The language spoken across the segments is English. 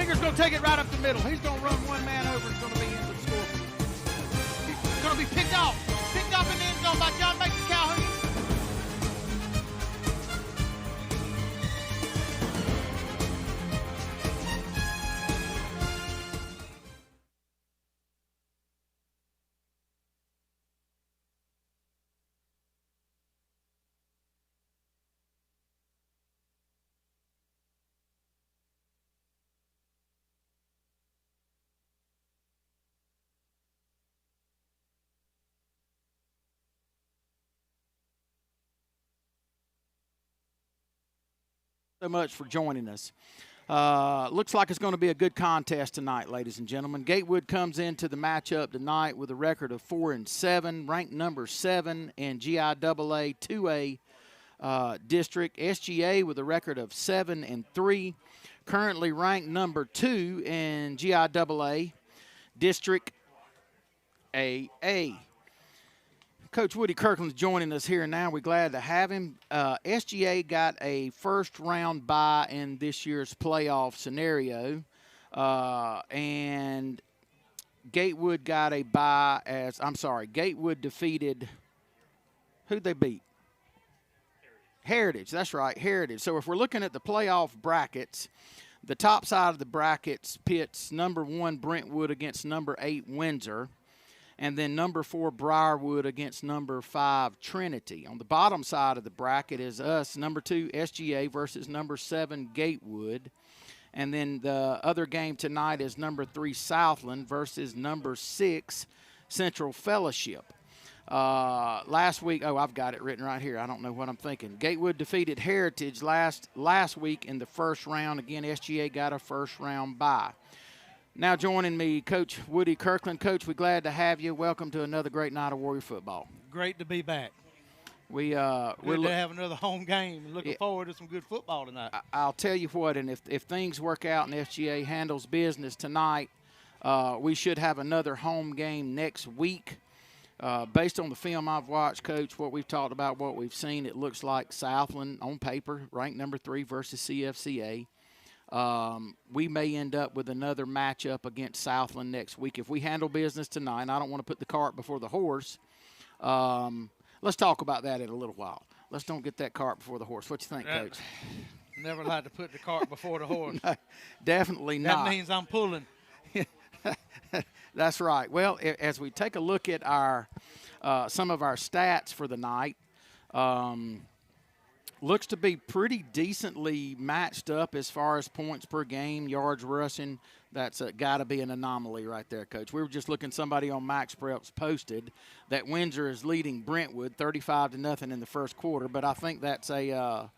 Singer's going to take it right up the middle. He's going to run one man over. It's going to be in the score. It's going to be picked off. Picked off in the end zone by John Baker Calhoun. So much for joining us. Looks like it's going to be a good contest tonight, ladies and gentlemen. Gatewood comes into the matchup tonight with a record of 4-7, ranked number 7 in GIAA 2A district. SGA with a record of 7-3, currently ranked number 2 in GIAA district AA. Coach Woody Kirkland's joining us here now. We're glad to have him. SGA got a first-round bye in this year's playoff scenario, and Gatewood got a bye as – I'm sorry, Gatewood defeated – who'd they beat? Heritage. That's right, Heritage. So if we're looking at the playoff brackets, the top side of the brackets pits number 1 Brentwood against number 8 Windsor, and then number 4 Briarwood against number 5 Trinity. On the bottom side of the bracket is us, number 2 SGA versus number 7 Gatewood. And then the other game tonight is number 3 Southland versus number 6 Central Fellowship. Last week, I've got it written right here. I don't know what I'm thinking. Gatewood defeated Heritage last week in the first round. Again, SGA got a first round bye. Now joining me, Coach Woody Kirkland. Coach, we're glad to have you. Welcome to another great night of Warrior football. Great to be back. We're to have another home game and looking forward to some good football tonight. I'll tell you what, and if things work out and SGA handles business tonight, we should have another home game next week. Based on the film I've watched, Coach, what we've talked about, what we've seen, it looks like Southland on paper, ranked number 3 versus CFCA. We may end up with another matchup against Southland next week. If we handle business tonight, I don't want to put the cart before the horse. Let's talk about that in a little while. Let's don't get that cart before the horse. What you think, Coach? Never like to put the cart before the horse. No, definitely not. That means I'm pulling. That's right. Well, as we take a look at our some of our stats for the night, looks to be pretty decently matched up as far as points per game, yards rushing. That's got to be an anomaly right there, Coach. We were just looking, somebody on Max Preps posted that Windsor is leading Brentwood 35-0 in the first quarter, but I think that's a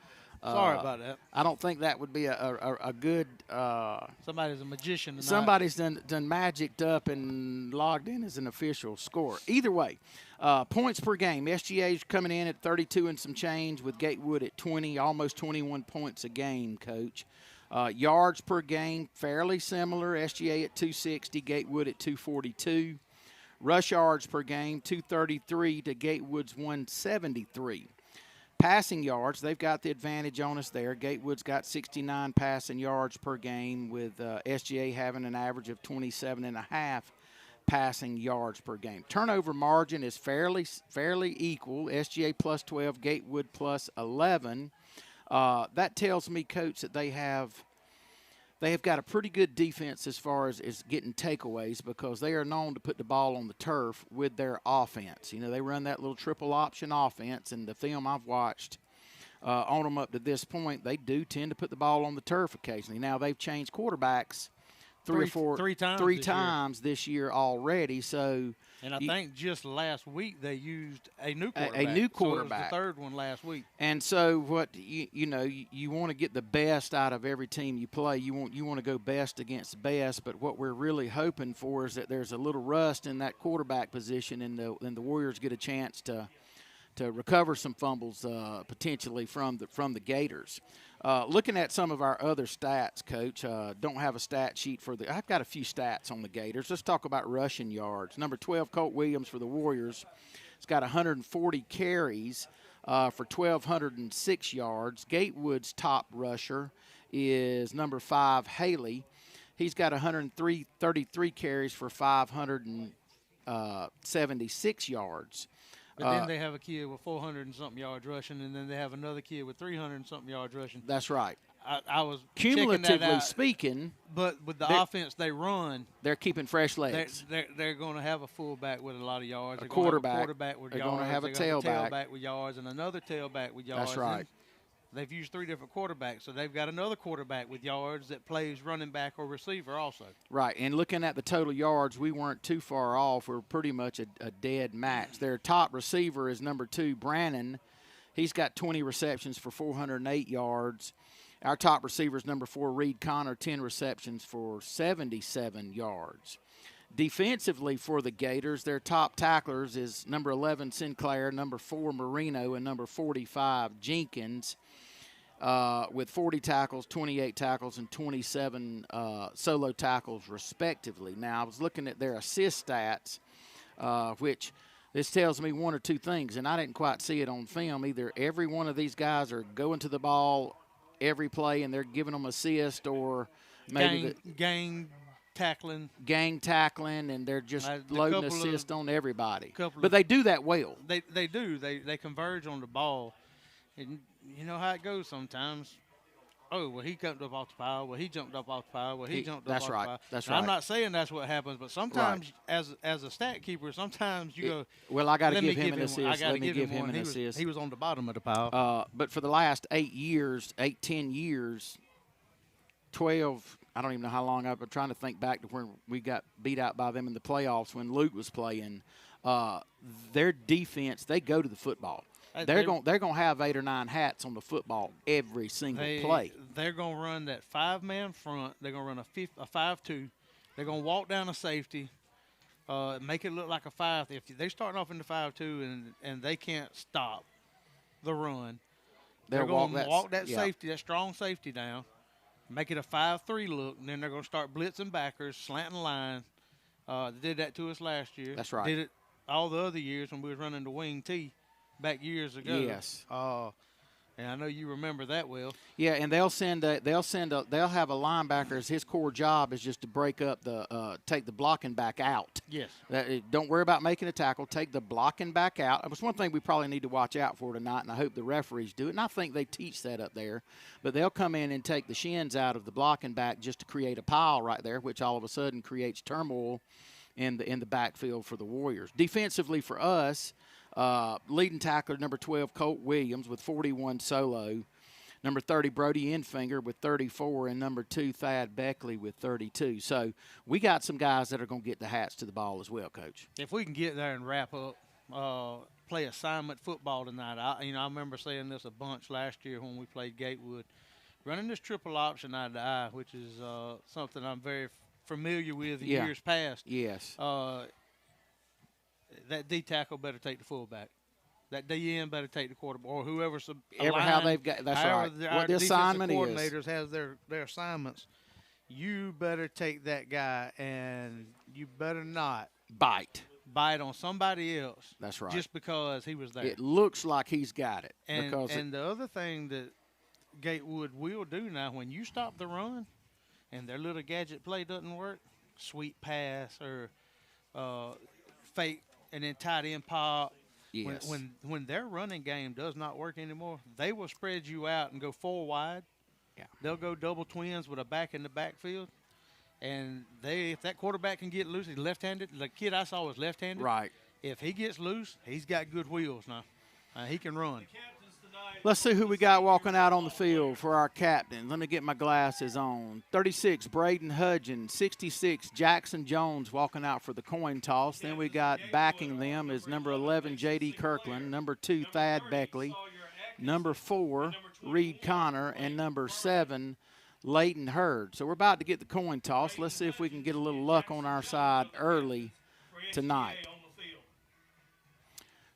sorry about that. I don't think that would be a good somebody's a magician tonight. Somebody's done magicked up and logged in as an official score. Either way, points per game. SGA's coming in at 32 and some change with Gatewood at 20, almost 21 points a game, Coach. Yards per game, fairly similar. SGA at 260, Gatewood at 242. Rush yards per game, 233 to Gatewood's 173. Passing yards, they've got the advantage on us there. Gatewood's got 69 passing yards per game with SGA having an average of 27.5 passing yards per game. Turnover margin is fairly equal. SGA plus 12, Gatewood plus 11. That tells me, Coach, that they have got a pretty good defense as far as getting takeaways, because they are known to put the ball on the turf with their offense. You know, they run that little triple option offense, and the film I've watched on them up to this point, they do tend to put the ball on the turf occasionally. Now, they've changed quarterbacks three times this year already. So, and I think just last week they used a new quarterback. A new quarterback. So it was the third one last week. And so what you want to get the best out of every team you play. You want to go best against best. But what we're really hoping for is that there's a little rust in that quarterback position, and the Warriors get a chance to recover some fumbles potentially from the Gators. Looking at some of our other stats, Coach, don't have a stat sheet I've got a few stats on the Gators. Let's talk about rushing yards. Number 12, Colt Williams for the Warriors. He's got 140 carries for 1,206 yards. Gatewood's top rusher is number 5, Haley. He's got 33 carries for 576 yards. But then they have a kid with 400 and something yards rushing, and then they have another kid with 300 and something yards rushing. That's right. I was Cumulatively speaking, but with the offense they run, they're keeping fresh legs. They're going to have a fullback with a lot of yards. A quarterback with they're yards. Going to have a tailback with yards, and another tailback with yards. That's right. And they've used 3 different quarterbacks, so they've got another quarterback with yards that plays running back or receiver also. Right, and looking at the total yards, we weren't too far off. We're pretty much a dead match. Their top receiver is number 2, Brannon. He's got 20 receptions for 408 yards. Our top receiver is number 4, Reed Connor, 10 receptions for 77 yards. Defensively for the Gators, their top tacklers is number 11, Sinclair, number 4, Marino, and number 45, Jenkins, with 40 tackles, 28 tackles, and 27 solo tackles, respectively. Now, I was looking at their assist stats, which this tells me one or two things, and I didn't quite see it on film. Either every one of these guys are going to the ball every play and they're giving them assist, or maybe gang tackling, and they're just loading assist on everybody. But they do that well. They do. They converge on the ball, and you know how it goes sometimes. Oh, well, he jumped up off the pile. Well, he jumped up off the pile. Well, he jumped up off the pile. That's right. I'm not saying that's what happens, but sometimes, as a stat keeper, sometimes you go, well, I got to give him an assist. Let me give him an assist. He was on the bottom of the pile. But for the last 10 years, 12, I don't even know how long. I'm trying to think back to when we got beat out by them in the playoffs when Luke was playing. Their defense, they go to the football. They're going to have 8 or 9 hats on the football every single play. They're going to run that 5-man front. They're going to run a 5-2. They're going to walk down a safety, make it look like a 5. If they're starting off in the 5-2 and they can't stop the run, they're going to walk that safety, that strong safety down, make it a 5-3 look, and then they're going to start blitzing backers, slanting line. They did that to us last year. That's right. Did it all the other years when we was running the wing T. Back years ago. Yes. And I know you remember that well. Yeah, and they'll have a linebacker. His core job is just to break up take the blocking back out. Yes. Don't worry about making a tackle. Take the blocking back out. It was one thing we probably need to watch out for tonight, and I hope the referees do it. And I think they teach that up there. But they'll come in and take the shins out of the blocking back just to create a pile right there, which all of a sudden creates turmoil in the backfield for the Warriors. Defensively for us, leading tackler, number 12, Colt Williams with 41 solo. Number 30, Brody Enfinger with 34. And number 2, Thad Beckley with 32. So we got some guys that are going to get the hats to the ball as well, Coach. If we can get there and wrap up, play assignment football tonight. I remember saying this a bunch last year when we played Gatewood. Running this triple option eye to eye, which is something I'm very familiar with in years past. Yes. That D tackle better take the fullback. That D end better take the quarterback, or whoever's how they've got. That's right. What the assignment coordinators has their assignments. You better take that guy, and you better not bite on somebody else. That's right. Just because he was there. It looks like he's got it. And the other thing that Gatewood will do now, when you stop the run, and their little gadget play doesn't work, sweet pass or fake and then tight end pop. Yes. When their running game does not work anymore, they will spread you out and go 4 wide. Yeah. They'll go double twins with a back in the backfield. And if that quarterback can get loose, he's left-handed. The kid I saw was left-handed. Right. If he gets loose, he's got good wheels now. He can run. Let's see who we got walking out on the field for our captain. Let me get my glasses on. 36, Braden Hudgens. 66, Jackson Jones walking out for the coin toss. Then we got backing them is number 11, J.D. Kirkland. Number 2, Thad Beckley. Number 4, Reed Connor. And number 7, Leighton Hurd. So we're about to get the coin toss. Let's see if we can get a little luck on our side early tonight.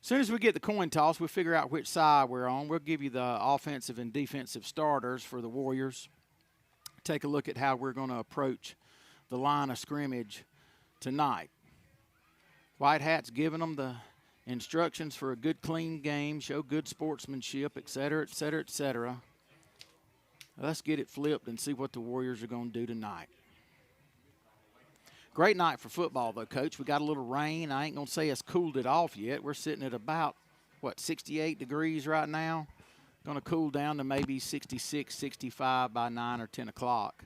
As soon as we get the coin toss, we figure out which side we're on. We'll give you the offensive and defensive starters for the Warriors. Take a look at how we're going to approach the line of scrimmage tonight. White Hat's giving them the instructions for a good, clean game, show good sportsmanship, et cetera, et cetera, et cetera. Let's get it flipped and see what the Warriors are going to do tonight. Great night for football, though, Coach. We got a little rain. I ain't going to say it's cooled it off yet. We're sitting at about, 68 degrees right now. Going to cool down to maybe 66, 65 by 9 or 10 o'clock.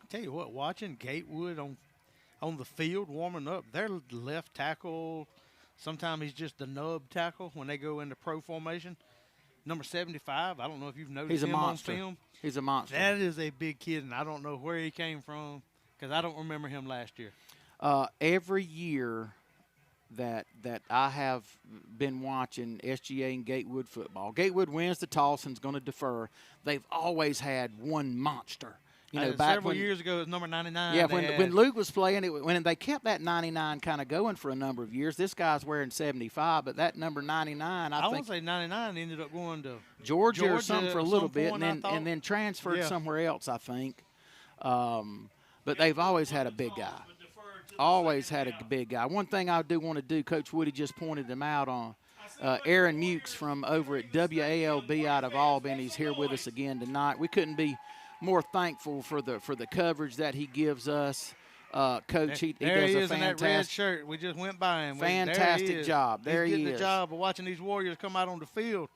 Tell you what, watching Gatewood on the field warming up, their left tackle, sometimes he's just the nub tackle when they go into pro formation. Number 75, I don't know if you've noticed He's a him monster. on film. He's a monster. That is a big kid, and I don't know where he came from because I don't remember him last year. Every year that I have been watching SGA and Gatewood football, Gatewood wins the toss and's going to defer. They've always had one monster. You know, back several years ago, it was number 99. Yeah, when Luke was playing, when they kept that 99 kind of going for a number of years. This guy's wearing 75, but that number 99, I think. want to say 99 ended up going to Georgia or something for a little bit, and then transferred somewhere else, I think. But they've always had a big guy. Always had a big guy. One thing I do want to do, Coach Woody just pointed them out on. Aaron Mukes from over at WALB out of Albany. He's here with us again tonight. We couldn't be more thankful for the coverage that he gives us. Coach, he does a fantastic in that red shirt. We just went by him. Fantastic job. There he is. He's getting the job of watching these Warriors come out on the field.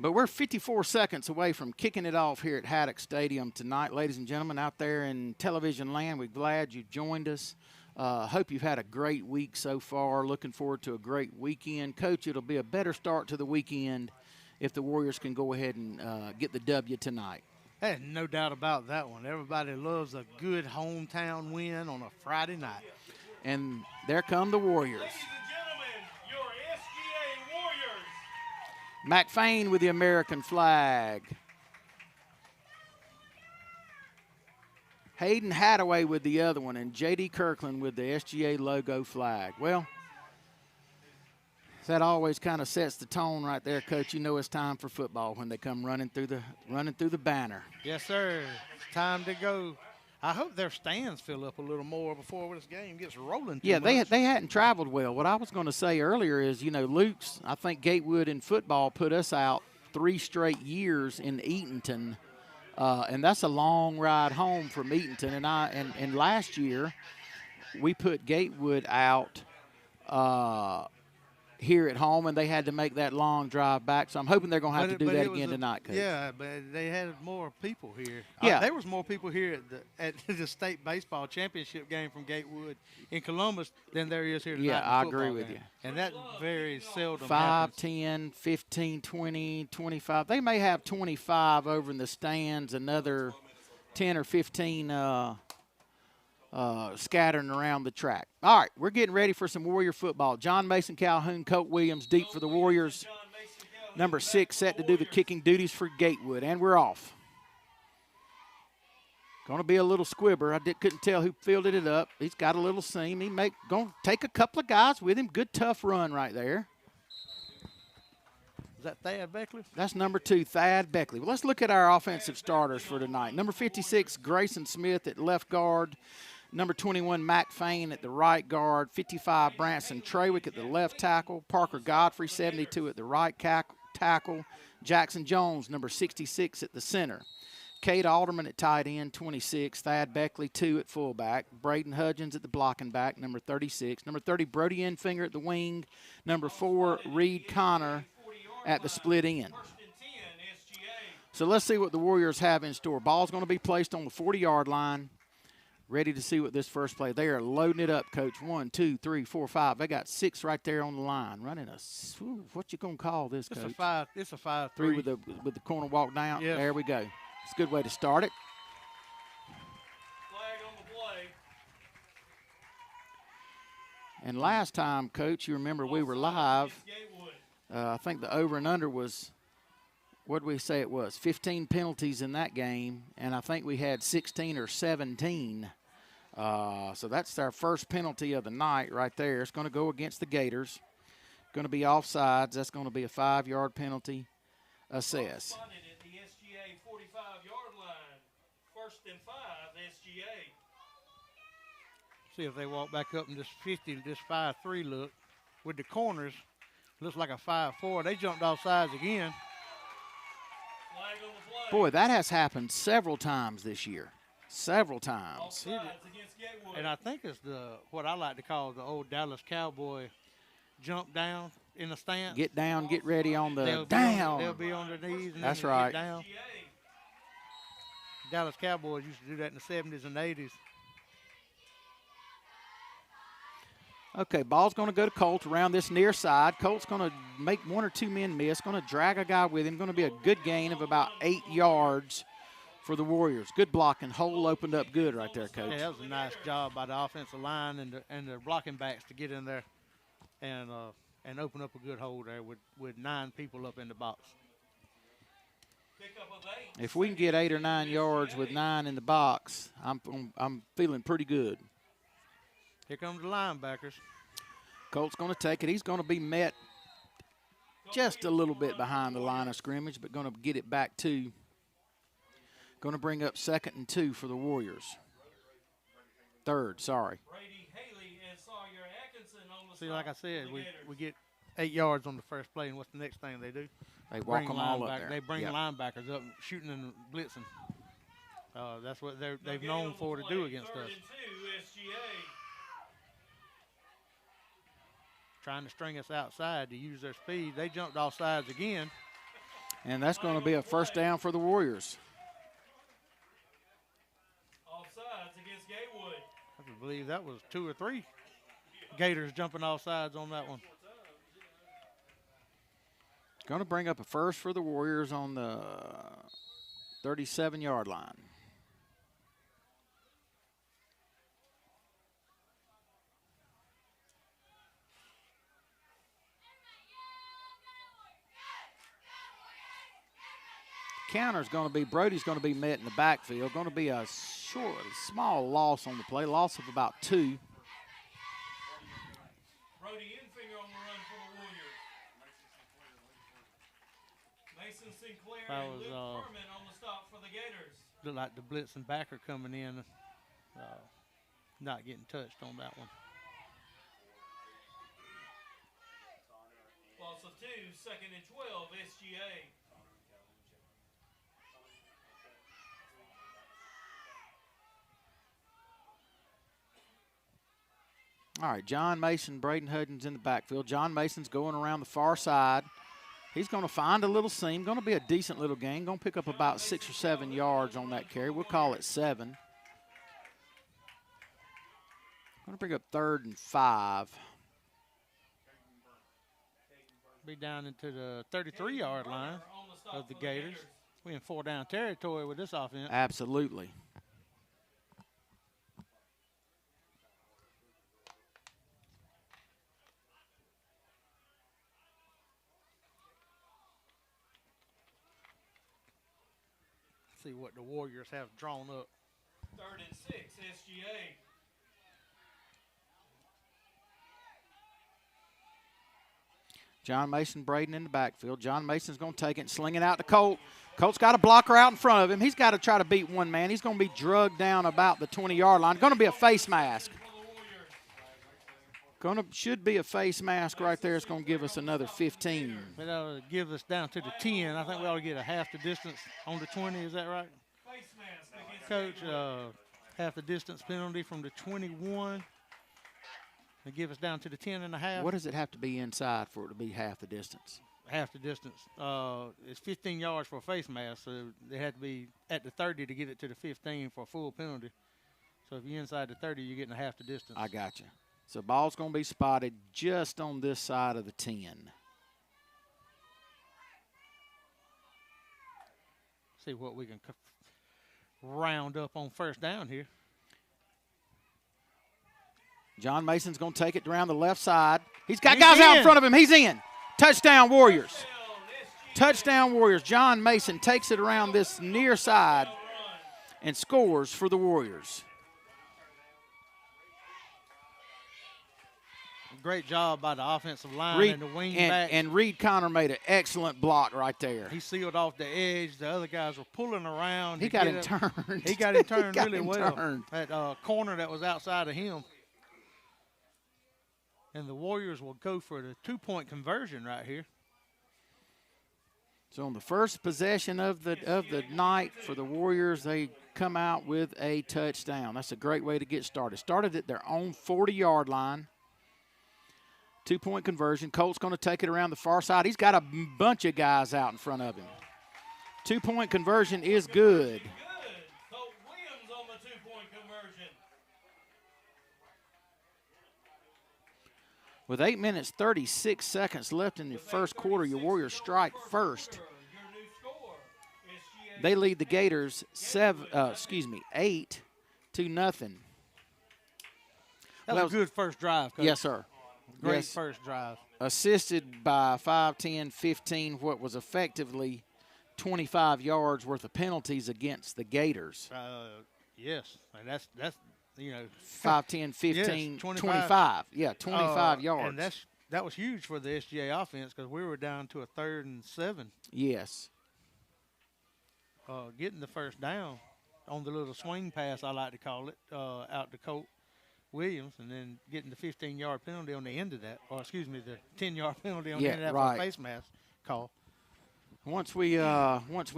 But we're 54 seconds away from kicking it off here at Haddock Stadium tonight. Ladies and gentlemen, out there in television land, we're glad you joined us. Hope you've had a great week so far. Looking forward to a great weekend. Coach, it'll be a better start to the weekend if the Warriors can go ahead and get the W tonight. There's no doubt about that one. Everybody loves a good hometown win on a Friday night. And there come the Warriors. Ladies and gentlemen, your SGA Warriors. McFain with the American flag. Hayden Hadaway with the other one, and J.D. Kirkland with the SGA logo flag. Well, that always kind of sets the tone right there, Coach. You know it's time for football when they come running through the banner. Yes, sir. It's time to go. I hope their stands fill up a little more before this game gets rolling. Yeah, they hadn't traveled well. What I was going to say earlier is, Luke's, I think Gatewood in football put us out 3 straight years in Eatonton, and that's a long ride home from Eatonton. And last year we put Gatewood out here at home, and they had to make that long drive back. So I'm hoping they're going to have to do that again tonight, Coach. Yeah, but they had more people here. Yeah. There was more people here at the state baseball championship game from Gatewood in Columbus than there is here tonight. Yeah, I agree with you. And that very seldom 5, happens. 10, 15, 20, 25. They may have 25 over in the stands, another 10 or 15 scattering around the track. All right, we're getting ready for some Warrior football. John Mason Calhoun, Colt Williams deep for the Warriors. Number 6 set to do the kicking duties for Gatewood, and we're off. Going to be a little squibber. Couldn't tell who fielded it up. He's got a little seam. Going to take a couple of guys with him. Good, tough run right there. Is that Thad Beckley? That's number 2, Thad Beckley. Well, let's look at our offensive starters for tonight. Number 56, Grayson Smith at left guard. Number 21, Mac Fain at the right guard. 55, Branson Trawick at the left tackle. Parker Godfrey, 72 at the right tackle. Jackson Jones, number 66 at the center. Cade Alderman at tight end, 26. Thad Beckley, 2 at fullback. Braden Hudgens at the blocking back, number 36. Number 30, Brody Enfinger at the wing. Number 4, Reed Connor at the split end. So let's see what the Warriors have in store. Ball's going to be placed on the 40-yard line. Ready to see what this first play. They are loading it up, Coach. 1, 2, 3, 4, 5. They got 6 right there on the line. Running what you going to call this, Coach? It's a 5-3. 3 with the corner walk down. Yes. There we go. It's a good way to start it. Flag on the play. And last time, Coach, you remember we were live. I think the over and under was, what did we say it was? 15 penalties in that game, and I think we had 16 or 17. So that's our first penalty of the night right there. It's going to go against the Gators. Going to be offsides. That's going to be a 5-yard penalty assess. Spotted at the SGA 45-yard line. 1st and 5, SGA. See if they walk back up in this 5-3 look. With the corners, looks like a 5-4. They jumped off sides again. Flag on the play. Boy, that has happened several times this year. several times. Offsides against Gatewood. And I think it's what I like to call the old Dallas Cowboy jump down in the stance. Get down, get ready on the They'll down. be on their knees. And That's then right. Get down. SGA. Dallas Cowboys used to do that in the 70s and 80s. Okay, ball's going to go to Colt around this near side. Colt's going to make 1 or 2 men miss, going to drag a guy with him. Going to be a good gain of about 8 yards for the Warriors. Good blocking. Hole opened up good right there, Coach. Yeah, that was a nice job by the offensive line and the blocking backs to get in there and open up a good hole there with 9 people up in the box. Pickup of 8. If we can get 8 or 9 yards with 9 in the box, I'm feeling pretty good. Here comes the linebackers. Colt's going to take it. He's going to be met just a little bit behind the line of scrimmage, but going to get it back to. Going to bring up 2nd and 2 for the Warriors. 3rd, sorry. Brady Haley and Sawyer Atkinson on the See, stop like I said, for the we Gators. get 8 yards on the first play, and what's the next thing they do? They walk them all up there. They bring Yep. linebackers up, shooting and blitzing. That's what they've Now known Gatewood for to will do play against 3rd us. and 2, SGA. Trying to string us outside to use their speed. They jumped off sides again. And that's going to be a first down for the Warriors. Offsides against Gatewood. I believe that was 2 or 3 Gators jumping off sides on that one. Going to bring up a first for the Warriors on the 37-yard line. Counter's going to be, Brody's going to be met in the backfield. Going to be a small loss on the play, loss of about 2. Brody Infinger on the run for the Warriors. Mason Sinclair That and was, Luke Furman on the stop for the Gators. Looked like the blitz and backer coming in, not getting touched on that one. Loss of 2, 2nd and 12, SGA. All right, John Mason, Braden Hudgens in the backfield. John Mason's going around the far side. He's going to find a little seam. Going to be a decent little gain. Going to pick up about 6 or 7 yards on that carry. We'll call it 7. Going to bring up 3rd and 5. Be down into the 33-yard line On the stop of the for Gators. We in 4-down territory with this offense. Absolutely. See what the Warriors have drawn up. 3rd and 6, SGA. John Mason, Braden in the backfield. John Mason's going to take it and sling it out to Colt. Colt's got a blocker out in front of him. He's got to try to beat one man. He's going to be drugged down about the 20-yard line. Going to be a face mask. Should be a face mask right there. It's going to give us another 15. But that'll give us down to the 10. I think we ought to get a half the distance on the 20. Is that right, Face mask against Coach? Half the distance penalty from the 21. They give us down to the 10 and a half. What does it have to be inside for it to be half the distance? Half the distance. It's 15 yards for a face mask, so they had to be at the 30 to get it to the 15 for a full penalty. So if you're inside the 30, you're getting a half the distance. I got you. So ball's going to be spotted just on this side of the 10. See what we can round up on first down here. John Mason's going to take it around the left side. He's got He's guys out in in. front of him. He's in. Touchdown, Warriors. SGA. Touchdown, Warriors. John Mason takes it around this near side and scores for the Warriors. Great job by the offensive line and the wing back. And Reed Connor made an excellent block right there. He sealed off the edge. The other guys were pulling around. He to got get him turned. He got him turned got really him well. turned. That corner that was outside of him. And the Warriors will go for the 2-point conversion right here. So on the first possession of the night for the Warriors, they come out with a touchdown. That's a great way to get started. Started at their own 40-yard line. 2-point conversion. Colt's going to take it around the far side. He's got a bunch of guys out in front of him. 2-point conversion is good. Colt Williams on the 2-point conversion. With 8 minutes, 36 seconds left in the first quarter, your Warriors strike first. Your new score, SGA. They lead the Gators 8-0. That was a good first drive, Coach. Yes, sir. Great Yes. first drive. Assisted by 5, 10, 15, what was effectively 25 yards worth of penalties against the Gators. Yes, and that's 5, 10, 15, Yes, 25. Yeah, 25 yards. And that was huge for the SGA offense because we were down to a 3rd and 7. Yes. Getting the first down on the little swing pass, I like to call it, out to Colt Williams, and then getting the 15-yard penalty on the end of that, or excuse me, the 10-yard penalty on the end of that for a face mask call. Once we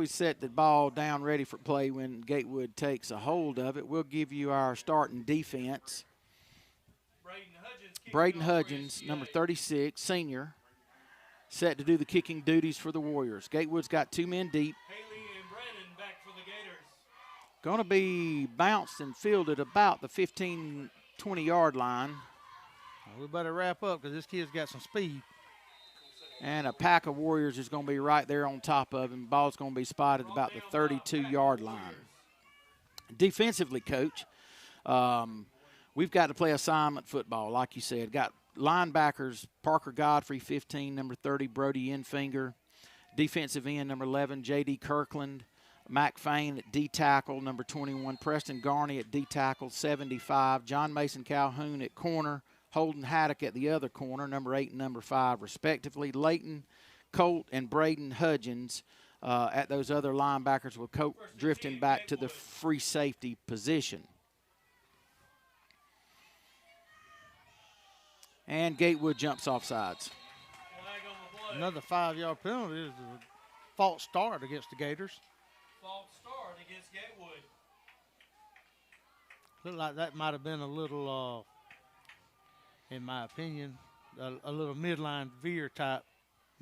set the ball down ready for play when Gatewood takes a hold of it, we'll give you our starting defense. Braden Hudgens, number 36, senior, set to do the kicking duties for the Warriors. Gatewood's got 2 men deep. Haley and Brennan back for the Gators. Going to be bounced and fielded about the 15, 20-yard line. We better wrap up because this kid's got some speed. And a pack of Warriors is going to be right there on top of him. Ball's going to be spotted about the 32-yard line. Defensively, Coach, we've got to play assignment football, like you said. Got linebackers, Parker Godfrey, 15, number 30, Brody Enfinger. Defensive end, number 11, J.D. Kirkland. Mac Fain at D-tackle, number 21. Preston Garney at D-tackle, 75. John Mason Calhoun at corner. Holden Haddock at the other corner, number 8 and number 5, respectively. Leighton, Colt, and Braden Hudgens at those other linebackers, with Colt drifting back to the free safety position. And Gatewood jumps off sides. Flag on the play. Another 5-yard penalty is a false start against the Gators. False start against Gatewood. Looked like that might have been a little, in my opinion, a little midline veer type,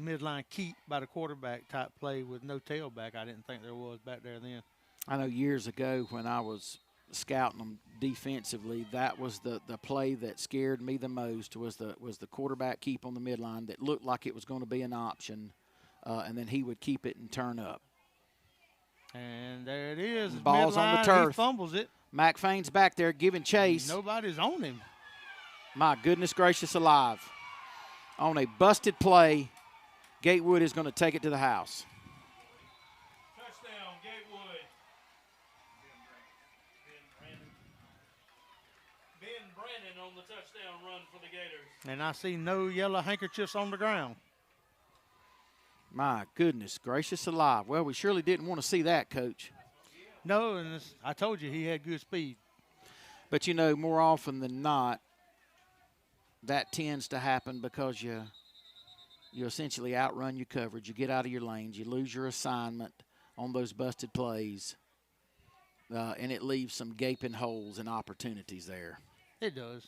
midline keep by the quarterback type play with no tailback. I didn't think there was back there then. I know years ago when I was scouting them defensively, that was the play that scared me the most was the quarterback keep on the midline that looked like it was going to be an option, and then he would keep it and turn up. And there it is. It's Ball's on the midline. turf. He fumbles it. Mac Fain's back there giving chase. Nobody's on him. My goodness gracious alive. On a busted play, Gatewood is going to take it to the house. Touchdown, Gatewood. Ben Brannon on the touchdown run for the Gators. And I see no yellow handkerchiefs on the ground. My goodness gracious alive. Well, we surely didn't want to see that, Coach. No, and I told you he had good speed. But, you know, more often than not, that tends to happen because you essentially outrun your coverage. You get out of your lanes. You lose your assignment on those busted plays, and it leaves some gaping holes and opportunities there. It does.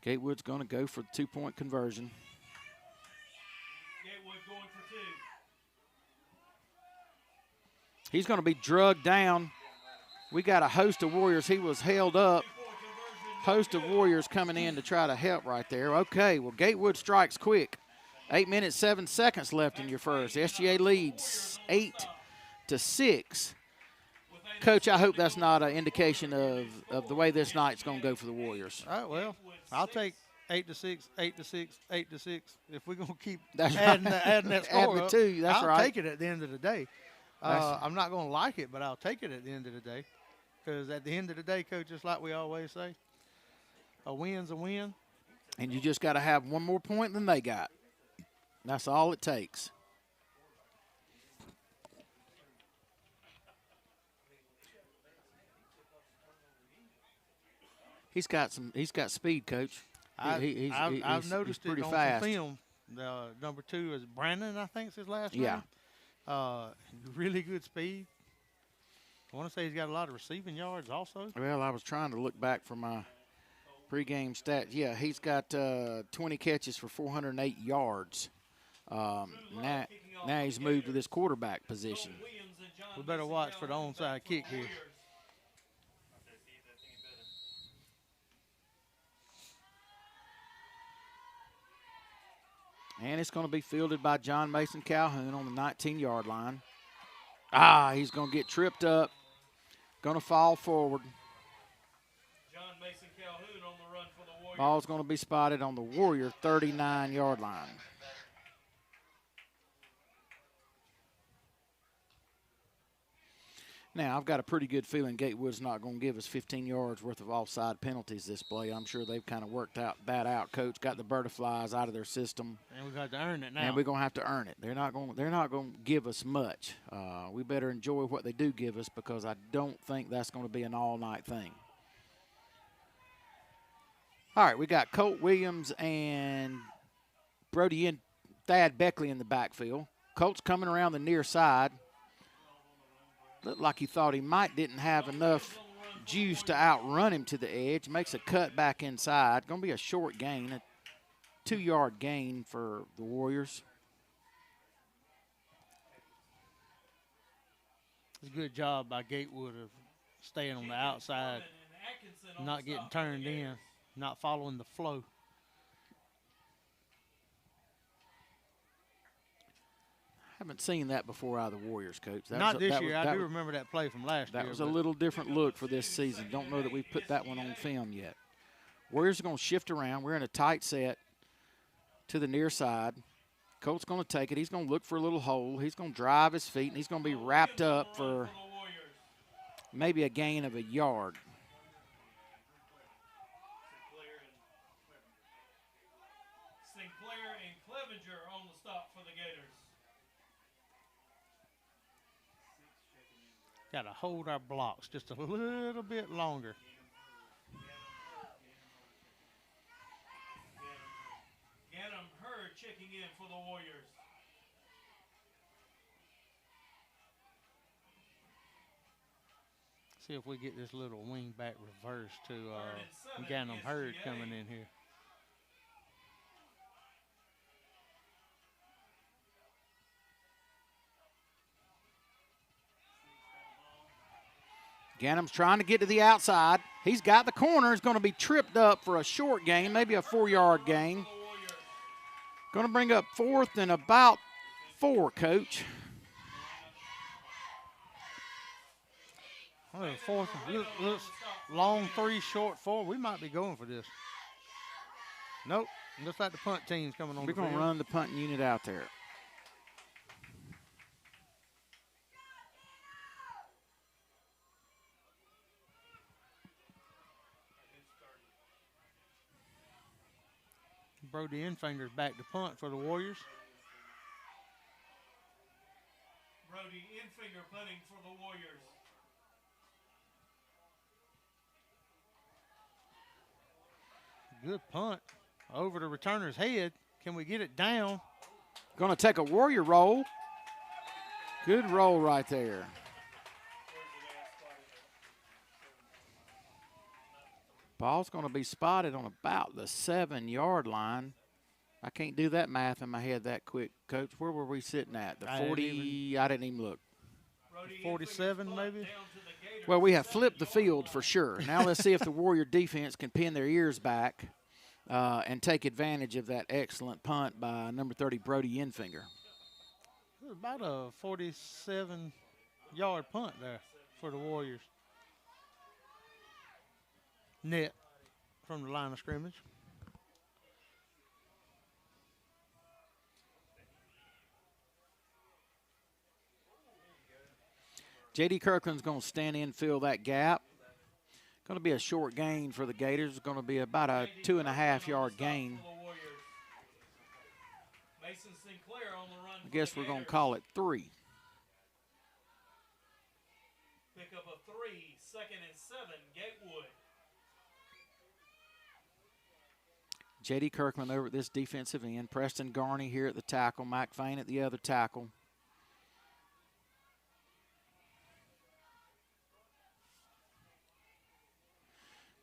Gatewood's going to go for the 2-point conversion. Gatewood going for 2. He's going to be drugged down. We got a host of Warriors. He was held up. Host of Warriors coming in to try to help right there. Okay, well, Gatewood strikes quick. 8 minutes, 7 seconds left in your first. SGA leads 8-6. Coach, I hope that's not an indication of the way this night's going to go for the Warriors. All right, well, I'll take 8-6, 8-6, 8-6. If we're going to keep That's adding right. that score Add the up, two, that's I'll right. take it at the end of the day. I'm not going to like it, but I'll take it at the end of the day. Because at the end of the day, Coach, just like we always say, a win's a win. And you just got to have one more point than they got. That's all it takes. He's got speed, Coach. I've noticed he's pretty it on fast. some film The number 2 is Brandon, I think is his last Yeah. name. Really good speed. I want to say he's got a lot of receiving yards also. Well, I was trying to look back for my pregame stats. Yeah, he's got 20 catches for 408 yards. Now he's moved to this quarterback position. We better watch for the onside kick here. And it's going to be fielded by John Mason Calhoun on the 19-yard line. He's going to get tripped up. Going to fall forward. John Mason Calhoun on the run for the Warriors. Ball's going to be spotted on the Warrior 39-yard line. Now, I've got a pretty good feeling Gatewood's not going to give us 15 yards worth of offside penalties this play. I'm sure they've kind of worked that out. Coach got the butterflies out of their system. And we got to earn it now. And we're going to have to earn it. They're not going to give us much. We better enjoy what they do give us because I don't think that's going to be an all-night thing. All right, we got Colt Williams and Brody and Thad Beckley in the backfield. Colt's coming around the near side. Looked like he thought he didn't have enough juice to outrun him to the edge. Makes a cut back inside. Going to be a short gain, a 2-yard gain for the Warriors. It's a good job by Gatewood of staying on the outside, not getting turned in, not following the flow. Haven't seen that before out of the Warriors, Coach. Not this year. I do remember that play from last year. That was a little different look for this season. Don't know that we've put that one on film yet. Warriors are going to shift around. We're in a tight set to the near side. Colt's going to take it. He's going to look for a little hole. He's going to drive his feet, and he's going to be wrapped up for maybe a gain of a yard. Sinclair and Clevenger on the stop for the Gators. Got to hold our blocks just a little bit longer. Ganem Hurd checking in for the Warriors. See if we get this little wing back reverse to Ganem Hurd coming in here. Ganem's trying to get to the outside. He's got the corner. He's going to be tripped up for a short gain, maybe a 4-yard gain. Going to bring up 4th and about 4, Coach. Oh, 4th, long 3, short 4. We might be going for this. Nope. Looks like the punt team's coming on. We're going to run the punting unit out there. Brody Infinger's back to punt for the Warriors. Brody Infinger punting for the Warriors. Good punt over the returner's head. Can we get it down? Going to take a Warrior roll. Good roll right there. Ball's going to be spotted on about the 7-yard line. I can't do that math in my head that quick, Coach. Where were we sitting at? The 40? I didn't even look. 47 maybe? Well, we have flipped the field for sure. Now let's see if the Warrior defense can pin their ears back and take advantage of that excellent punt by number 30, Brody Infinger. It was about a 47-yard punt there for the Warriors. Net from the line of scrimmage. J.D. Kirkland's going to stand in, fill that gap. Going to be a short gain for the Gators. It's going to be about a 2.5-yard gain. Mason Sinclair on the run. I guess we're going to call it 3. Pick up a 3, 2nd and 7, Gatewood. J.D. Kirkland over at this defensive end. Preston Garney here at the tackle. Mike Fain at the other tackle.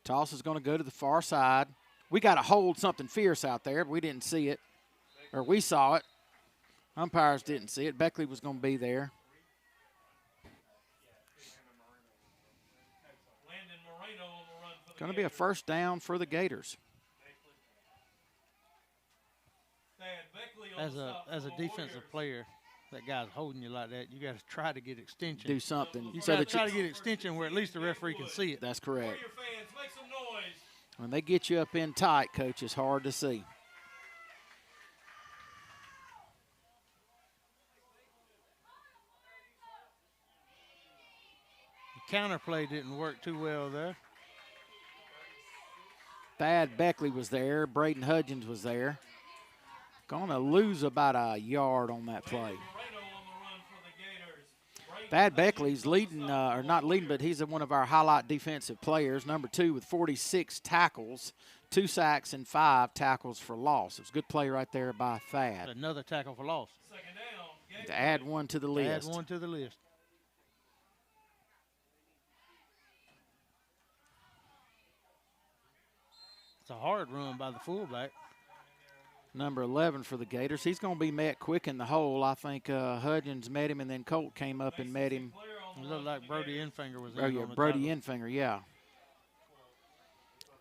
Toss is going to go to the far side. We got to hold something fierce out there, but we didn't see it. Or we saw it. Umpires didn't see it. Beckley was going to be there. Going to be a first down for the Gators. As a defensive player, that guy's holding you like that, you got to try to get extension. Do something. You got to try to get extension where at least the referee can see it. That's correct. When they get you up in tight, Coach, it's hard to see. The counter play didn't work too well there. Thad Beckley was there. Braden Hudgens was there. Going to lose about a yard on that play. Thad Beckley's leading, or not leading, but he's one of our highlight defensive players. Number 2 with 46 tackles, 2 sacks, and 5 tackles for loss. It was a good play right there by Thad. Another tackle for loss. To add one to the list. Add one to the list. It's a hard run by the fullback. Number 11 for the Gators. He's going to be met quick in the hole. I think Hudgens met him, and then Colt came up and met him. It looked like Brody Enfinger was in. Oh, yeah, Brody Enfinger, yeah.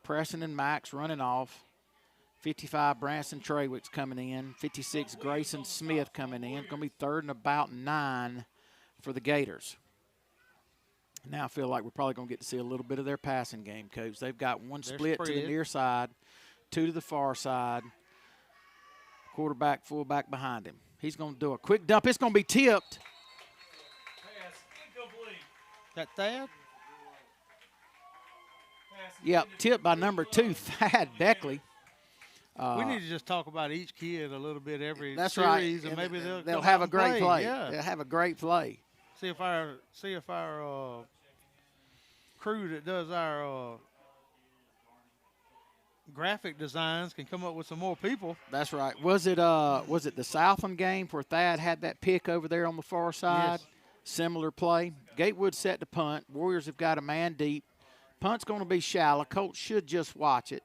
Preston and Max running off. 55, Branson Trawick's coming in. 56, Grayson Smith coming in. It's going to be 3rd and about 9 for the Gators. Now I feel like we're probably going to get to see a little bit of their passing game, Coach. They've got one split to the near side, 2 to the far side. Quarterback, fullback behind him. He's going to do a quick dump. It's going to be tipped. That Thad? Yep, tipped by number 2, Thad Beckley. We need to just talk about each kid a little bit every that's series, right. and maybe they'll have a great play. Yeah. They'll have a great play. See if our crew that does our graphic designs can come up with some more people. That's right. Was it the Southland game where Thad had that pick over there on the far side? Yes. Similar play. Gatewood set to punt. Warriors have got a man deep. Punt's going to be shallow. Colts should just watch it.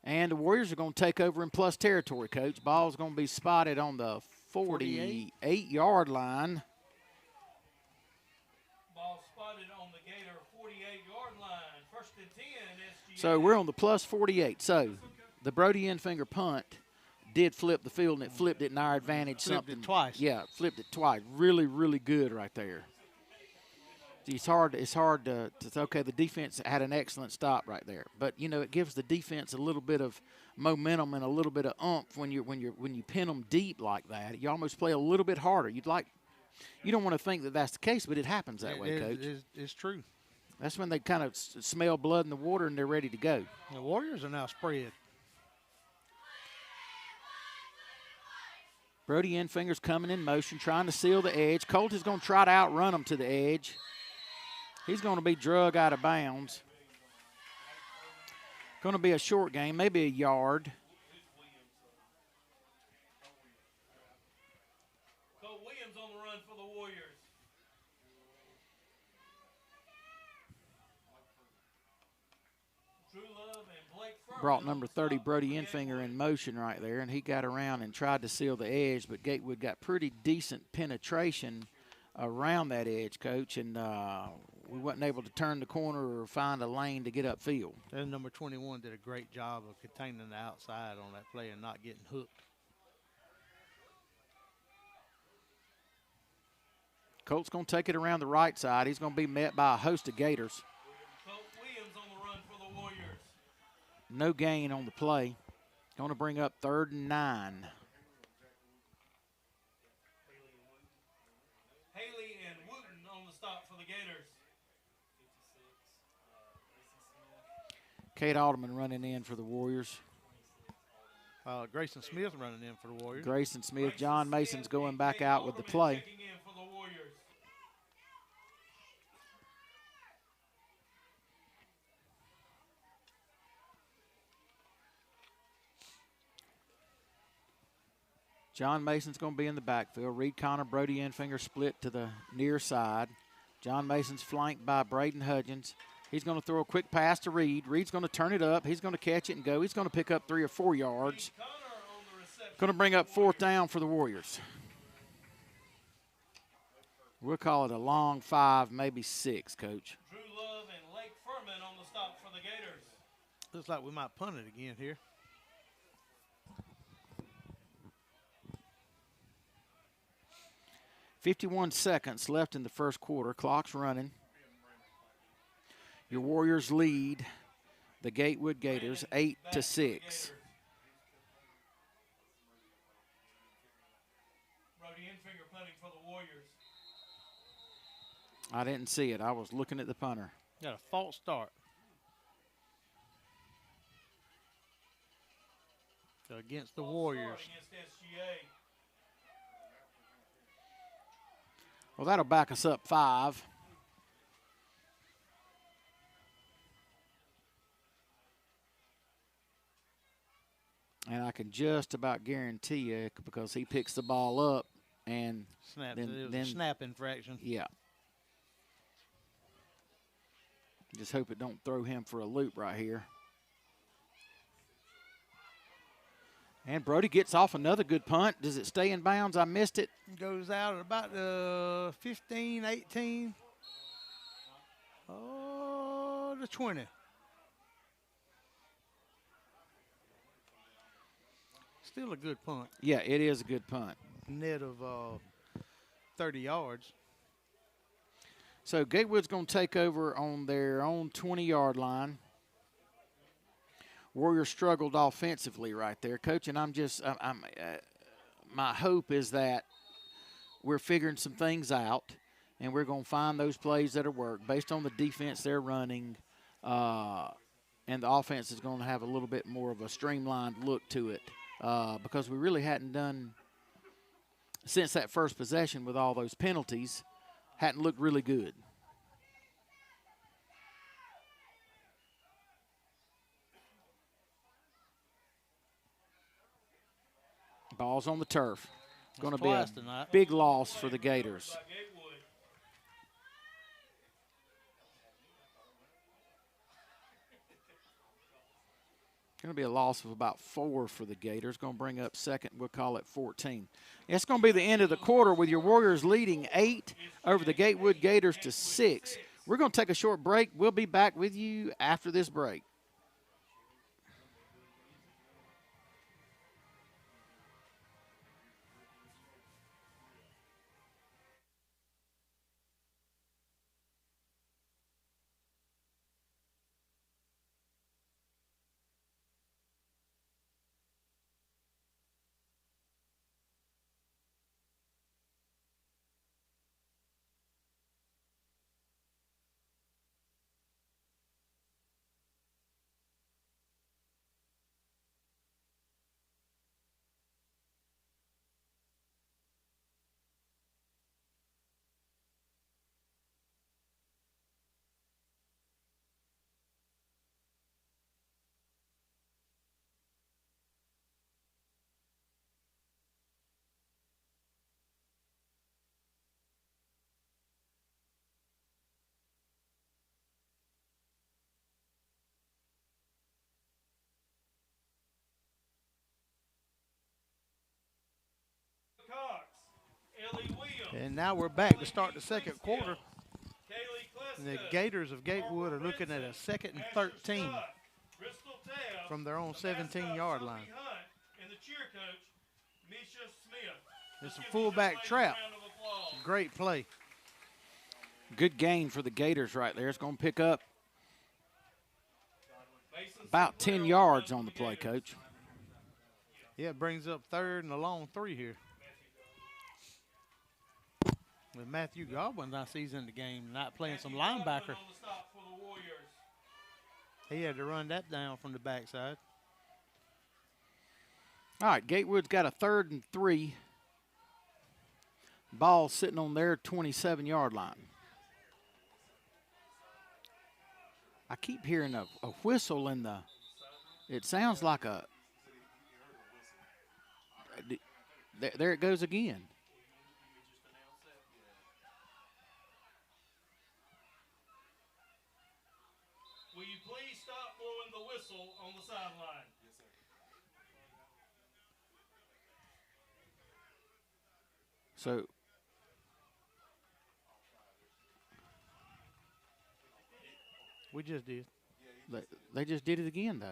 And the Warriors are going to take over in plus territory, Coach. Ball's going to be spotted on the 48-yard line. Ball spotted on the Gator 48-yard line. 1st and 10, SGA. So we're on the plus 48. So the Brody Enfinger punt did flip the field, and it flipped it in our advantage. Flipped it twice. Yeah, flipped it twice. Really, really good right there. It's hard to okay, the defense had an excellent stop right there. But, you know, it gives the defense a little bit of momentum and a little bit of oomph when you pin them deep like that. You almost play a little bit harder. You don't want to think that that's the case, but it happens that way, Coach. It's true. That's when they kind of smell blood in the water and they're ready to go. The Warriors are now spread. Brody Enfinger's coming in motion, trying to seal the edge. Colt is going to try to outrun him to the edge. He's going to be drug out of bounds. Going to be a short game, maybe a yard. Colt Williams on the run for the Warriors. Drew Love and Blake Furman Brought number 30, Brody Enfinger, in motion right there, and he got around and tried to seal the edge, but Gatewood got pretty decent penetration around that edge, Coach, and we wasn't able to turn the corner or find a lane to get upfield. And number 21 did a great job of containing the outside on that play and not getting hooked. Colt's going to take it around the right side. He's going to be met by a host of Gators. Colt Williams on the run for the Warriors. No gain on the play. Going to bring up 3rd and 9. Haley and Wooten on the stop for the Gators. Kate Alderman running in for the Warriors. Grayson Smith running in for the Warriors. Grayson Smith. John Mason's going back out with the play. Checking in for the Warriors. John Mason's going to be in the backfield. Reed Connor, Brody Enfinger split to the near side. John Mason's flanked by Braden Hudgens. He's going to throw a quick pass to Reed. Reed's going to turn it up. He's going to catch it and go. He's going to pick up 3 or 4 yards. Going to bring up 4th down for the Warriors. We'll call it a long 5, maybe 6, Coach. Drew Love and Lake Furman on the stop for the Gators. Looks like we might punt it again here. .51 seconds left in the first quarter. Clock's running. Your Warriors lead the Gatewood Gators 8-6. Brody Enfinger punting for the Warriors. I didn't see it. I was looking at the punter. Got a false start. Against the Warriors. Against SGA. Well, that'll back us up 5. And I can just about guarantee you, because he picks the ball up and Snapped it. It was a snap infraction. Yeah. Just hope it don't throw him for a loop right here. And Brody gets off another good punt. Does it stay in bounds? I missed it. Goes out at about 15, 18. Oh, the 20. Still a good punt. Yeah, it is a good punt. Net of 30 yards. So Gatewood's going to take over on their own 20-yard line. Warriors struggled offensively right there, Coach, and my hope is that we're figuring some things out, and we're going to find those plays that'll work based on the defense they're running, and the offense is going to have a little bit more of a streamlined look to it, because we really hadn't done, since that first possession with all those penalties, hadn't looked really good. Ball's on the turf. It's going to be a big loss for the Gators. Going to be a loss of about 4 for the Gators. Going to bring up second. We'll call it 14. It's going to be the end of the quarter with your Warriors leading 8 over the Gatewood Gators to 6. We're going to take a short break. We'll be back with you after this break. And now we're back to start the second quarter. The Gators of Gatewood are looking at a 2nd and 13 from their own 17-yard line. It's a fullback trap. It's a great play. Good gain for the Gators right there. It's going to pick up about 10 yards on the play, Coach. Yeah, it brings up 3rd and a long 3 here. With Matthew Godwin, I see, in the game, not playing some linebacker. He had to run that down from the backside. All right, Gatewood's got a 3rd and 3. Ball sitting on their 27-yard line. I keep hearing a whistle in the – it sounds like a There it goes again. Will you please stop blowing the whistle on the sideline? So We just did. they just did it again, though.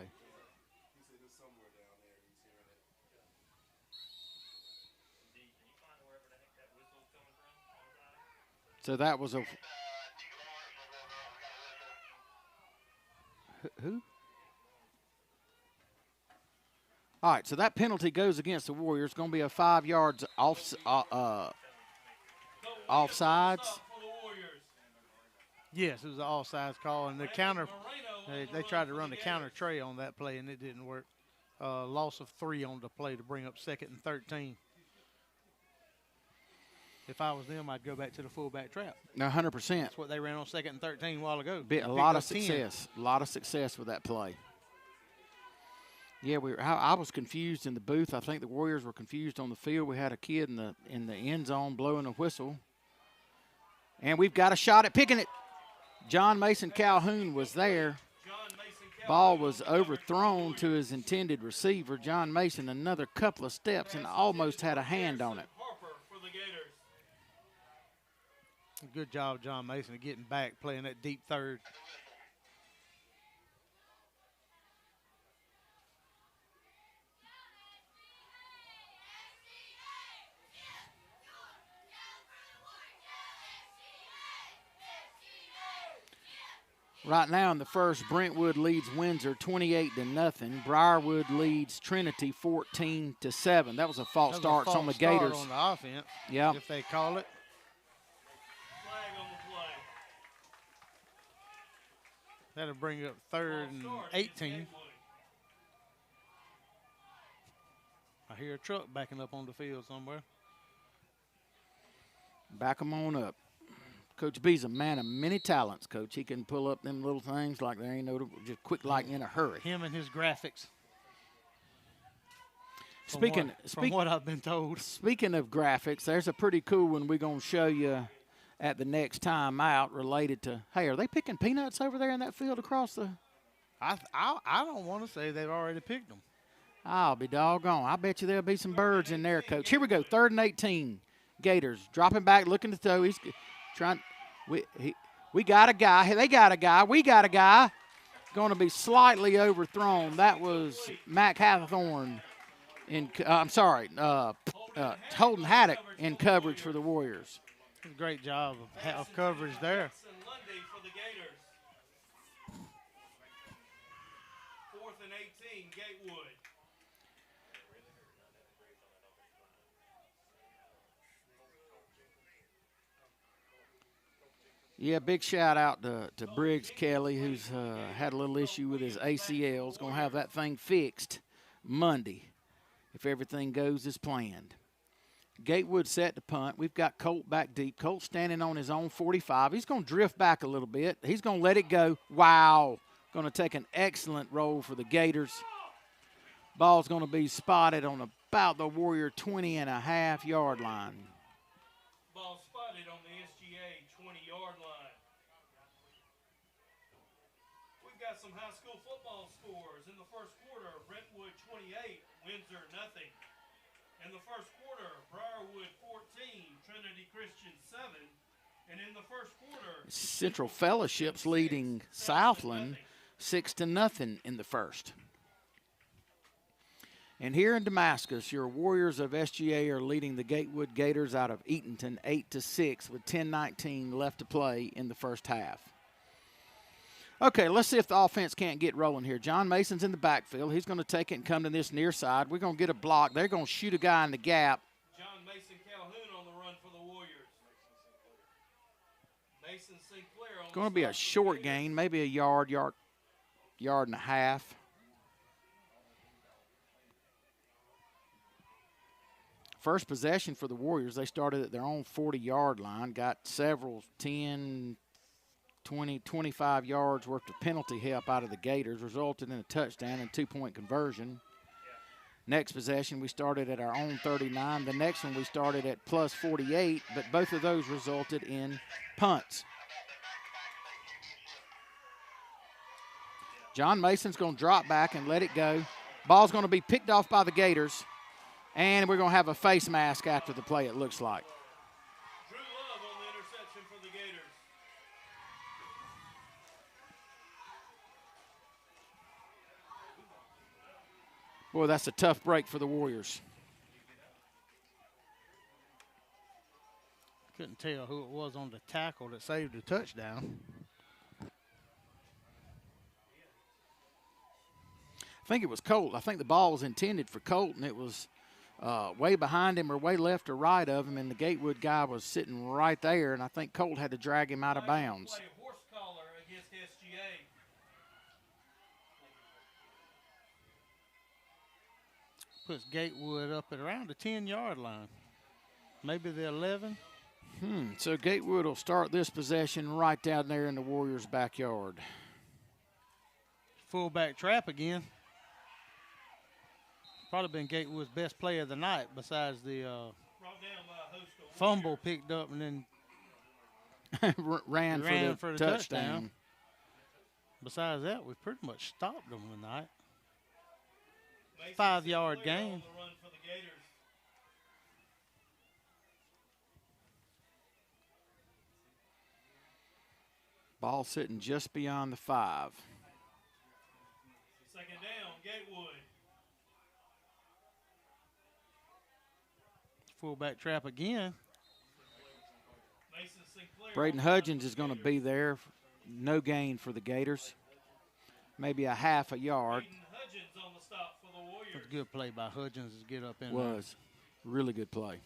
So that was a who? All right, so that penalty goes against the Warriors. Going to be a 5 yards offsides. Yes, it was an offsides call, and the counter. They tried to run the counter tray on that play, and it didn't work. Loss of 3 on the play to bring up 2nd and 13. If I was them, I'd go back to the fullback trap. No, 100%. That's what they ran on 2nd and 13 a while ago. A lot of success. A lot of success with that play. Yeah, I was confused in the booth. I think the Warriors were confused on the field. We had a kid in the end zone blowing a whistle. And we've got a shot at picking it. John Mason Calhoun was there. Ball was overthrown to his intended receiver. John Mason another couple of steps and almost had a hand on it. Good job, John Mason, of getting back, playing that deep third. Right now in the first, Brentwood leads Windsor 28-0. Briarwood leads Trinity 14-7. That was a false start on the Gators. On the offense, yeah, if they call it. Flag on the play. That'll bring up 3rd and 18. I hear a truck backing up on the field somewhere. Back them on up. Coach B's a man of many talents, Coach. He can pull up them little things like there ain't no, just quick like in a hurry. Him and his graphics. From what I've been told. Speaking of graphics, there's a pretty cool one we're going to show you at the next time out related to, hey, are they picking peanuts over there in that field across the? I don't want to say they've already picked them. I'll be doggone. I bet you there'll be some birds in there, Coach. Here we go, 3rd and 18. Gators dropping back, looking to throw. He's trying. We got a guy. Hey, they got a guy. We got a guy. Going to be slightly overthrown. That was Mac Hathorn. Holden Haddock in coverage for the Warriors. Great job of coverage there. 4th and 18, Gatewood. Yeah, big shout out to Briggs Kelly, who's had a little issue with his ACL. Is going to have that thing fixed Monday if everything goes as planned. Gatewood set to punt. We've got Colt back deep. Colt standing on his own 45. He's going to drift back a little bit. He's going to let it go. Wow. Going to take an excellent roll for the Gators. Ball's going to be spotted on about the Warrior 20.5-yard line. Ball spotted on the SGA 20-yard line. We've got some high school football scores. In the first quarter, Brentwood 28, Windsor nothing. In the first quarter, Briarwood 14, Trinity Christian 7. And in the first quarter, Central Fellowship's leading Southland 6-0 in the first. And here in Damascus, your Warriors of SGA are leading the Gatewood Gators out of Eatonton 8-6 with 10:19 left to play in the first half. Okay, let's see if the offense can't get rolling here. John Mason's in the backfield. He's going to take it and come to this near side. We're going to get a block. They're going to shoot a guy in the gap. John Mason Calhoun on the run for the Warriors. Mason Sinclair on It's going to be a short gain, maybe a yard and a half. First possession for the Warriors, they started at their own 40-yard line, got several 10, 20, 25 yards worth of penalty help out of the Gators, resulted in a touchdown and 2-point conversion. Next possession, we started at our own 39. The next one, we started at plus 48, but both of those resulted in punts. John Mason's going to drop back and let it go. Ball's going to be picked off by the Gators, and we're going to have a face mask after the play, it looks like. Drew Love on the interception for the Gators. Boy, that's a tough break for the Warriors. Couldn't tell who it was on the tackle that saved the touchdown. I think it was Colt. I think the ball was intended for Colt, and it was way behind him or way left or right of him, and the Gatewood guy was sitting right there, and I think Colt had to drag him out of bounds. Play horse collar against SGA. Puts Gatewood up at around the 10-yard line. Maybe the 11. So Gatewood will start this possession right down there in the Warriors' backyard. Fullback trap again. Probably been Gatewood's best play of the night besides the Brought down by a host of fumble picked up and then ran for the touchdown. Besides that, we pretty much stopped them tonight. Mason 5-yard Sinclair gain. on the run for the Gators. Ball sitting just beyond the 5. Second down, Gatewood. Fullback trap again. Mason Sinclair. Braden Hudgens is going to be there. No gain for the Gators. Maybe a half a yard. Braden Hudgens on the stop for the Warriors. That's a good play by Hudgens to get up in there. Was. Really good play.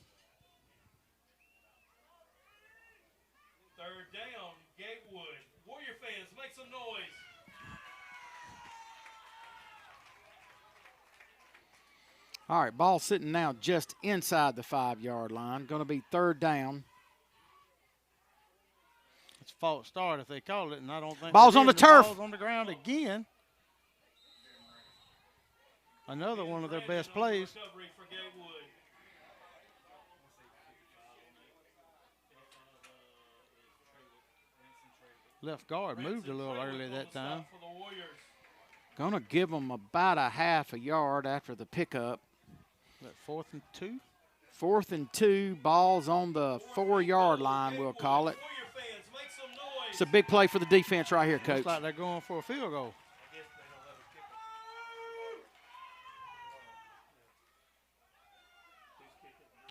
Third down, Gatewood. Warrior fans, make some noise. All right, ball sitting now just inside the 5-yard line. Going to be third down. It's a false start if they call it, and I don't think Ball's they on the did. turf. Ball's on the ground again. Another one of their best plays. Recovery for Gatewood. Left guard moved a little early that time. For the Warriors. Going to give them about a half a yard after the pickup. That 4th and 2. 4th and 2, ball's on the 4-yard line, we'll call it. Warrior fans, make some noise. It's a big play for the defense right here, Coach. Looks like they're going for a field goal.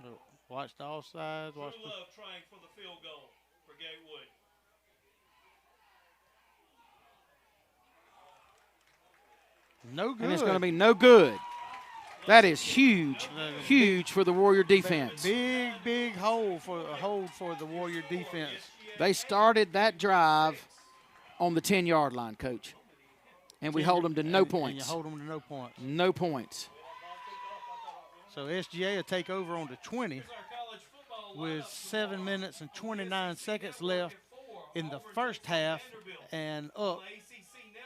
Oh, watch the offside. Drew Watch the Love trying for the field goal for Gatewood. no good. And it's going to be no good. That is huge, huge for the Warrior defense. Big hold for the Warrior defense. They started that drive on the 10-yard line, Coach. And we hold them to no And points. you hold them to no points. No points. So SGA will take over on the 20 Here's our college football with lineup. 7 minutes and 29 seconds left in the first half and up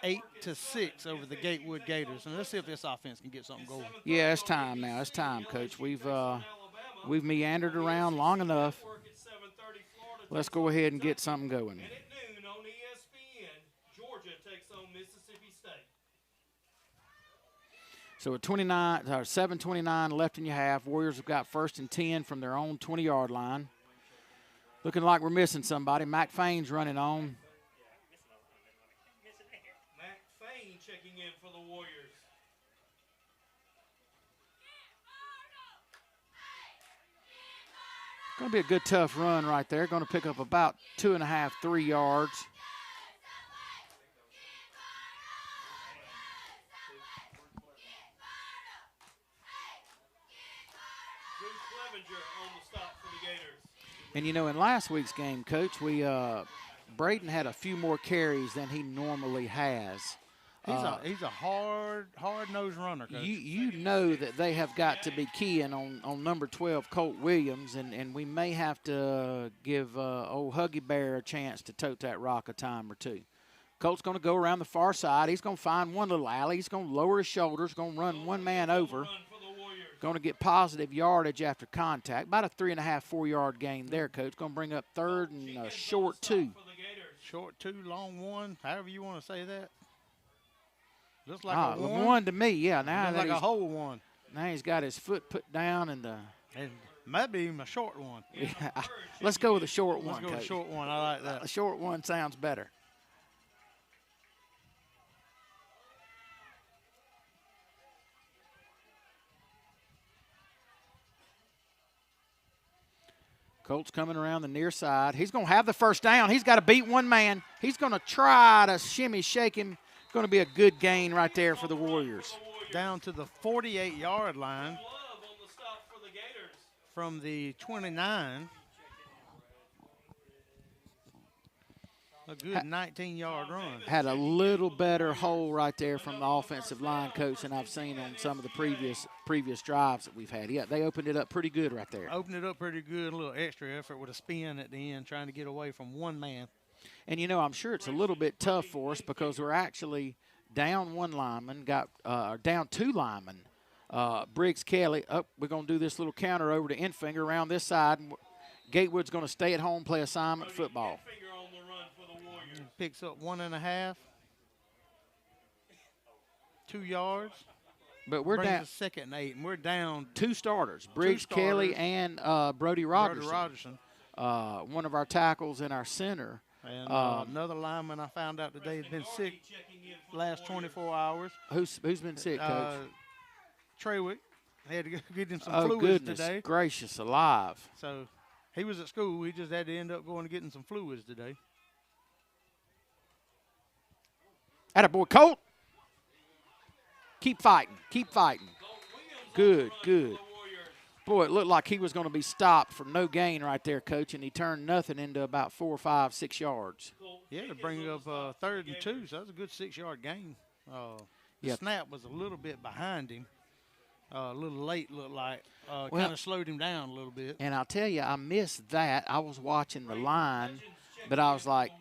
ACC 8-6 over the Gatewood Gators. And let's see if this offense can get something going. Yeah, it's time now. It's time, Coach. We've meandered around long enough. network at 7:30. Florida Let's takes go on ahead and get Kentucky. something going. And at noon on ESPN, Georgia takes on Mississippi State. So at 7:29 left in your half, Warriors have got 1st and 10 from their own 20-yard line. Looking like we're missing somebody. Mac Fain's running on. Matt Fain checking in for the Warriors. Going to be a good, tough run right there. Going to pick up about 2.5, 3 yards. Drew Clevenger on the stop for the Gators. And, you know, in last week's game, Coach, Braden had a few more carries than he normally has. He's a hard-nosed runner, Coach. You know that they have got to be keying on number 12, Colt Williams, and we may have to give old Huggy Bear a chance to tote that rock a time or two. Colt's going to go around the far side. He's going to find one little alley. He's going to lower his shoulders, going to run one man over. Run for the Going to get positive yardage after contact. About a 3.5, 4-yard gain there, Coach. Going to bring up 3rd and a short 2. Short 2, long 1, however you want to say that. Looks like a 1. 1 to me, yeah. Now looks that like a whole 1. Now he's got his foot put down and the. And maybe even a short 1. Yeah. Let's go with a short 1. Let's go with a Coach. short 1. I like that. A short 1 sounds better. Colts coming around the near side. He's going to have the first down. He's got to beat one man. He's going to try to shimmy, shake him. Going to be a good gain right there for the Warriors. Down to the 48-yard line from the 29. A good 19-yard run. Had a little better hole right there from the offensive line coach than I've seen on some of the previous drives that we've had. Yeah, they opened it up pretty good right there. Opened it up pretty good. A little extra effort with a spin at the end, trying to get away from one man. And, you know, I'm sure it's a little bit tough for us because we're actually down 1 lineman, down 2 linemen. Briggs Kelly, we're going to do this little counter over to Infinger around this side. And Gatewood's going to stay at home, play assignment football. Picks up 1.5. 2 yards. But we're down. 2nd and 8, and we're down 2 starters. Briggs Kelly and Brody Rogerson. One of our tackles and our center. And another lineman I found out today has been sick last 24 hours. Who's been sick, Coach? Treywick. They had to get him some fluids today. Goodness gracious alive. So he was at school. He just had to end up going and getting some fluids today. Attaboy, Colt. Keep fighting. Keep fighting. Good, good. Boy, it looked like he was going to be stopped for no gain right there, Coach, and he turned nothing into about 4, 5, 6 yards. Yeah, to bring up 3rd and 2, so that was a good 6-yard gain. The snap was a little bit behind him. A little late, looked like. Kind of slowed him down a little bit. And I'll tell you, I missed that. I was watching the line, but I was like,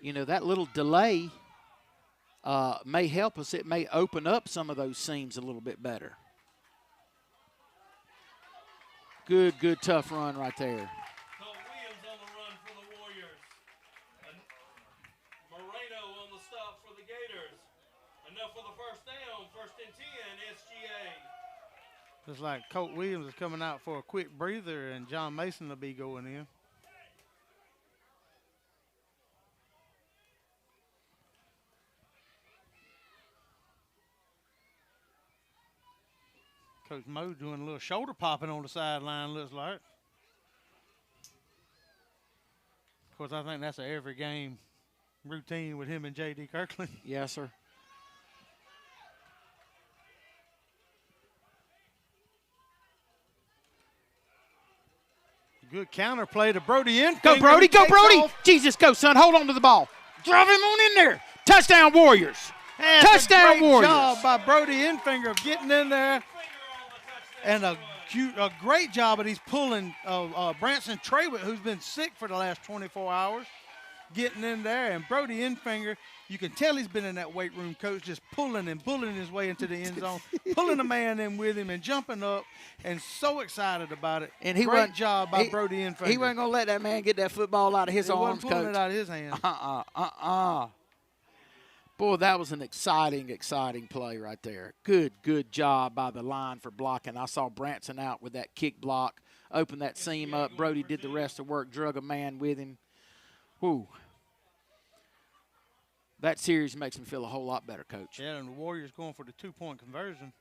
you know, that little delay may help us. It may open up some of those seams a little bit better. Good, tough run right there. Williams on the run for the Warriors. Moreno on the stop for the Gators. Enough for the first down. 1st and 10, SGA. Looks like Colt Williams is coming out for a quick breather, and John Mason will be going in. Coach Mo doing a little shoulder popping on the sideline, looks like. Of course, I think that's an every game routine with him and J.D. Kirkland. Yes, sir. Good counter play to Brody Infinger. Go, Brody. Go, Brody. Jesus, go, son. Hold on to the ball. Drive him on in there. Touchdown, Warriors. Touchdown, Warriors. Great job by Brody Infinger of getting in there. And a great job, but he's pulling Branson Treywick, who's been sick for the last 24 hours, getting in there. And Brody Infinger, you can tell he's been in that weight room, Coach, just pulling his way into the end zone, pulling a man in with him and jumping up, and so excited about it. And great job by Brody Infinger. He wasn't going to let that man get that football out of his arms, Coach. He wasn't pulling it out of his hand. Boy, that was an exciting play right there. Good job by the line for blocking. I saw Branson out with that kick block, opened that seam up. Brody did the rest of the work, drug a man with him. Whew. That series makes me feel a whole lot better, Coach. Yeah, and the Warriors going for the 2-point conversion.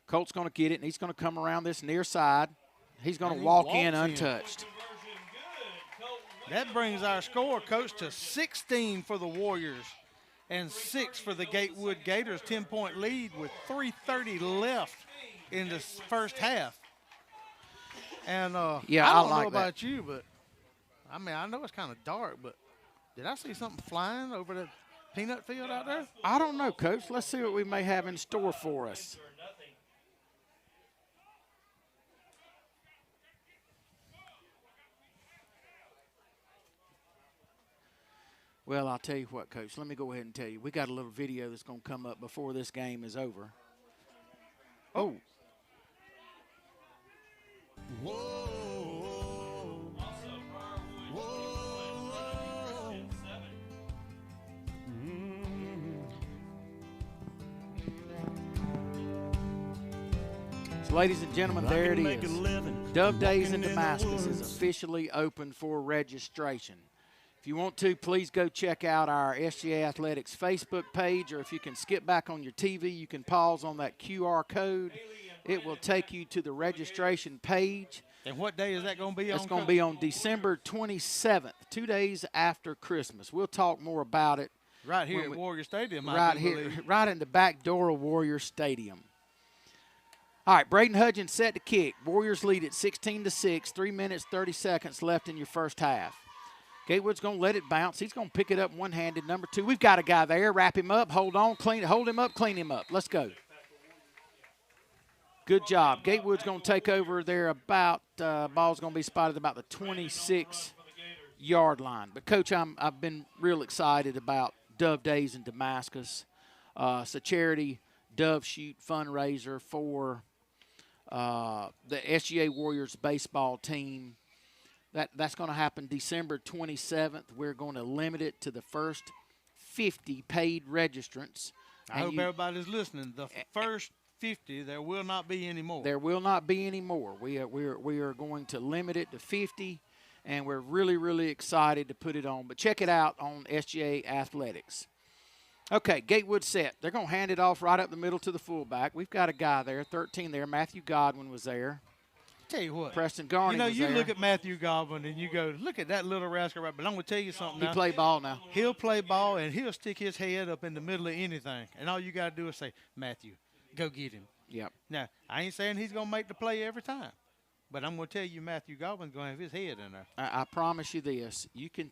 Colt's going to get it, and he's going to come around this near side. He's going to walk in untouched. That brings our score, Coach, to 16 for the Warriors. And 6 for the Gatewood Gators, 10-point lead with 3:30 left in the first half. And I don't know about you, but I mean, I know it's kind of dark, but did I see something flying over the peanut field out there? I don't know, Coach. Let's see what we may have in store for us. Well, I'll tell you what, Coach. Let me go ahead and tell you. We got a little video that's going to come up before this game is over. Oh. Warriors. Ladies and gentlemen, there it is. Dove Days in Damascus is officially open for registration. If you want to, please go check out our SGA Athletics Facebook page, or if you can skip back on your TV, you can pause on that QR code. It will take you to the registration page. And what day is that going to be on? It's going to be on December 27th, 2 days after Christmas. We'll talk more about it. Right here at Warrior Stadium, right here, right in the back door of Warrior Stadium. All right, Braden Hudgens set to kick. Warriors lead at 16-6, 3 minutes, 30 seconds left in your first half. Gatewood's going to let it bounce. He's going to pick it up one-handed. Number 2, we've got a guy there. Wrap him up. Hold on. Hold him up. Clean him up. Let's go. Good job. Gatewood's going to take over there about, ball's going to be spotted about the 26-yard line. But, Coach, I've been real excited about Dove Days in Damascus. It's a charity Dove Shoot fundraiser for the SGA Warriors baseball team. That's going to happen December 27th. We're going to limit it to the first 50 paid registrants. I hope everybody's listening. The first 50, there will not be any more. There will not be any more. We are going to limit it to 50, and we're really, really excited to put it on. But check it out on SGA Athletics. Okay, Gatewood set. They're going to hand it off right up the middle to the fullback. We've got a guy there, 13 there. Matthew Godwin was there. Tell you what. Preston Garney was there. You look at Matthew Godwin and you go, look at that little rascal right. But I'm going to tell you something now. He play ball now. He'll play ball, and he'll stick his head up in the middle of anything. And all you got to do is say, Matthew, go get him. Yep. Now, I ain't saying he's going to make the play every time. But I'm going to tell you, Matthew Godwin's going to have his head in there. I promise you this. You can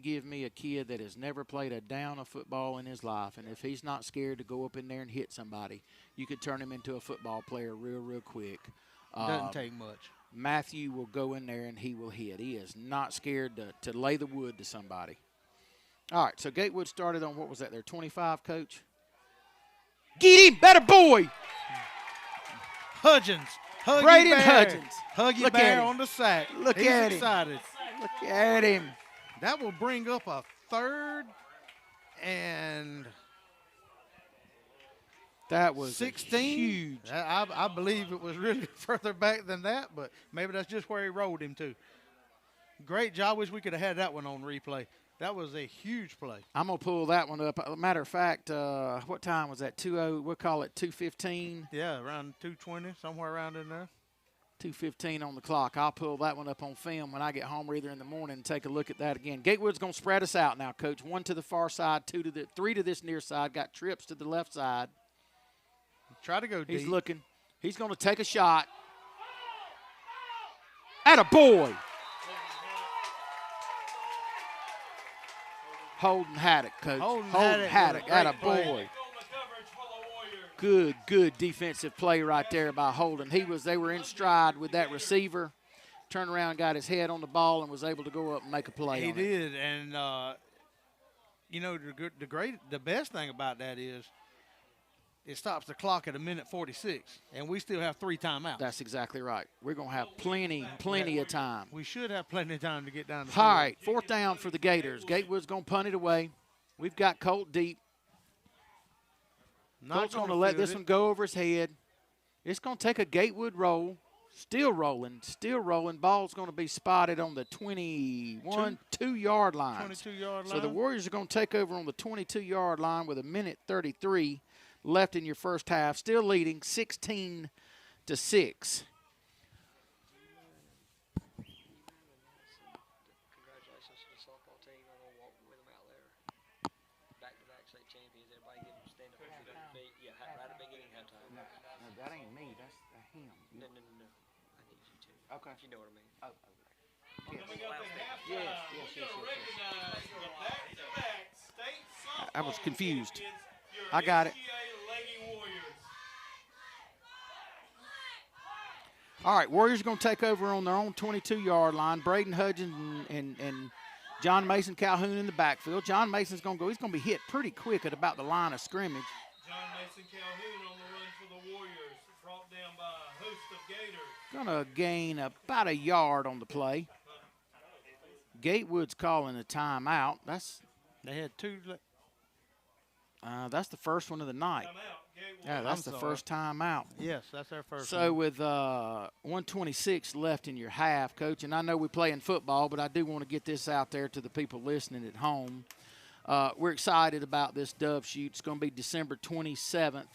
give me a kid that has never played a down of football in his life, and if he's not scared to go up in there and hit somebody, you could turn him into a football player real, real quick. Doesn't take much. Matthew will go in there and he will hit. He is not scared to lay the wood to somebody. All right, so Gatewood started on, what was that there, 25, Coach? Get him, better boy. Hudgens. Braden Hudgens. Huggy Bear on the sack. Look at him. He's excited. Look at him. That will bring up a 3rd and that was 16. Huge. I believe it was really further back than that, but maybe that's just where he rolled him to. Great job. Wish we could have had that one on replay. That was a huge play. I'm going to pull that one up. Matter of fact, what time was that? 2:00, we'll call it 2:15. Yeah, around 2:20, somewhere around in there. 2:15 on the clock. I'll pull that one up on film when I get home either in the morning and take a look at that again. Gatewood's going to spread us out now, Coach. 1 to the far side, 3 to this near side. Got trips to the left side. Try to go deep. He's looking. He's going to take a shot. Atta boy. Holden Haddock, Coach. Holden Haddock. Atta play. boy. Good defensive play right there by Holden. They were in stride with that receiver. Turned around, got his head on the ball, and was able to go up and make a play. He did, and the best thing about that is it stops the clock at 1:46, and we still have 3 timeouts. That's exactly right. We're going to have plenty of time. We should have plenty of time to get down the field. All right, 4th down for the Gators. Gatewood's going to punt it away. We've got Colt deep. Colt's going to let this one go over his head. It's going to take a Gatewood roll. Still rolling. Ball's going to be spotted on the 22-yard line. 22-yard line. So the Warriors are going to take over on the 22-yard line with 1:33 left in your first half. Still leading 16-6. Congratulations to the softball team. I'm going to walk with them out there. Back-to-back state champions. Everybody give them stand up on their feet. Yeah, right at the beginning halftime. No, that ain't me. That's him. No. I need you to. Okay. If you know what I mean. Oh, okay. Coming up at halftime, Yes. we gotta recognize the back-to-back state softball I was confused. champions, your I got it. SGA Lady Warriors. All right, Warriors are going to take over on their own 22-yard line. Braden Hudgens and John Mason Calhoun in the backfield. John Mason's going to go. He's going to be hit pretty quick at about the line of scrimmage. John Mason Calhoun on the run for the Warriors, brought down by a host of Gators. Going to gain about a yard on the play. Gatewood's calling a timeout. They had 2. That's the first one of the night. Timeout. Yeah, that's the sorry. first time out. Yes, that's our first So one. with 126 left in your half, Coach, and I know we play in football, but I do want to get this out there to the people listening at home. We're excited about this dove shoot. It's going to be December 27th.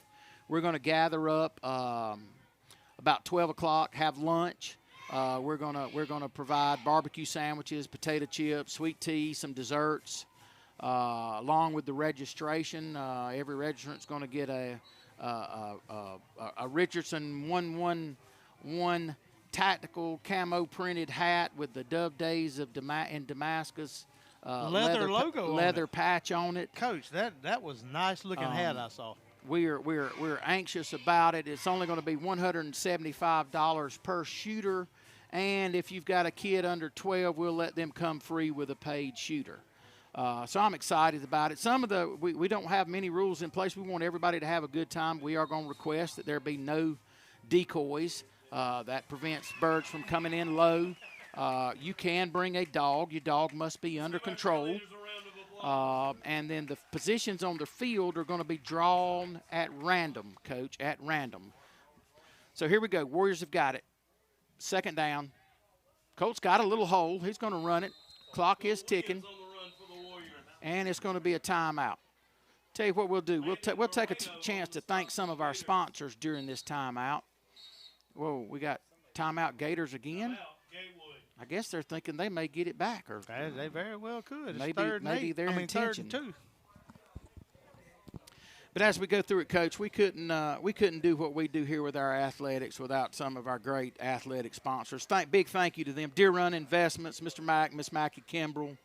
We're going to gather up about 12 o'clock, have lunch. We're gonna provide barbecue sandwiches, potato chips, sweet tea, some desserts, along with the registration. Every registrant's going to get a Richardson 111 tactical camo printed hat with the Dove Days of in Damascus Leather logo on leather it. patch on it. Coach, that was nice looking hat I saw. We're anxious about it. It's only going to be $175 per shooter, and if you've got a kid under 12, we'll let them come free with a paid shooter. So I'm excited about it. We don't have many rules in place. We want everybody to have a good time. We are going to request that there be no decoys. That prevents birds from coming in low. You can bring a dog. Your dog must be under control. And then the positions on the field are going to be drawn at random, Coach, at random. So here we go. Warriors have got it. Second down. Colt's got a little hole. He's going to run it. Clock is ticking. And it's going to be a timeout. Tell you what we'll do. We'll take a chance to thank some of our sponsors during this timeout. Whoa, we got timeout Gators again. I guess they're thinking they may get it back, or They very well could. It's maybe third and eight. their intention. Third and 2. But as we go through it, Coach, we couldn't do what we do here with our athletics without some of our great athletic sponsors. Big thank you to them. Deer Run Investments, Mr. Mack, Miss Mackie Kimbrell,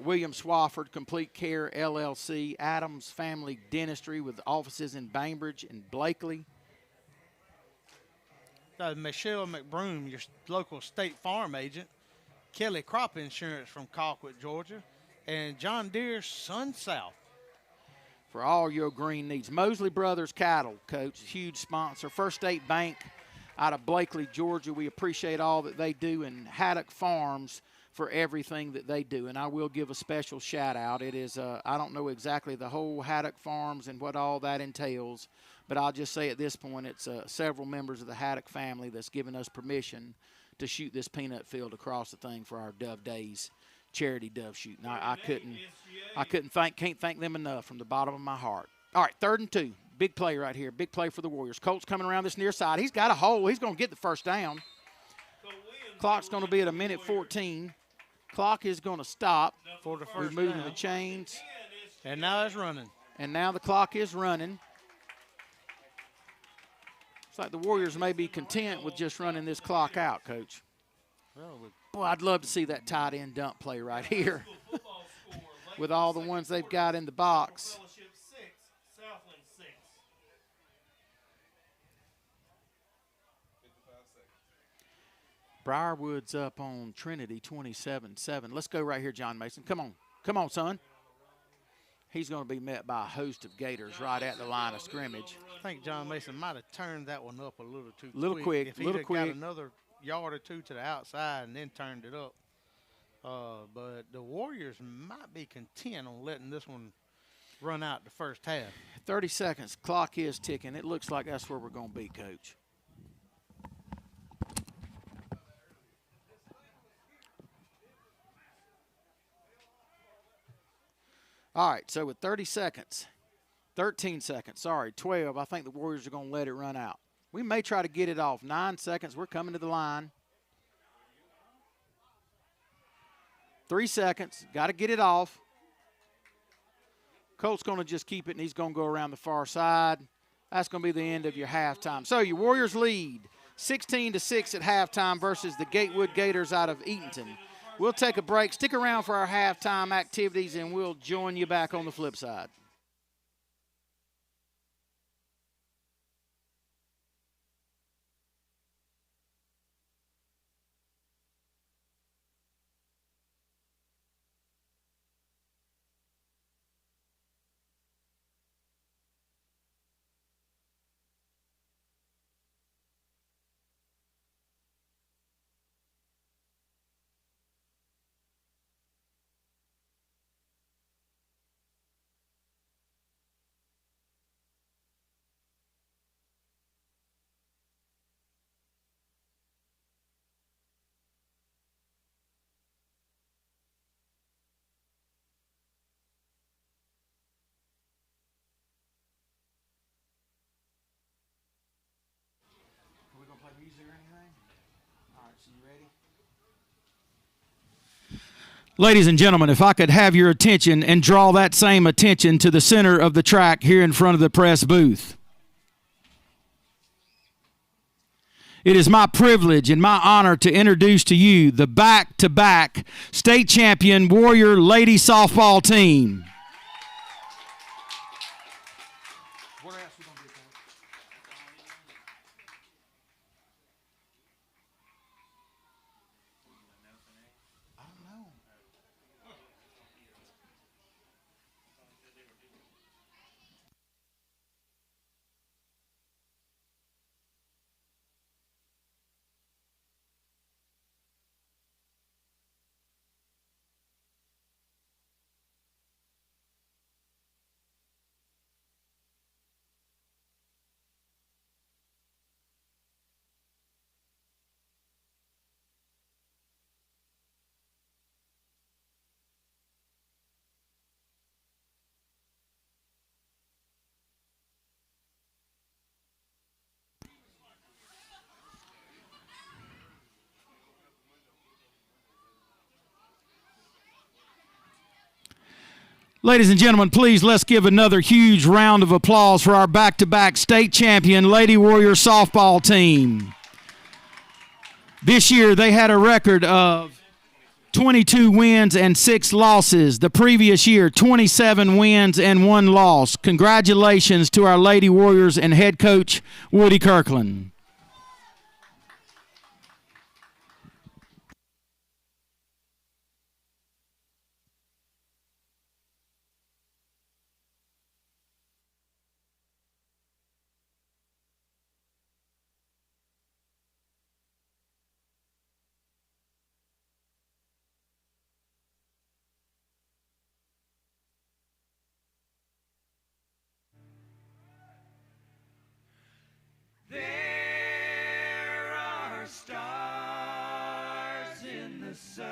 William Swafford, Complete Care LLC, Adams Family Dentistry with offices in Bainbridge and Blakely. Michelle McBroom, your local State Farm agent, Kelly Crop Insurance from Colquitt, Georgia, and John Deere Sun South. For all your green needs. Mosley Brothers Cattle, Coach, huge sponsor. First State Bank out of Blakely, Georgia. We appreciate all that they do, and Haddock Farms for everything that they do. And I will give a special shout out. It is, I don't know exactly the whole Haddock Farms and what all that entails, but I'll just say at this point it's several members of the Haddock family that's given us permission to shoot this peanut field across the thing for our Dove Days charity dove shoot. And can't thank them enough from the bottom of my heart. All right, 3rd and 2. Big play right here. Big play for the Warriors. Colt's coming around this near side. He's got a hole. He's going to get the first down. Clock's going to be at 1:14. Clock is going to stop. For the We're first moving down. the chains. And now it's running. And now the clock is running. It's like the Warriors may be content with just running this clock out, Coach. Boy, I'd love to see that tight end dump play right here with all the ones they've got in the box. Fellowship 6, Southland 6. Briarwood's up on Trinity 27-7. Let's go right here, John Mason. Come on. Come on, son. He's going to be met by a host of Gators right at the line of scrimmage. I think John Mason might have turned that one up a little too quick, If he'd little have quick. got another yard or two to the outside and then turned it up. But the Warriors might be content on letting this one run out the first half. 30 seconds. Clock is ticking. It looks like that's where we're going to be, Coach. All right, so with 13 seconds, 12, I think the Warriors are going to let it run out. We may try to get it off. 9 seconds, we're coming to the line. 3 seconds, got to get it off. Colt's going to just keep it, and he's going to go around the far side. That's going to be the end of your halftime. So your Warriors lead 16-6 at halftime versus the Gatewood Gators out of Eatonton. We'll take a break. Stick around for our halftime activities, and we'll join you back on the flip side. there anything? All right, so you ready? Ladies and gentlemen, if I could have your attention and draw that same attention to the center of the track here in front of the press booth. It is my privilege and my honor to introduce to you the back-to-back state champion Warrior lady softball team. What else we gonna do, Coach? I don't know. Ladies and gentlemen, please let's give another huge round of applause for our back-to-back state champion Lady Warrior softball team. This year they had a record of 22 wins and 6 losses. The previous year, 27 wins and 1 loss. Congratulations to our Lady Warriors and head coach Woody Kirkland. There are stars in the southern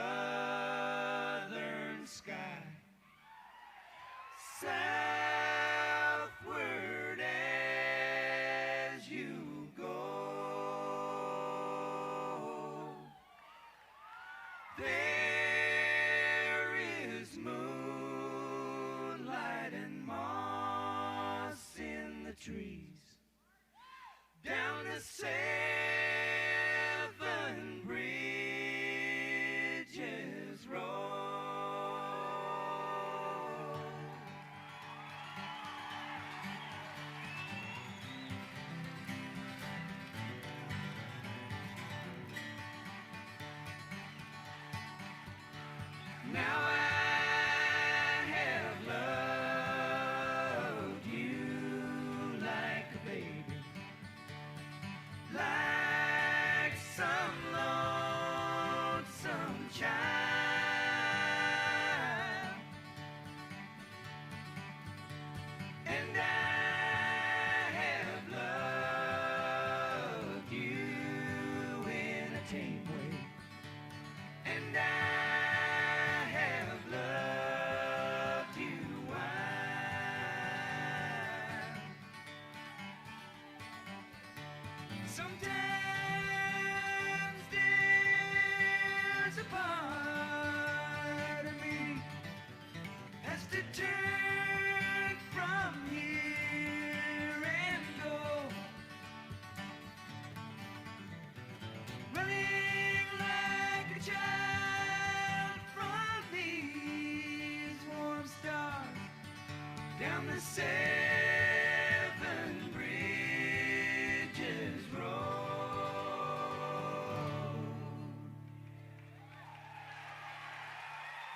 sky, southward as you go. There is moonlight and moss in the trees. Down the 7 bridges roll. Now I have loved you like a baby, like some lonesome child, and I have loved you in a tame way, and I have loved you wild. Sometimes there's a part of me has to turn from here and go, running like a child from these warm stars down the 7 bridges road.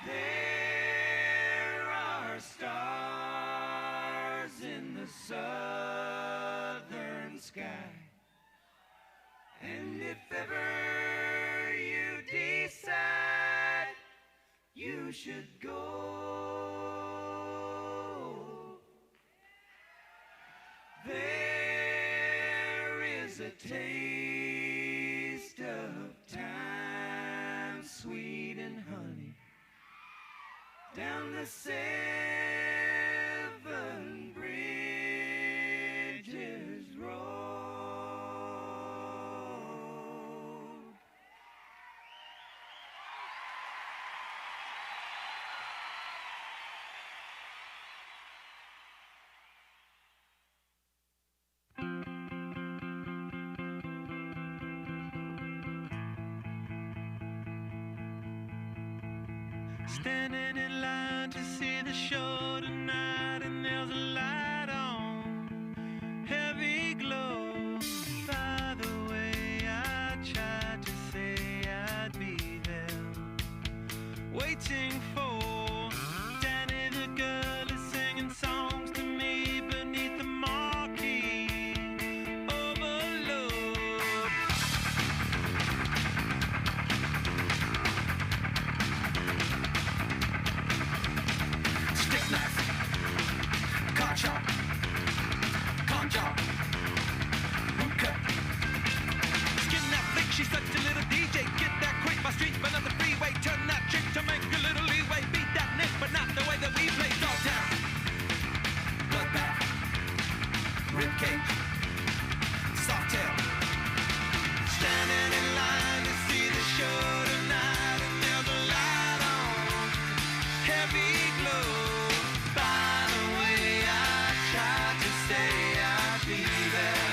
There are stars in the southern sky, and if ever you decide you should go, there is a taste of time, sweet and honey, down the 7 bridges road. Standing in line to see the show tonight, and there's a light on, heavy glow. By the way, I tried to say I'd be there, waiting for Danny the girl is singing songs to me beneath the marquee. Overload. Stick knife, car chop, con job, boot cut. Skin that flick, she's such a little DJ. Get that quick, my street, but on the freeway. Turn that trick to make a little leeway. Beat that nick, but not the way that we play. Dog town, bloodbath, rib cage, soft tail. Standing in line to see the show tonight, and there's a light on, heavy glow. By the way, I tried to say I'd be there,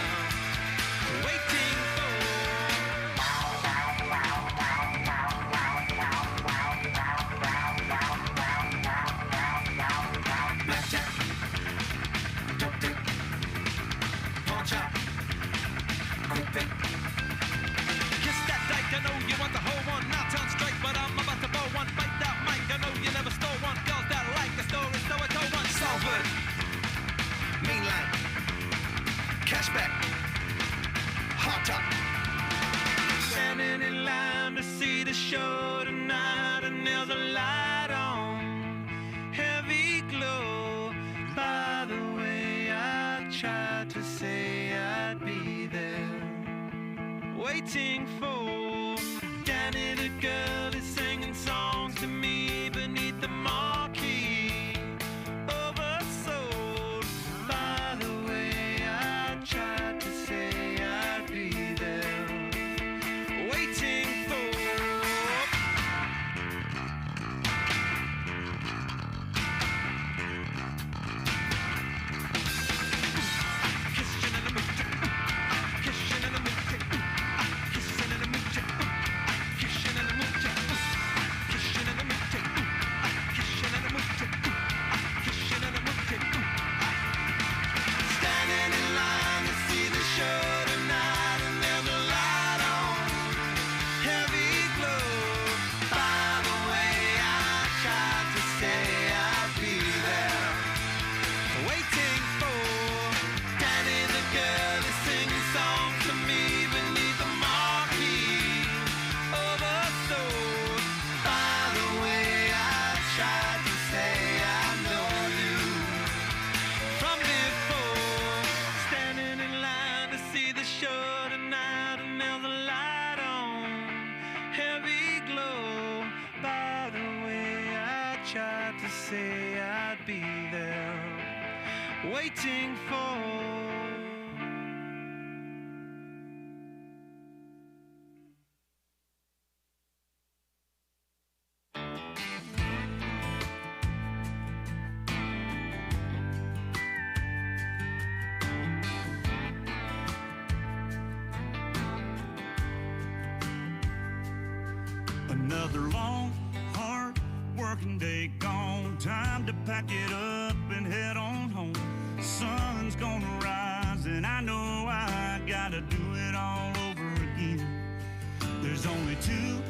waiting for. Blackjack, dope dick, pawn chop, quick pick. Kiss that dyke, I know you want the whole one. Not on strike, but I'm about to blow one. Bite that mic, I know you never stole one. Girls that like the story, so I told one. Salford, mean line, cashback, hot top. Standing in line to see the show tonight, and there's a light on, heavy glow. By the way, I tried to say I'd be there, waiting for Danny the girl is singing songs to me beneath the marquee. Oversold. By the way, I tried to say I'd be there, waiting for. Kissing in the mood, kissing in the mood, kissing in the mood, kissing in the mood, kissing in the mood, kissing in the mood, kissing in the mood. Standing in line to see the show tonight, and there's a light on, heavy glow. By the way, I tried to say I'd be there, waiting for Danny the girl is singing songs to me beneath the marquee. Oversold. By the way, I tried to say I know you from before. Standing in line to see the show tonight, and there's a light on, heavy glow. By the way, I tried to say I'd be there, waiting for. Another long, hard working day gone. Time to pack it up and head on home. Sun's gonna rise, and I know I gotta do it all over again. There's only two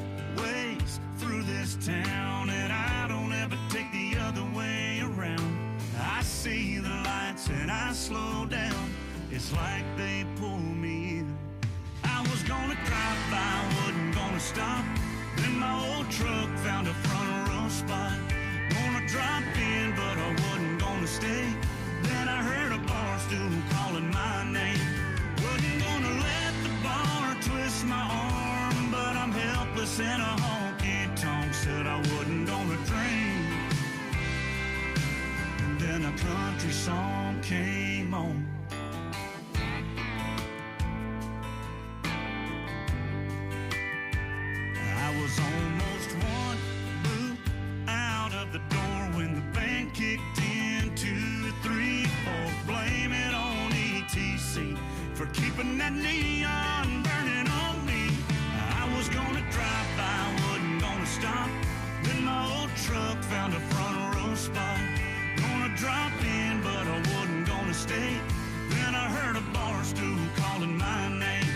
ways through this town, and I don't ever take the other way around. I see the lights and I slow down. It's like they pull me in. I was gonna drive by, wasn't gonna stop. Then my old truck found a front row spot. Gonna drop in, but I wasn't gonna stay. Then I heard a bar stool calling my name. Wasn't gonna let the bar twist my arm, but I'm helpless in a honky-tonk. Said I wasn't gonna drink. And then a country song came on. I was almost one boot out of the door when the band kicked in. 2, 3, 4, blame it on ETC for keeping that neon burning on me. I was gonna drive by, wasn't gonna stop. Then my old truck found a front row spot. Gonna drop in, but I wasn't gonna stay. Then I heard a bar stool calling my name.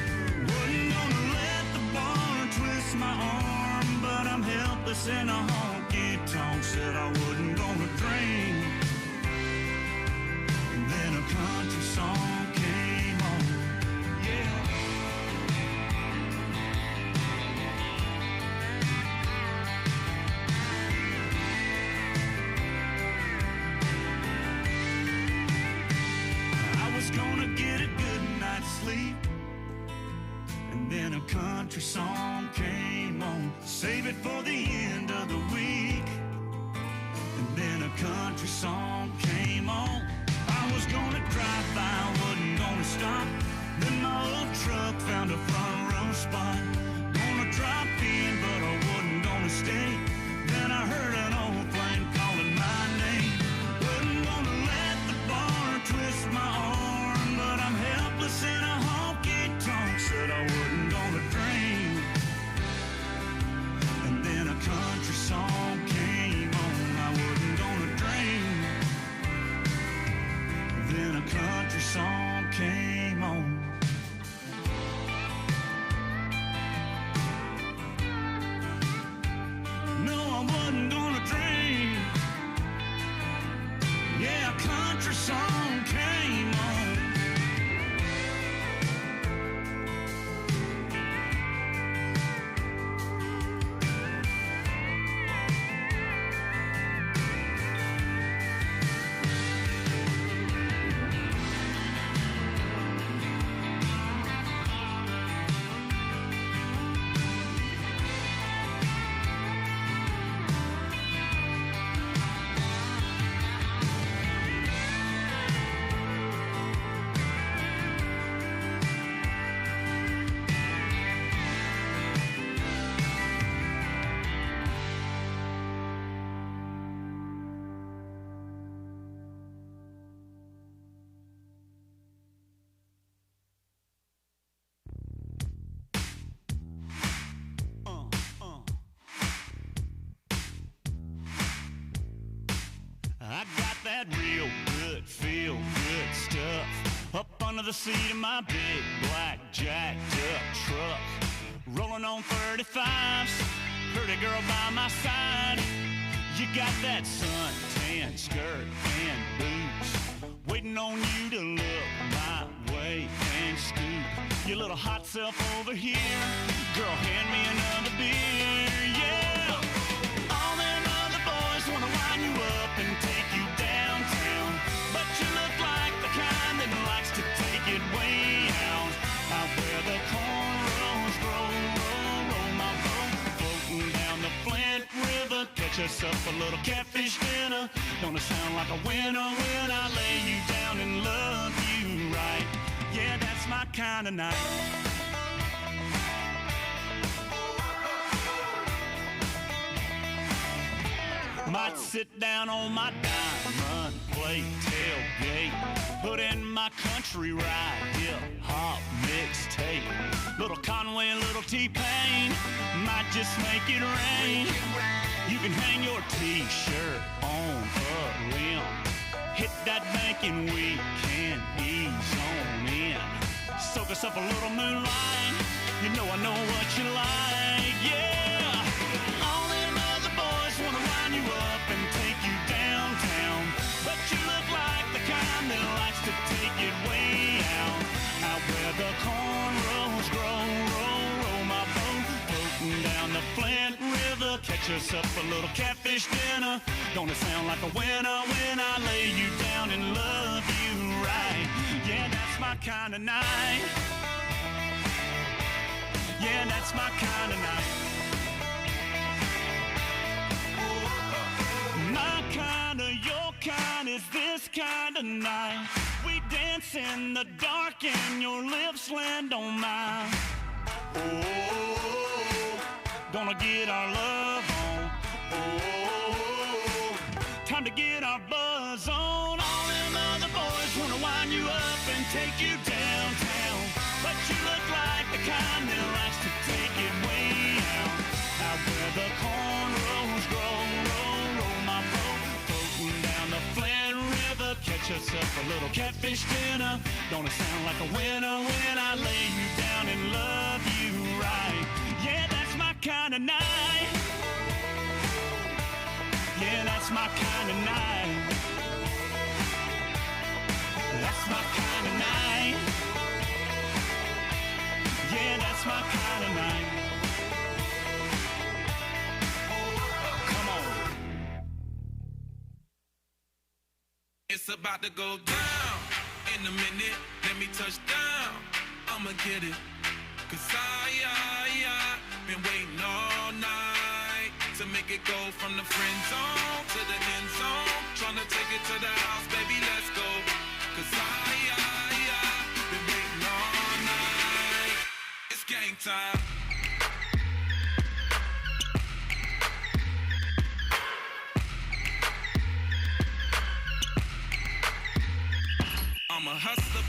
Wasn't gonna let the bar twist my arm, but I'm helpless in a honky-tonk. Said I wasn't gonna drink. And then a country song came on. Yeah. I was gonna get a good night's sleep, and then a country song came on. Save it for the end of the week. And then a country song came on. I was gonna drive by, wasn't gonna stop. Then my old truck found a front row spot. Gonna drop in, but I wasn't gonna stay. Then I heard an old flame calling my name. Wasn't gonna let the bar twist my arm, but I'm helpless in a honky-tonk. Said I wasn't gonna drink. And then a country song came on. I wasn't gonna drink. Then a country song came on. No, I wasn't gonna drink. Yeah, a country song came on. I got that real good, feel good stuff up under the seat of my big black jacked up truck. Rolling on 35s, pretty girl by my side. You got that suntan skirt and boots, waiting on you to look my way and scoot your little hot self over here. Girl, hand me another beer, yeah. All them other boys wanna wind you up and take you downtown, but you look like the kind that likes to take it way out. Out where the cornrows grow, roll my boat, floating down the Flint River. Catch us up a little catfish dinner. Gonna sound like a winner when I lay you down and love you right. Yeah, that's my kind of night. Might sit down on my diamond plate tailgate, put in my country ride, hip-hop mixtape. Little Conway, little T-Pain, might just make it rain. You can hang your T-shirt on a limb. Hit that bank and we can ease on in. Soak us up a little moonlight, you know I know what you like, yeah. All them other boys wanna wind you up and take you downtown, but you look like the kind that likes to take it way out. Out where the cornrows grow, roll my boat, floating down the Flint River. Catch us up a little catfish dinner. Gonna sound like a winner when I lay you down and love you right. Yeah, that's my kind of night. Yeah, that's my kind of night. My kind of, your kind is this kind of night. We dance in the dark and your lips land on mine. Oh, gonna get our love on. Oh, time to get our buzz on. All them other boys wanna wind you up and take you downtown, but you look like the kind that likes to take it way out. Out where the cornrows grow, roll catfish dinner. Gonna sound like a winner when I lay you down and love you right. Yeah, that's my kind of night. Yeah, that's my kind of night. That's my kind of night. Yeah, that's my kind of night. Come on. It's about to go down in a minute. Let me touch down. I'ma get it. 'Cause I been waiting all night to make it go from the friend zone to the end zone. Tryna take it to the house, baby, let's go. 'Cause I been waiting all night. It's game time. I'm a hustler.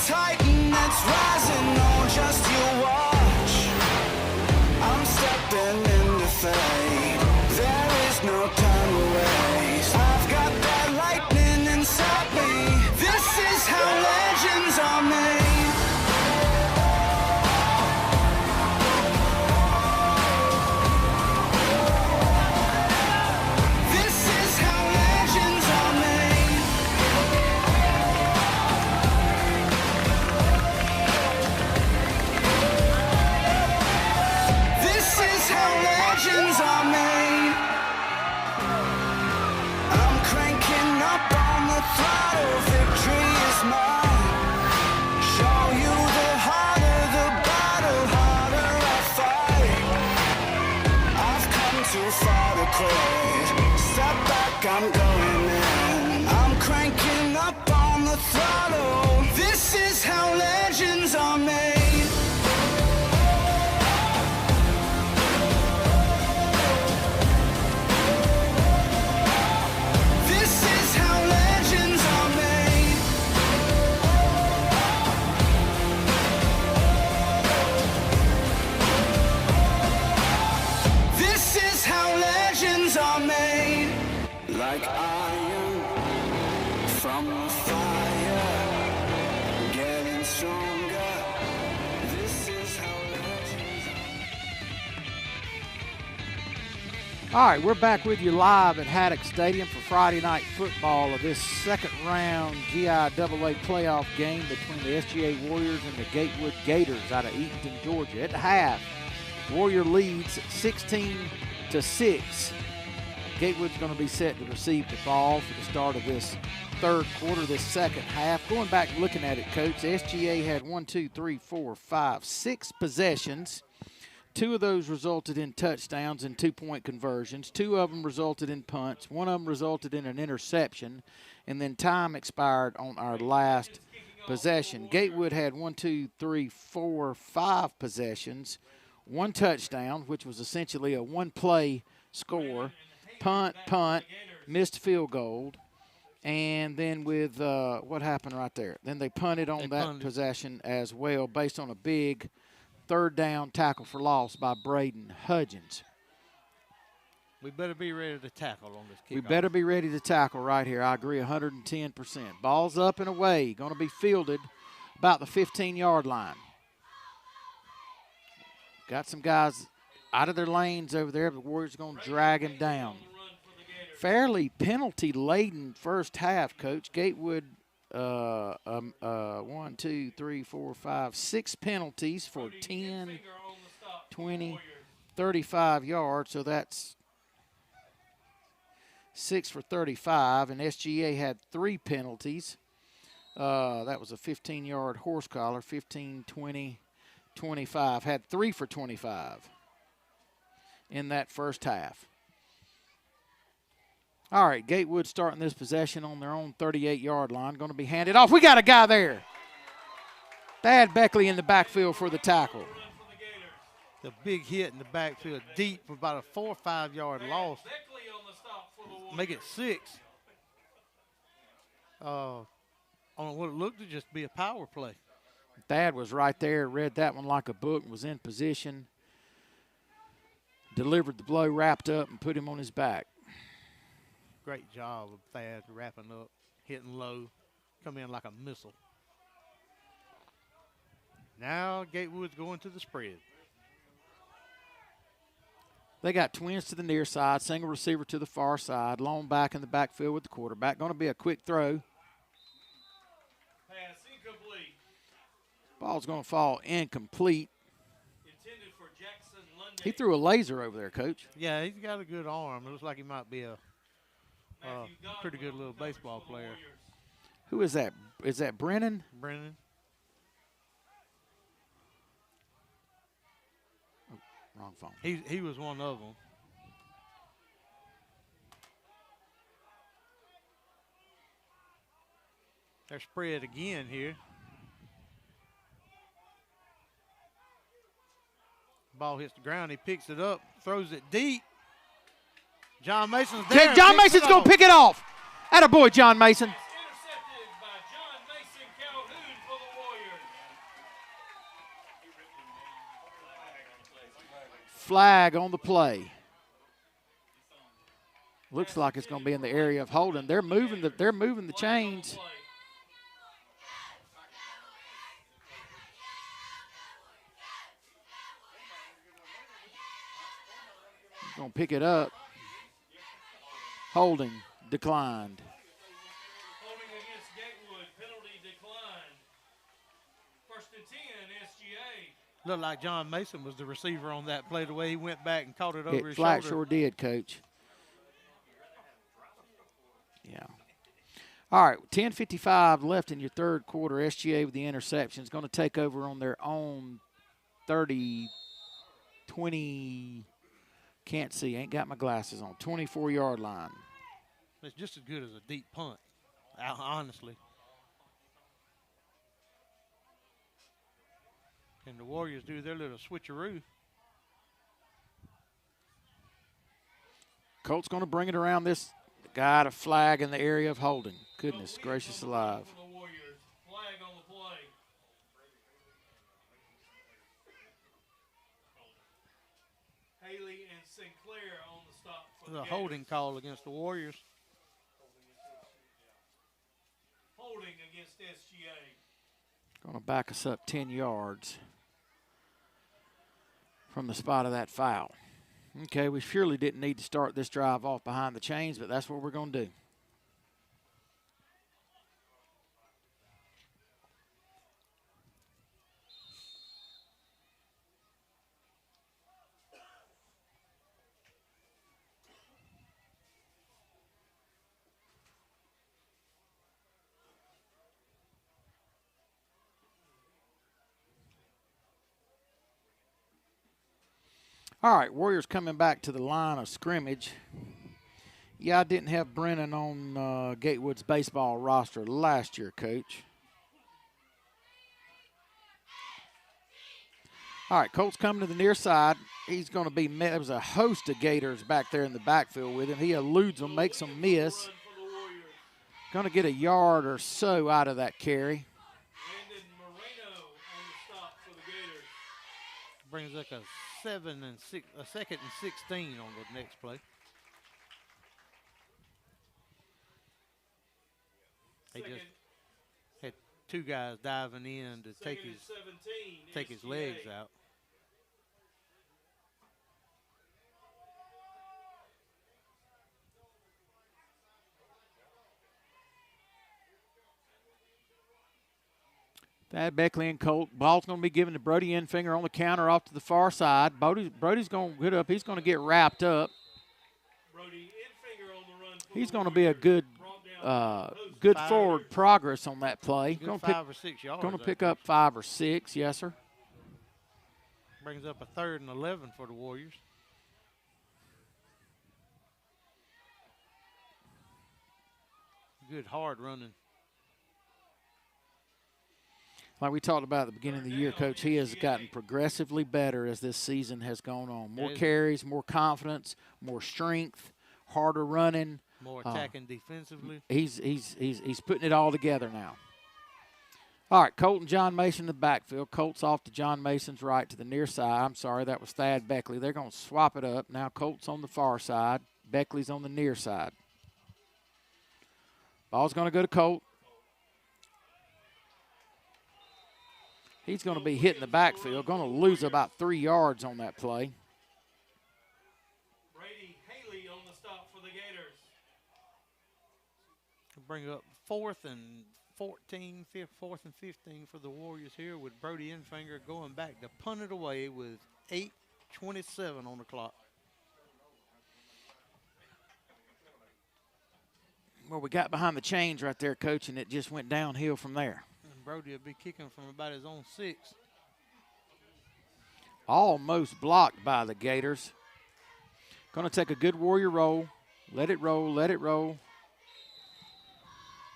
Titan that's rising on just your watch. I'm stepping into fate. There is no time to waste. I've got that lightning inside me. This quit. Step back, I'm going in. I'm cranking up on the throttle. This is how legends are made. This is how legends are made. This is how legends are made. Like iron from the fire, getting stronger. This is how legends are. All right, we're back with you live at Haddock Stadium for Friday night football of this second round GIAA playoff game between the SGA Warriors and the Gatewood Gators out of Eatonton, Georgia. At the half, Warrior leads 16-6. Gatewood's going to be set to receive the ball for the start of this third quarter, this second half. Going back and looking at it, Coach, SGA had 6 possessions. 2 of those resulted in touchdowns and 2-point conversions. 2 of them resulted in punts. 1 of them resulted in an interception. And then time expired on our last possession. Gatewood had 5 possessions. 1 touchdown, which was essentially a 1-play score. Punt, missed field goal. And then with what happened right there? Then they punted on that possession as well based on a big third down tackle for loss by Braden Hudgens. We better be ready to tackle on this kickoff. We better be ready to tackle right here. I agree 110%. Ball's up and away. Going to be fielded about the 15-yard line. Got some guys out of their lanes over there. The Warriors are going to drag him down. Fairly penalty-laden first half, Coach. Gatewood, 6 penalties for 10, 20, 35 yards. So that's 6 for 35. And SGA had 3 penalties. That was a 15-yard horse collar, 15, 20, 25. Had 3 for 25 in that first half. All right, Gatewood starting this possession on their own 38-yard line. Going to be handed off. We got a guy there. Thad Beckley in the backfield for the tackle. The big hit in the backfield, deep for about a 4 or 5 yard loss. Make it 6. On what it looked to just be a power play. Thad was right there, read that one like a book, was in position, delivered the blow, wrapped up, and put him on his back. Great job of Thad wrapping up, hitting low, come in like a missile. Now Gatewood's going to the spread. They got twins to the near side, single receiver to the far side, long back in the backfield with the quarterback. Going to be a quick throw. Pass incomplete. Ball's going to fall incomplete. Intended for Jackson Lundy. He threw a laser over there, Coach. Yeah, he's got a good arm. It looks like he might be a pretty good little baseball player. Who is that? Is that Brennan? Brennan. Oh, wrong phone. He was one of them. They're spread again here. Ball hits the ground. He picks it up, throws it deep. John Mason's there. Okay, John Mason's going to pick it off. Attaboy, John Mason. Intercepted by John Mason Calhoun for the Warriors. Flag on the play. Looks like it's going to be in the area of holding. They're moving the chains. Going to pick it up. Holding declined. Holding against Gatewood, penalty declined. 1st and 10, SGA. Looked like John Mason was the receiver on that play, the way he went back and caught it over his Flat shoulder. sure did, Coach. Yeah. All right, 10:55 left in your third quarter. SGA with the interception is going to take over on their own 20 Can't see. Ain't got my glasses on. 24-yard line. It's just as good as a deep punt, honestly. And the Warriors do their little switcheroo. Colts going to bring it around this. Got a flag in the area of holding. Goodness gracious alive. For the Warriors. Flag on the play. Haley and Sinclair on the stop for the The Gators. holding call against the Warriors. Holding against SGA. Going to back us up 10 yards from the spot of that foul. Okay, we surely didn't need to start this drive off behind the chains, but that's what we're going to do. All right, Warriors coming back to the line of scrimmage. Yeah, I didn't have Brennan on Gatewood's baseball roster last year, Coach. All right, Colts coming to the near side. He's going to be met. There was a host of Gators back there in the backfield with him. He eludes them, makes them miss. Going to get a yard or so out of that carry. Landon Moreno on the stop for the Gators. Brings like a 2nd and 16 on the next play. He just had 2 guys diving in to take Second his and 17. take his SGA. legs out. Thad Beckley and Colt. Ball's going to be given to Brody Enfinger on the counter off to the far side. Brody's going to get up. He's going to get wrapped up. Brody Enfinger on the run for He's the going to be a Warriors. good Brought down good Five. forward progress on that play. Good Going to 5 or 6 yards. pick up 5 or 6. Yes, sir. Brings up a 3rd and 11 for the Warriors. Good hard running. Like we talked about at the beginning of the year, Coach, he has gotten progressively better as this season has gone on. More carries, more confidence, more strength, harder running. More attacking defensively. He's putting it all together now. All right, Colt and John Mason in the backfield. Colt's off to John Mason's right to the near side. I'm sorry, that was Thad Beckley. They're going to swap it up. Now Colt's on the far side. Beckley's on the near side. Ball's going to go to Colt. He's going to be hitting the backfield. Going to lose about 3 yards on that play. Brady Haley on the stop for the Gators. Bring up 4th and 14, 4th and 15 for the Warriors here with Brody Enfinger going back to punt it away with 8:27 on the clock. Well, we got behind the chains right there, Coach, and it just went downhill from there. And Brody will be kicking from about his own 6. Almost blocked by the Gators. Going to take a good Warrior roll. Let it roll, let it roll.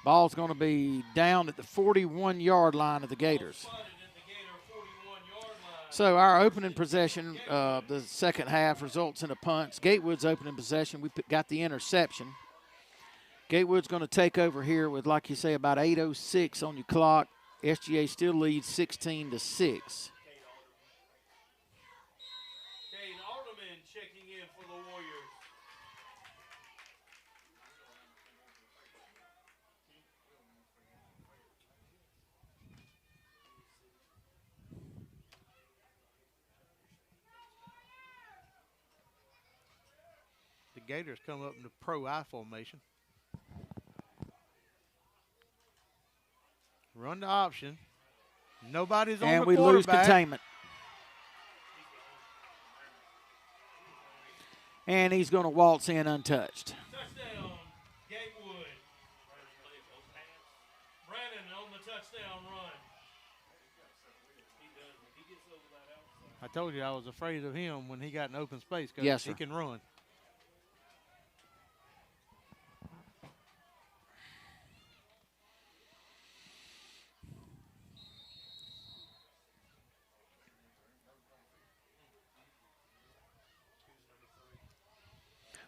Ball's going to be down at the 41-yard line of the Gators. Spotted at the Gator 41-yard line. So our opening possession, the second half, results in a punt. Gatewood's opening possession, we got the interception. Gatewood's going to take over here with, like you say, about 8:06 on your clock. SGA still leads 16-6. Cade Alderman checking in for the Warriors. The Gators come up in the pro I formation. Run the option. Nobody's on And the we lose quarterback. containment. And he's going to waltz in untouched. Touchdown, Gatewood. Brandon on the touchdown run. He does. If he gets over that outside. I told you I was afraid of him when he got in open space because Yes, sir. he can run.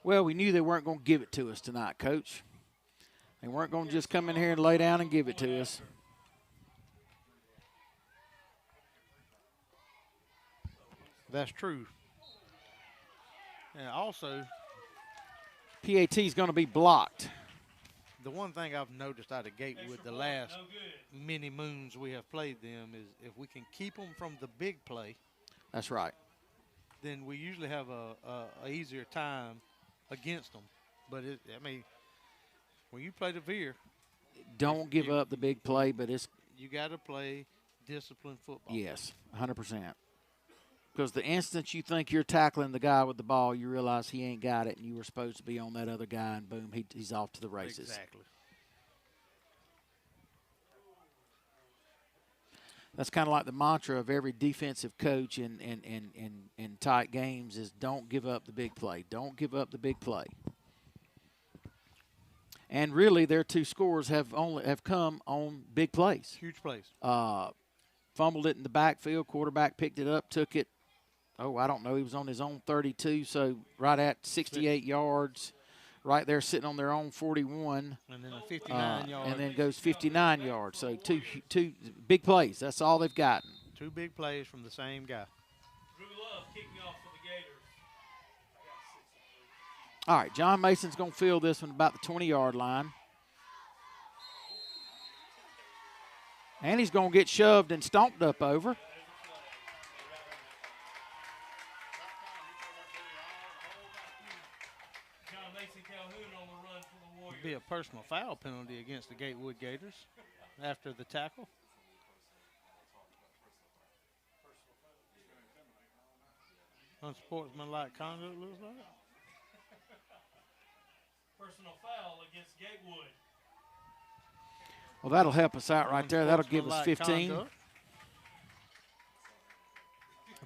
Well, we knew they weren't going to give it to us tonight, Coach. They weren't going to just come in here and lay down and give it to us. That's true. And also, PAT is going to be blocked. the one thing I've noticed out of Gatewood the last many moons we have played them is if we can keep them from the big play, That's right. then we usually have a easier time against them. But I mean, when you play the Veer, Don't give up the big play, but it's you got to play disciplined football. yes, 100%. Because the instant you think you're tackling the guy with the ball, you realize he ain't got it, and you were supposed to be on that other guy, and boom, he's off to the races. Exactly. That's kind of like the mantra of every defensive coach in tight games is don't give up the big play. Don't give up the big play. And really, their two scores have come on big plays. Huge plays. Fumbled it in the backfield. Quarterback picked it up, took it. Oh, I don't know. He was on his own 32, so right at 68 yards, right there sitting on their own 41. And then a 59 yard. And then goes 59 yards. So two big plays. That's all they've gotten. Two big plays from the same guy. Drew Love kicking off for the Gators. All right, John Mason's going to field this one about the 20-yard line. And he's going to get shoved and stomped up over. John Mason Calhoun on the run for the Warriors. Be a personal foul penalty against the Gatewood Gators after the tackle. Unsportsmanlike conduct looks like. Personal foul against Gatewood. Well, that'll help us out right there. That'll give us Unsportsmanlike 15. conduct.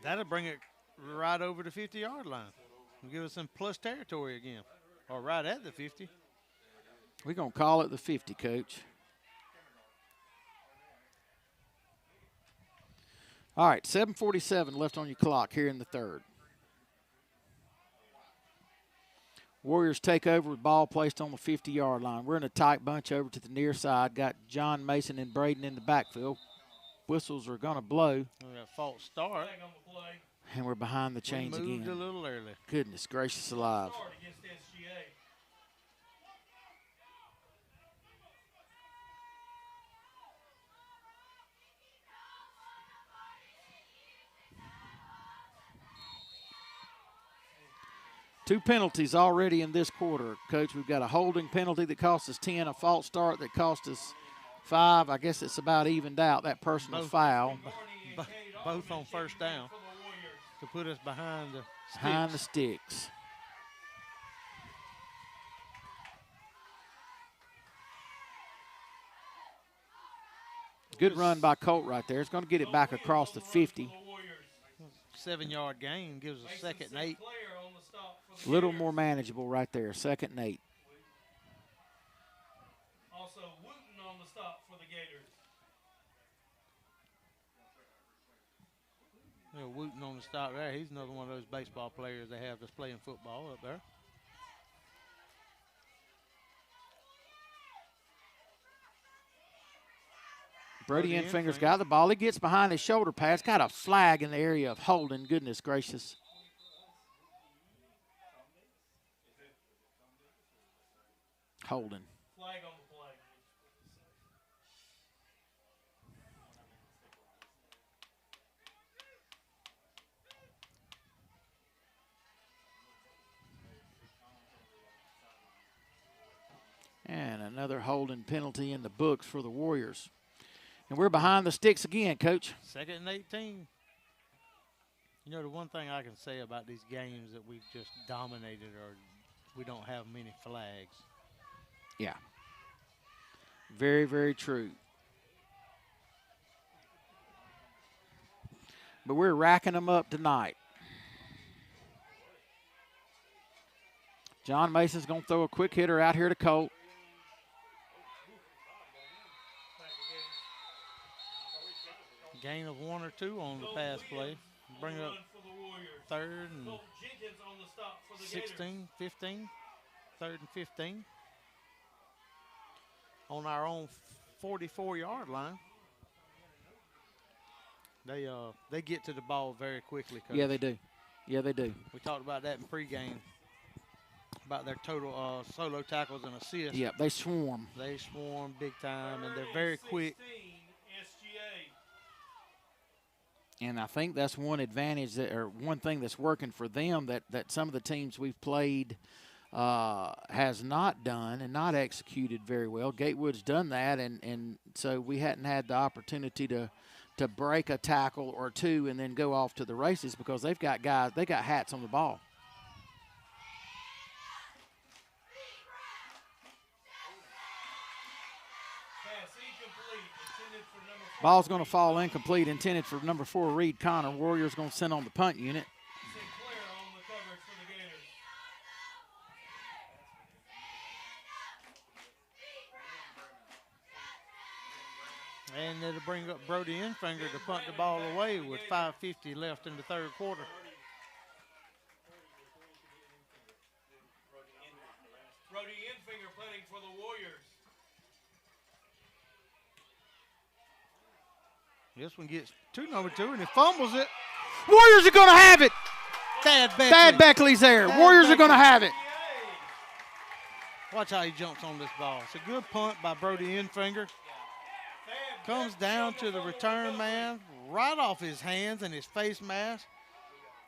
That'll bring it right over the 50-yard line. And give us some plus territory again. Or right at the 50. We're going to call it the 50, Coach. All right, 7:47 left on your clock here in the third. Warriors take over with ball placed on the 50-yard line. We're in a tight bunch over to the near side. Got John Mason and Braden in the backfield. Whistles are going to blow. We got a false start. Flag on the play. And we're behind the chains We moved again. a little early. Goodness gracious alive. Start against SGA. Two penalties already in this quarter, Coach. We've got a holding penalty that cost us 10, a false start that cost us 5. I guess it's about evened out, that personal foul. Both on first down to put us behind the sticks. Behind the sticks. Good run by Colt right there. It's going to get it back across the 50. 7-yard gain gives us second and 8. A little more manageable right there, 2nd and 8. Also, Wooten on the stop for the Gators. Wooten on the stop there. He's another one of those baseball players they have that's playing football up there. Brody Infingers got the ball. He gets behind his shoulder pads. Got a flag in the area of holding. Goodness gracious. Holding. Flag on the play. And another holding penalty in the books for the Warriors. And we're behind the sticks again, Coach. 2nd and 18. You know, the one thing I can say about these games that we've just dominated or we don't have many flags. Yeah. Very, very true. but we're racking them up tonight. John Mason's going to throw a quick hitter out here to Colt. Gain of 1 or 2 on the pass play. Bring up third and 16, 15. Third and 15. On our own 44-yard line. They get to the ball very quickly, Coach. Yeah, they do. Yeah, they do. We talked about that in pregame, about their total solo tackles and assists. Yeah, they swarm. They swarm big time, and they're very quick. And I think that's one advantage or one thing that's working for them that some of the teams we've played has not done and not executed very well. Gatewood's done that, and so we hadn't had the opportunity to break a tackle or two and then go off to the races because they've got guys, they got hats on the ball. Ball's going to fall incomplete, intended for number 4, Reed Connor. Warriors going to send on the punt unit. And it'll bring up Brody Infinger to punt the ball away with 5:50 left in the third quarter. Brody Infinger punting for the Warriors. This one gets to number 2, and he fumbles it. Warriors are going to have it. Thad Beckley. Thad Beckley's there. Thad Warriors Beckley. are going to have it. Watch how he jumps on this ball. It's a good punt by Brody Infinger. Comes down to the return man, right off his hands and his face mask.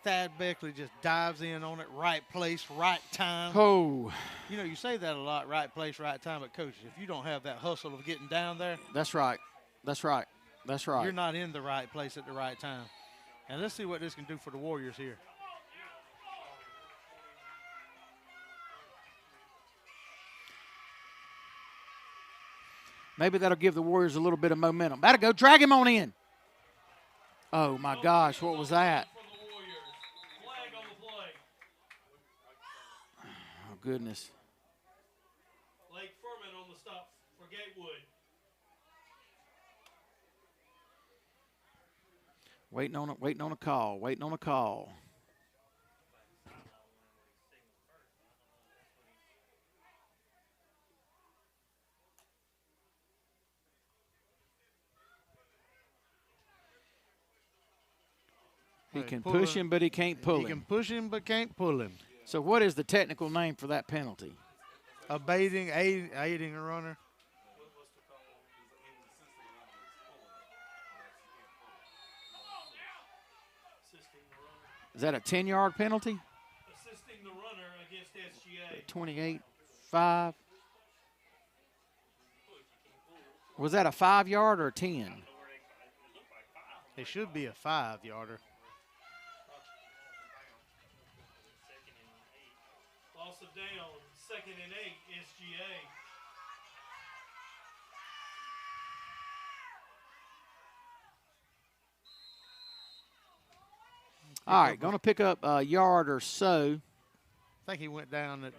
Thad Beckley just dives in on it, right place, right time. Oh. You know, you say that a lot, right place, right time, but coaches, if you don't have that hustle of getting down there, That's right. That's right. That's right. you're not in the right place at the right time. And let's see what this can do for the Warriors here. Maybe that'll give the Warriors a little bit of momentum. That'll go. Drag him on in. Oh, my gosh. What was that? Oh, goodness. Lake Furman on the stop for Gatewood. Waiting on a call. Waiting on a call. He can push him, but he can't pull He can him. push him, but can't pull him. So what is the technical name for that penalty? Aiding a runner. Is that a 10-yard penalty? Assisting the runner against SGA. 28-5. Was that a 5-yard or a 10? It should be a 5-yarder. Loss of down, 2nd and 8, SGA. All right, going to pick up a yard or so. I think he went down at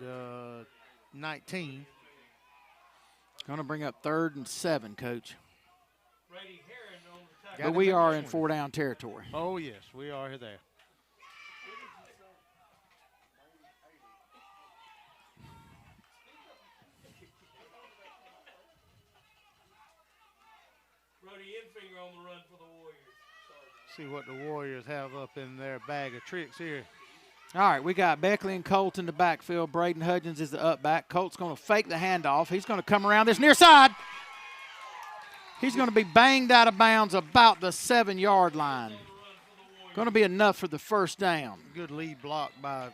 19. Going to bring up 3rd and 7, Coach. Brady Heron on the tackle. But we are in 4-down territory. Oh, yes, we are there. Brody Infinger on the run for the Warriors. See what the Warriors have up in their bag of tricks here. All right, we got Beckley and Colt in the backfield. Braden Hudgens is the up back. Colt's going to fake the handoff. He's going to come around this near side. He's going to be banged out of bounds about the 7-yard line. Going to be enough for the first down. Good lead block by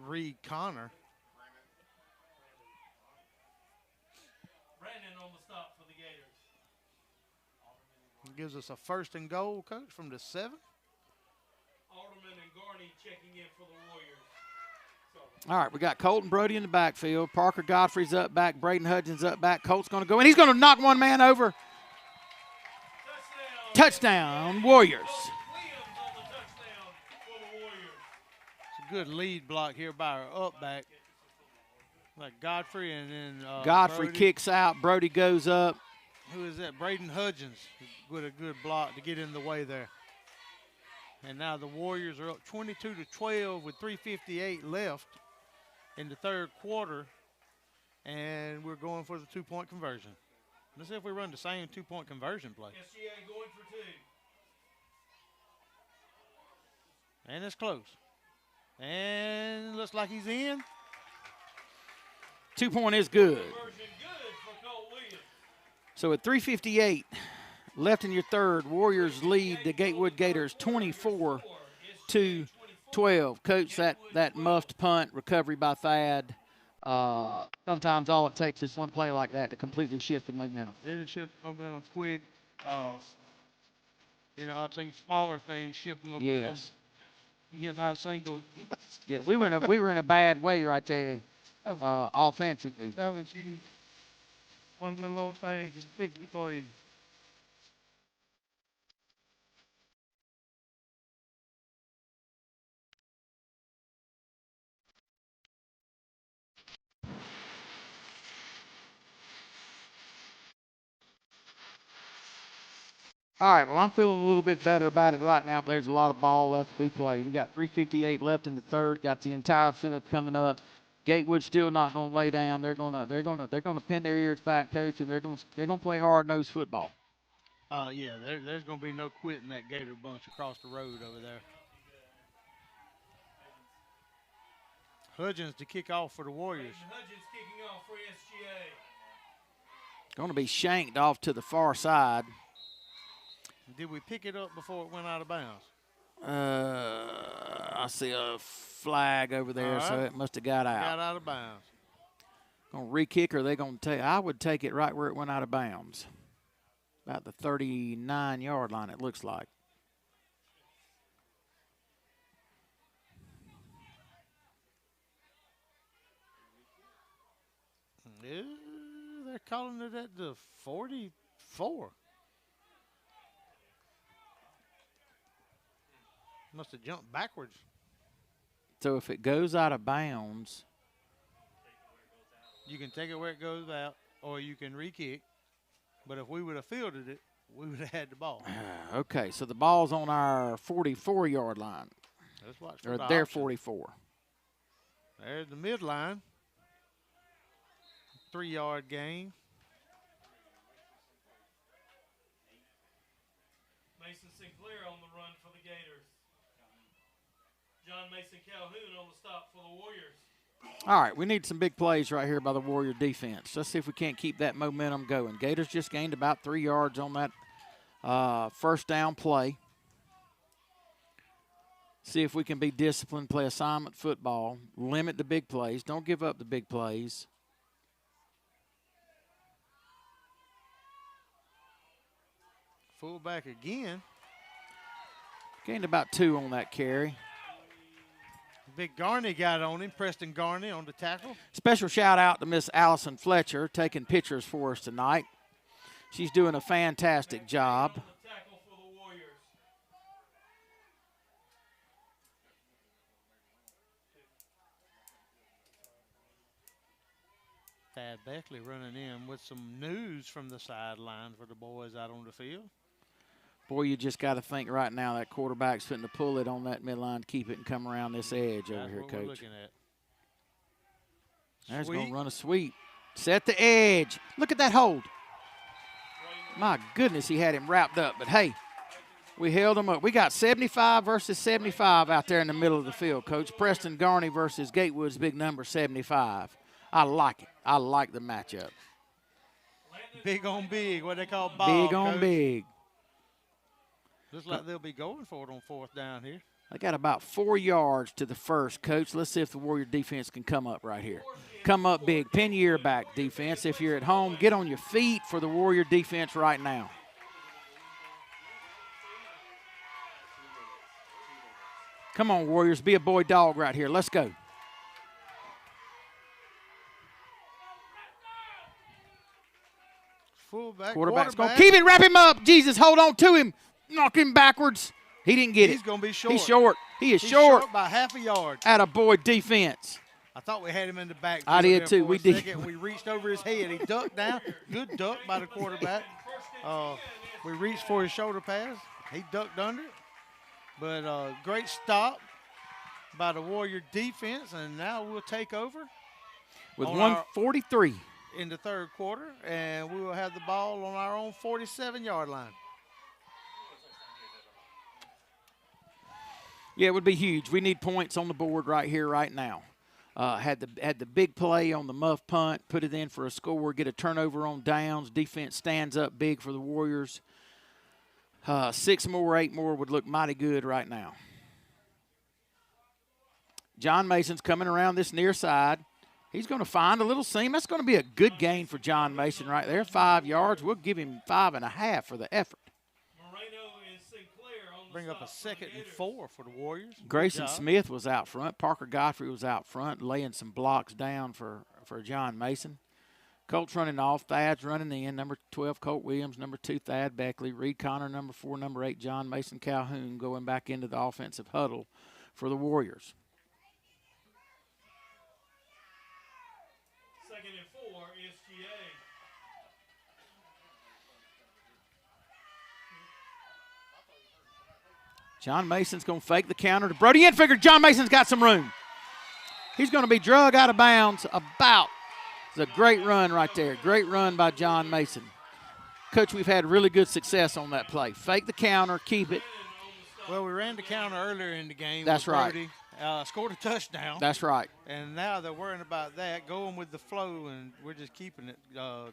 Reed Connor. Brandon on the stop for the Gators. Gives us a 1st and goal, Coach, from the 7. Alderman and Garney checking in for the Warriors. All right, we got Colt and Brody in the backfield. Parker Godfrey's up back. Braden Hudgens up back. Colt's going to go, and he's going to knock one man over. Touchdown, Warriors. good lead block here by our up back. Like Godfrey and then Godfrey Brody. kicks out. Brody goes up. Who is that? Braden Hudgens with a good block to get in the way there. And now the Warriors are up 22-12 with 3:58 left in the third quarter. And we're going for the 2-point conversion. Let's see if we run the same 2-point conversion play. SGA going for 2. And it's close. And looks like he's in. 2-point is good. Conversion good for Cole Williams. So at 3:58 left in your third, Warriors lead the Gatewood Gators 24-12. Coach, that muffed punt recovery by Thad. Sometimes all it takes is one play like that to completely shift the momentum. It'll shift momentum quick. I think smaller things shift them. Yes. You know, single. Yeah, we were in a bad way right there, offensively. That was one of the little things. It's big for you. All right, well, I'm feeling a little bit better about it right now. There's a lot of ball left to be played. We got 3:58 left in the third. Got the entire setup coming up. Gatewood still not gonna lay down. They're gonna pin their ears back, coach, and they're gonna play hard-nosed football. Yeah, there's going to be no quitting that Gator bunch across the road over there. Hudgens to kick off for the Warriors. Hudgens kicking off for SGA. Gonna be shanked off to the far side. Did we pick it up before it went out of bounds? I see a flag over there, All right. so it must have got out. Got out of bounds. Gonna re-kick, or are they gonna take? I would take it right where it went out of bounds, about the 39-yard line. It looks like. Yeah, they're calling it at the 44. Must have jumped backwards. So if it goes out of bounds, You can take it where it goes out, or you can re-kick. But if we would have fielded it, we would have had the ball. okay. So the ball's on our 44-yard line, Let's watch for or the their option. 44. There's the midline. 3-yard gain. Mason Sinclair on the run for the Gators. John Mason Calhoun on the stop for the Warriors. All right, we need some big plays right here by the Warrior defense. Let's see if we can't keep that momentum going. Gators just gained about 3 yards on that first down play. See if we can be disciplined, play assignment football, limit the big plays. Don't give up the big plays. Fullback again. Gained about 2 on that carry. Big Garney got on him. Preston Garney on the tackle. Special shout out to Miss Allison Fletcher taking pictures for us tonight. She's doing a fantastic job. On the tackle for the Warriors. Thad Beckley running in with some news from the sideline for the boys out on the field. Boy, you just got to think right now that quarterback's fitting to pull it on that midline, keep it, and come around this edge over That's here, what we're Coach. looking at. There's Sweet. going to run a sweep. Set the edge. Look at that hold. My goodness, he had him wrapped up. But, hey, we held him up. We got 75 versus 75 out there in the middle of the field, Coach. Preston Garney versus Gatewood's big number, 75. I like it. I like the matchup. Big on big, what they call ball. Big on Coach. big. Looks like they'll be going for it on 4th down here. They got about 4 yards to the first, Coach. Let's see if the Warrior defense can come up right here. Come up big. Pin your ear back, defense. If you're at home, get on your feet for the Warrior defense right now. Come on, Warriors. Be a boy dog right here. Let's go. Fullback. Quarterback's going quarterback. to keep it. Wrap him up. Jesus, hold on to him. Knock him backwards. He didn't get it. He's going to be short. He's short. He is He's short. by half a yard. Attaboy defense. I thought we had him in the back. I did too. We did. Second. We reached over his head. He ducked down. Good duck by the quarterback. We reached for his shoulder pass. He ducked under it. But great stop by the Warrior defense, and now we'll take over With 1:43. in the third quarter, and we will have the ball on our own 47-yard line. Yeah, it would be huge. We need points on the board right here, right now. Had the big play on the muff punt, put it in for a score, get a turnover on downs. Defense stands up big for the Warriors. 6 more, 8 more would look mighty good right now. John Mason's coming around this near side. He's going to find a little seam. That's going to be a good gain for John Mason right there. 5 yards. We'll give him 5.5 for the effort. Bring up a 2nd and 4 for the Warriors. Grayson Smith was out front. Parker Godfrey was out front, laying some blocks down for John Mason. Colt's running off. Thad's running in. Number 12, Colt Williams. Number 2, Thad Beckley. Reed Connor, number 4. Number 8, John Mason Calhoun going back into the offensive huddle for the Warriors. 2nd and 4, SGA. John Mason's going to fake the counter to Brody in. Figured John Mason's got some room. He's going to be drug out of bounds about. It's a great run right there. Great run by John Mason. Coach, we've had really good success on that play. Fake the counter, keep it. Well, we ran the counter earlier in the game. That's right. Brody, scored a touchdown. That's right. And now they're worrying about that, going with the flow, and we're just keeping it.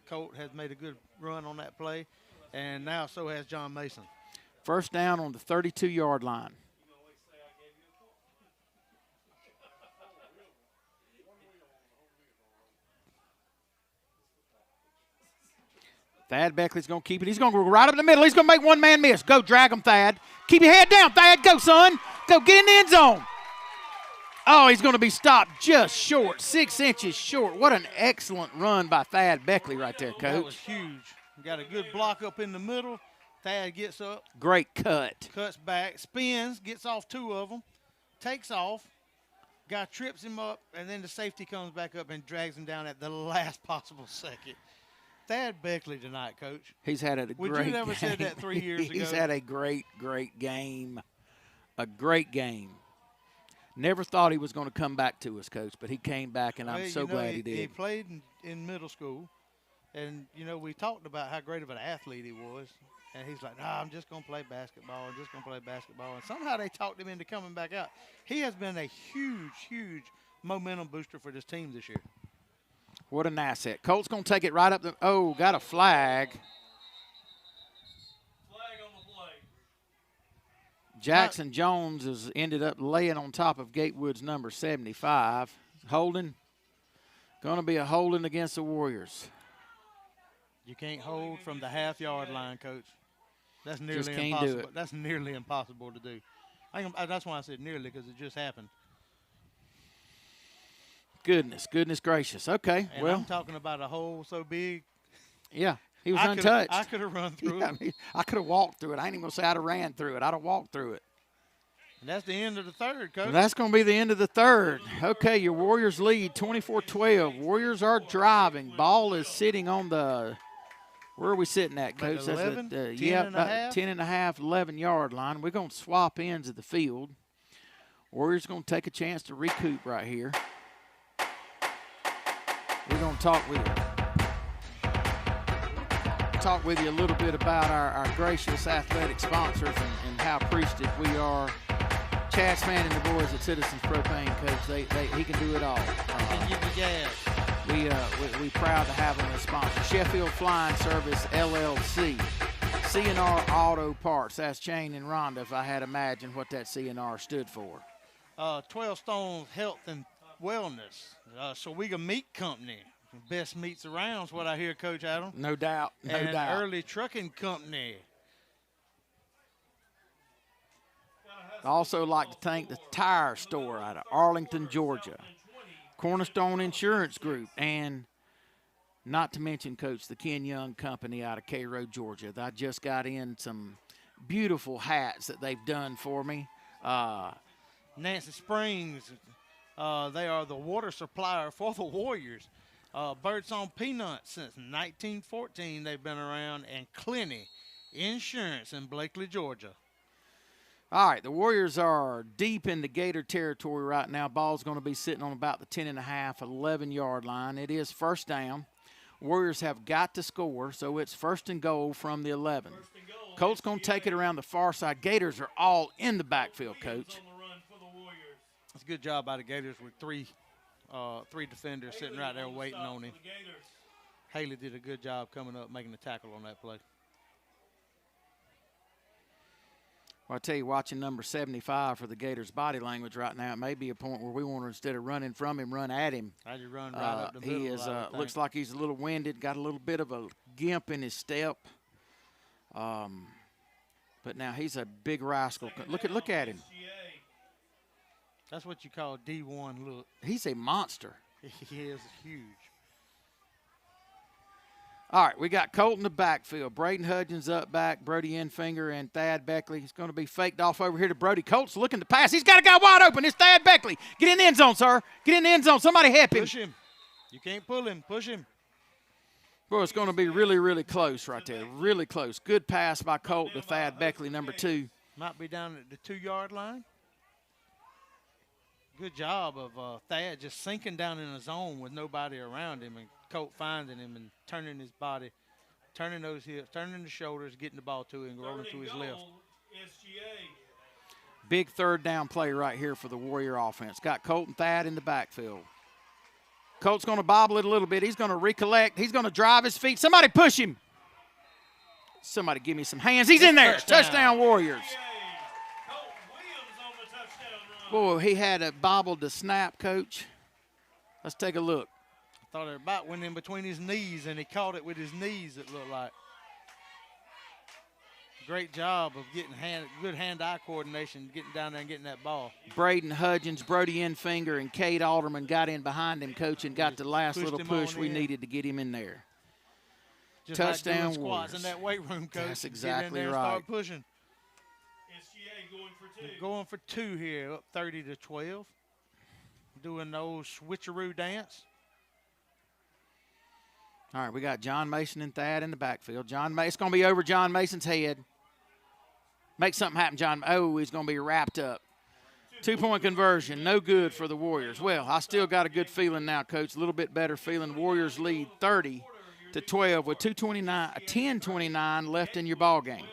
Colt has made a good run on that play, and now so has John Mason. First down on the 32-yard line. Thad Beckley's going to keep it. He's going to go right up the middle. He's going to make one man miss. Go, drag him, Thad. Keep your head down, Thad. Go, son. Go, get in the end zone. Oh, he's going to be stopped just short, 6 inches short. What an excellent run by Thad Beckley right there, Coach. That was huge. We got a good block up in the middle. Thad gets up. Great cut. Cuts back, spins, gets off 2 of them, takes off. Guy trips him up, and then the safety comes back up and drags him down at the last possible second. Thad Beckley tonight, Coach. He's had a great game. Would you never said that 3 years ago? He's had a great, great game. A great game. Never thought he was going to come back to us, Coach, but he came back, and I'm so glad he did. He played in middle school, and, we talked about how great of an athlete he was. And he's like, nah, I'm just going to play basketball. I'm just going to play basketball. And somehow they talked him into coming back out. He has been a huge, huge momentum booster for this team this year. What an asset. Colt's going to take it right up the – oh, got a flag. Flag on the play. Jackson Jones has ended up laying on top of Gatewood's number 75. Holding. Going to be a holding against the Warriors. You can't hold from the half-yard line, Coach. That's nearly Just can't impossible. do it. That's nearly impossible to do. That's why I said nearly, because it just happened. Goodness gracious. Okay, And well. I'm talking about a hole so big. Yeah, he was untouched. I could have run through it. I could have walked through it. I ain't even going to say I'd have ran through it. I'd have walked through it. And that's the end of the third, Coach. And that's going to be the end of the third. Okay, your Warriors lead 24-12. Warriors are driving. Ball is sitting on the – where are we sitting at, Coach? About 11, That's 10 and a about half. 10 and a half, 11-yard line. We're going to swap ends of the field. Warriors going to take a chance to recoup right here. We're going to talk with you a little bit about our gracious athletic sponsors and how appreciative we are. Chad Span and the boys at Citizens Propane, Coach, he can do it all. And give the gas. We proud to have them as sponsor. Sheffield Flying Service, LLC. CNR Auto Parts. That's Shane and Rhonda, if I had imagined what that CNR stood for. 12 Stones Health and Wellness. Sowega Meat Company. Best meats around is what I hear, Coach Adam. No doubt. And Early Trucking Company. I also like to thank the Tire Store out of Arlington, Georgia. Cornerstone Insurance Group, and not to mention, Coach, the Ken Young Company out of Cairo, Georgia. I just got in some beautiful hats that they've done for me. Nancy Springs. They are the water supplier for the Warriors. Birdsong Peanuts since 1914 they've been around, and Clenny Insurance in Blakely, Georgia. All right, the Warriors are deep into Gator territory right now. Ball's going to be sitting on about the 10.5, 11-yard line. It is first down. Warriors have got to score, so it's first and goal from the 11. Colts going to take it around the far side. Gators are all in the backfield, Coach. That's a good job by the Gators with three defenders sitting right there waiting on him. Haley did a good job coming up, making the tackle on that play. Well, I tell you, watching number 75 for the Gators' body language right now, it may be a point where we want to, instead of running from him, run at him. I just run right up the middle. He is looks like he's a little winded, got a little bit of a gimp in his step. But now he's a big rascal. Look at him. That's what you call D1 look. He's a monster. He is huge. All right, we got Colt in the backfield. Braden Hudgens up back. Brody Enfinger and Thad Beckley. He's going to be faked off over here to Brody. Colt's looking to pass. He's got a guy wide open. It's Thad Beckley. Get in the end zone, sir. Get in the end zone. Somebody help him. Push him. You can't pull him. Push him. Boy, it's going to be really, really close right there. Really close. Good pass by Colt to Thad Beckley, number 2. Might be down at the 2-yard line. Good job of Thad just sinking down in a zone with nobody around him, and Colt finding him and turning his body, turning those hips, turning the shoulders, getting the ball to him, rolling to his left. SGA. Big third down play right here for the Warrior offense. Got Colt and Thad in the backfield. Colt's going to bobble it a little bit. He's going to recollect. He's going to drive his feet. Somebody push him. Somebody give me some hands. He's in there. Touchdown Warriors. Boy, he had it bobbled to snap, Coach. Let's take a look. I thought it about went in between his knees, and he caught it with his knees, it looked like. Great job of getting good hand-eye coordination, getting down there and getting that ball. Braden Hudgens, Brody Enfinger, and Cade Alderman got in behind him, Coach, and got the last little push we needed to get him in there. Just touchdown like doing squats in that weight room, Coach. That's exactly get in there right. And start pushing. SGA going for 2. They're going for 2 here, up 30-12. Doing the old switcheroo dance. All right, we got John Mason and Thad in the backfield. It's going to be over John Mason's head. Make something happen, John. Oh, he's going to be wrapped up. 2-point conversion, no good for the Warriors. Well, I still got a good feeling now, Coach. A little bit better feeling. Warriors lead 30-12 with 10:29 left in your ball game.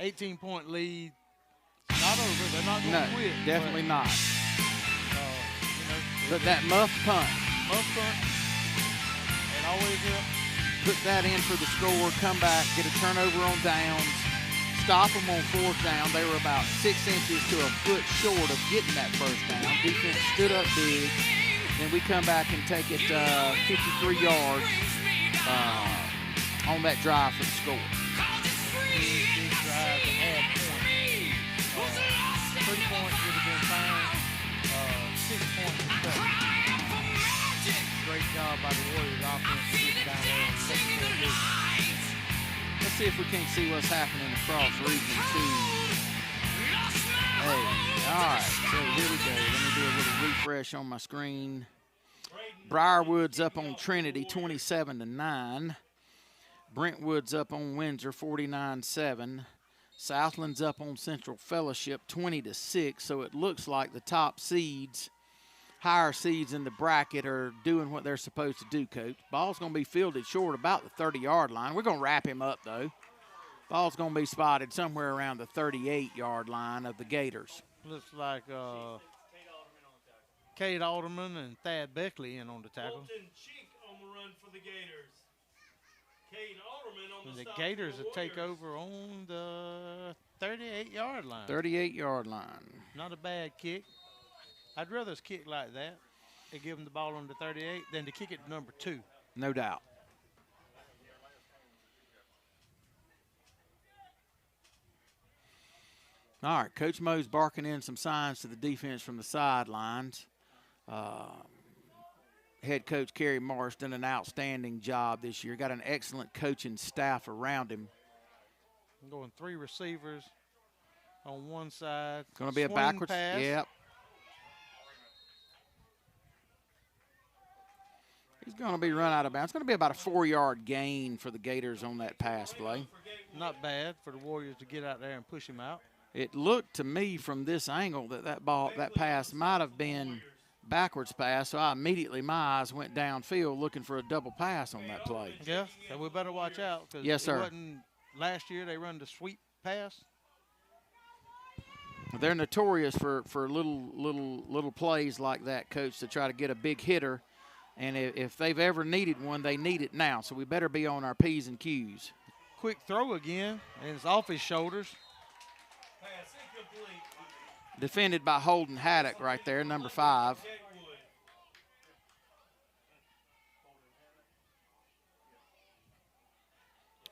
18-point lead. Not over. They're not going to quit. Definitely not. But that muff punt. It always helps. Put that in for the score, come back, get a turnover on downs, stop them on 4th down. They were about 6 inches to a foot short of getting that first down. Defense stood up big. Then we come back and take it 53 yards on that drive for the score. Big drive to add points. 3 points would have been fine. 6 points is tough. Great job by the Warriors offense getting down there and taking care of business. Let's see if we can't see what's happening across region 2. Hey, all right, so here we go. Let me do a little refresh on my screen. Briarwood's up on Trinity 27-9. Brentwood's up on Windsor 49-7. Southland's up on Central Fellowship 20-6. So it looks like the top seeds, higher seeds in the bracket, are doing what they're supposed to do, Coach. Ball's going to be fielded short about the 30-yard line. We're going to wrap him up, though. Ball's going to be spotted somewhere around the 38-yard line of the Gators. Looks like Cade Alderman and Thad Beckley in on the tackle. Colton Cheek on the run for the Gators. Cade Alderman on And the the stop Gators for the will take Warriors. over on the 38-yard line. 38-yard line. Not a bad kick. I'd rather us kick like that and give them the ball on the 38 than to kick it to number 2. No doubt. All right, Coach Mo's barking in some signs to the defense from the sidelines. Head coach Kerry Morris done an outstanding job this year. Got an excellent coaching staff around him. I'm going 3 receivers on one side. Going to be a Swing backwards. pass. Yep. He's going to be run out of bounds. It's going to be about a 4-yard gain for the Gators on that pass play. Not bad for the Warriors to get out there and push him out. It looked to me from this angle that pass might have been backwards pass, so my eyes went downfield looking for a double pass on that play. Yeah, so we better watch out. Cause yes, sir. Last year they run the sweep pass. They're notorious for little plays like that, Coach, to try to get a big hitter. And if they've ever needed one, they need it now. So we better be on our P's and Q's. Quick throw again, and it's off his shoulders. Pass incomplete. Defended by Holden Haddock right there, number 5.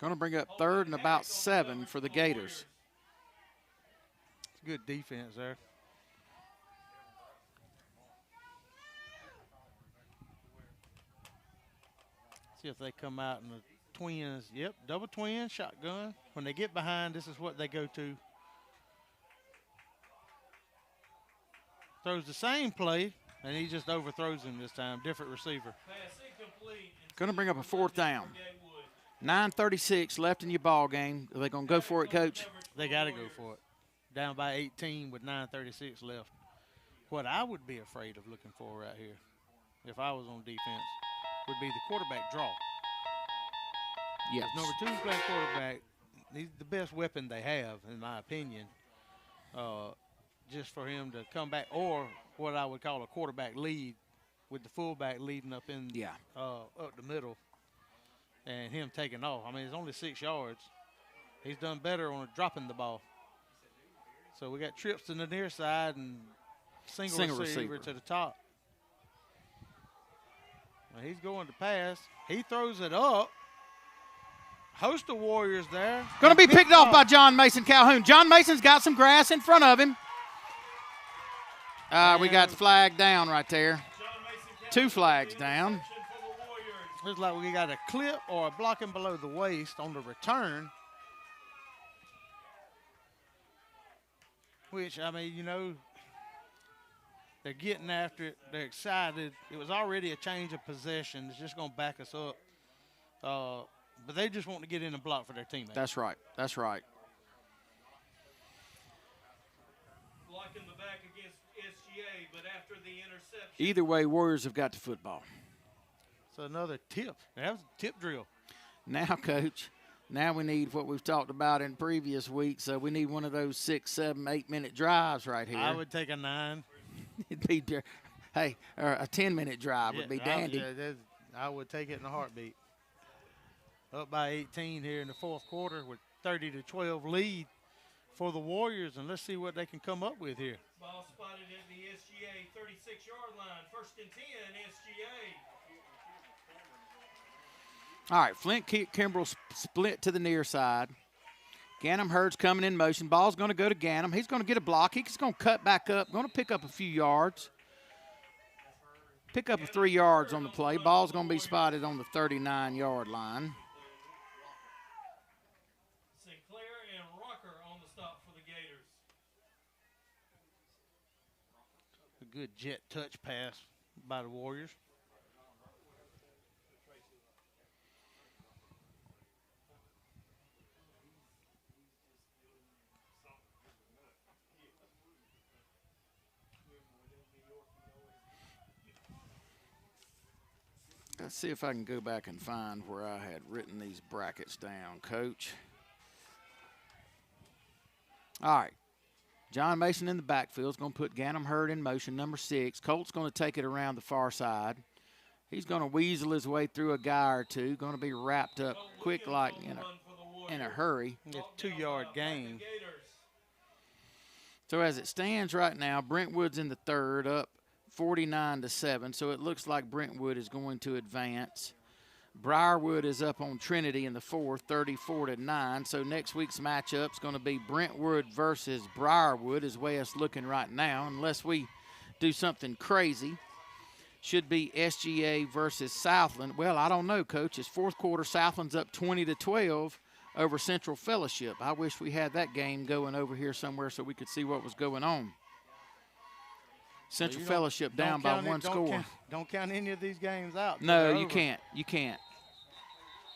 Going to bring up 3rd and about 7 for the Gators. It's good defense there. See if they come out in the twins. Yep, double twin, shotgun. When they get behind, this is what they go to. Throws the same play, and he just overthrows him this time. Different receiver. Pass incomplete. Going to bring up a 4th down. 9:36 left in your ball game. Are they going to go for it, Coach? They got to go for it. Down by 18 with 9:36 left. What I would be afraid of looking for right here, if I was on defense, would be the quarterback draw. Yes. Number 2 playing quarterback, he's the best weapon they have, in my opinion. Just for him to come back, or what I would call a quarterback lead, with the fullback leading up in up the middle, and him taking off. I mean, it's only 6 yards. He's done better on dropping the ball. So we got trips to the near side and single receiver to the top. Well, he's going to pass. He throws it up. Host of Warriors there. Going to be picked off by John Mason Calhoun. John Mason's got some grass in front of him. We got flag down right there. 2 flags down. Looks like we got a clip or a blocking below the waist on the return. Which, I mean, you know, they're getting after it. They're excited. It was already a change of possession. It's just going to back us up. But they just want to get in and block for their teammates. That's right. That's right. Blocking the back against SGA, but after the interception. Either way, Warriors have got the football. So another tip. That was a tip drill. Now, Coach, now we need what we've talked about in previous weeks. We need one of those 6, 7, 8-minute drives right here. I would take a 9. It'd be, hey, or a 10-minute drive would be dandy. I would take it in a heartbeat. Up by 18 here in the 4th quarter with 30-12 lead for the Warriors, and let's see what they can come up with here. Ball spotted at the SGA 36-yard line. 1st and 10, SGA. All right, Flint Kimbrell split to the near side. Ganem Hurd's coming in motion. Ball's going to go to Ganem. He's going to get a block. He's going to cut back up, going to pick up a few yards. Pick up 3 yards on the play. Ball's going to be spotted on the 39-yard line. A good jet touch pass by the Warriors. Let's see if I can go back and find where I had written these brackets down, Coach. All right. John Mason in the backfield is going to put Ganem Hurd in motion, number 6. Colt's going to take it around the far side. He's going to weasel his way through a guy or two. Going to be wrapped up quick like in a hurry. A 2-yard gain. So as it stands right now, Brentwood's in the 3rd, up 49-7. So it looks like Brentwood is going to advance. Briarwood is up on Trinity in the 4th, 34-9. So next week's matchup is going to be Brentwood versus Briarwood is the way it's looking right now, unless we do something crazy. Should be SGA versus Southland. Well, I don't know, Coach. It's 4th quarter. Southland's up 20-12 over Central Fellowship. I wish we had that game going over here somewhere so we could see what was going on. Central you Fellowship don't down by count it- one don't score. don't count any of these games out. till No, they're you over. can't. You can't.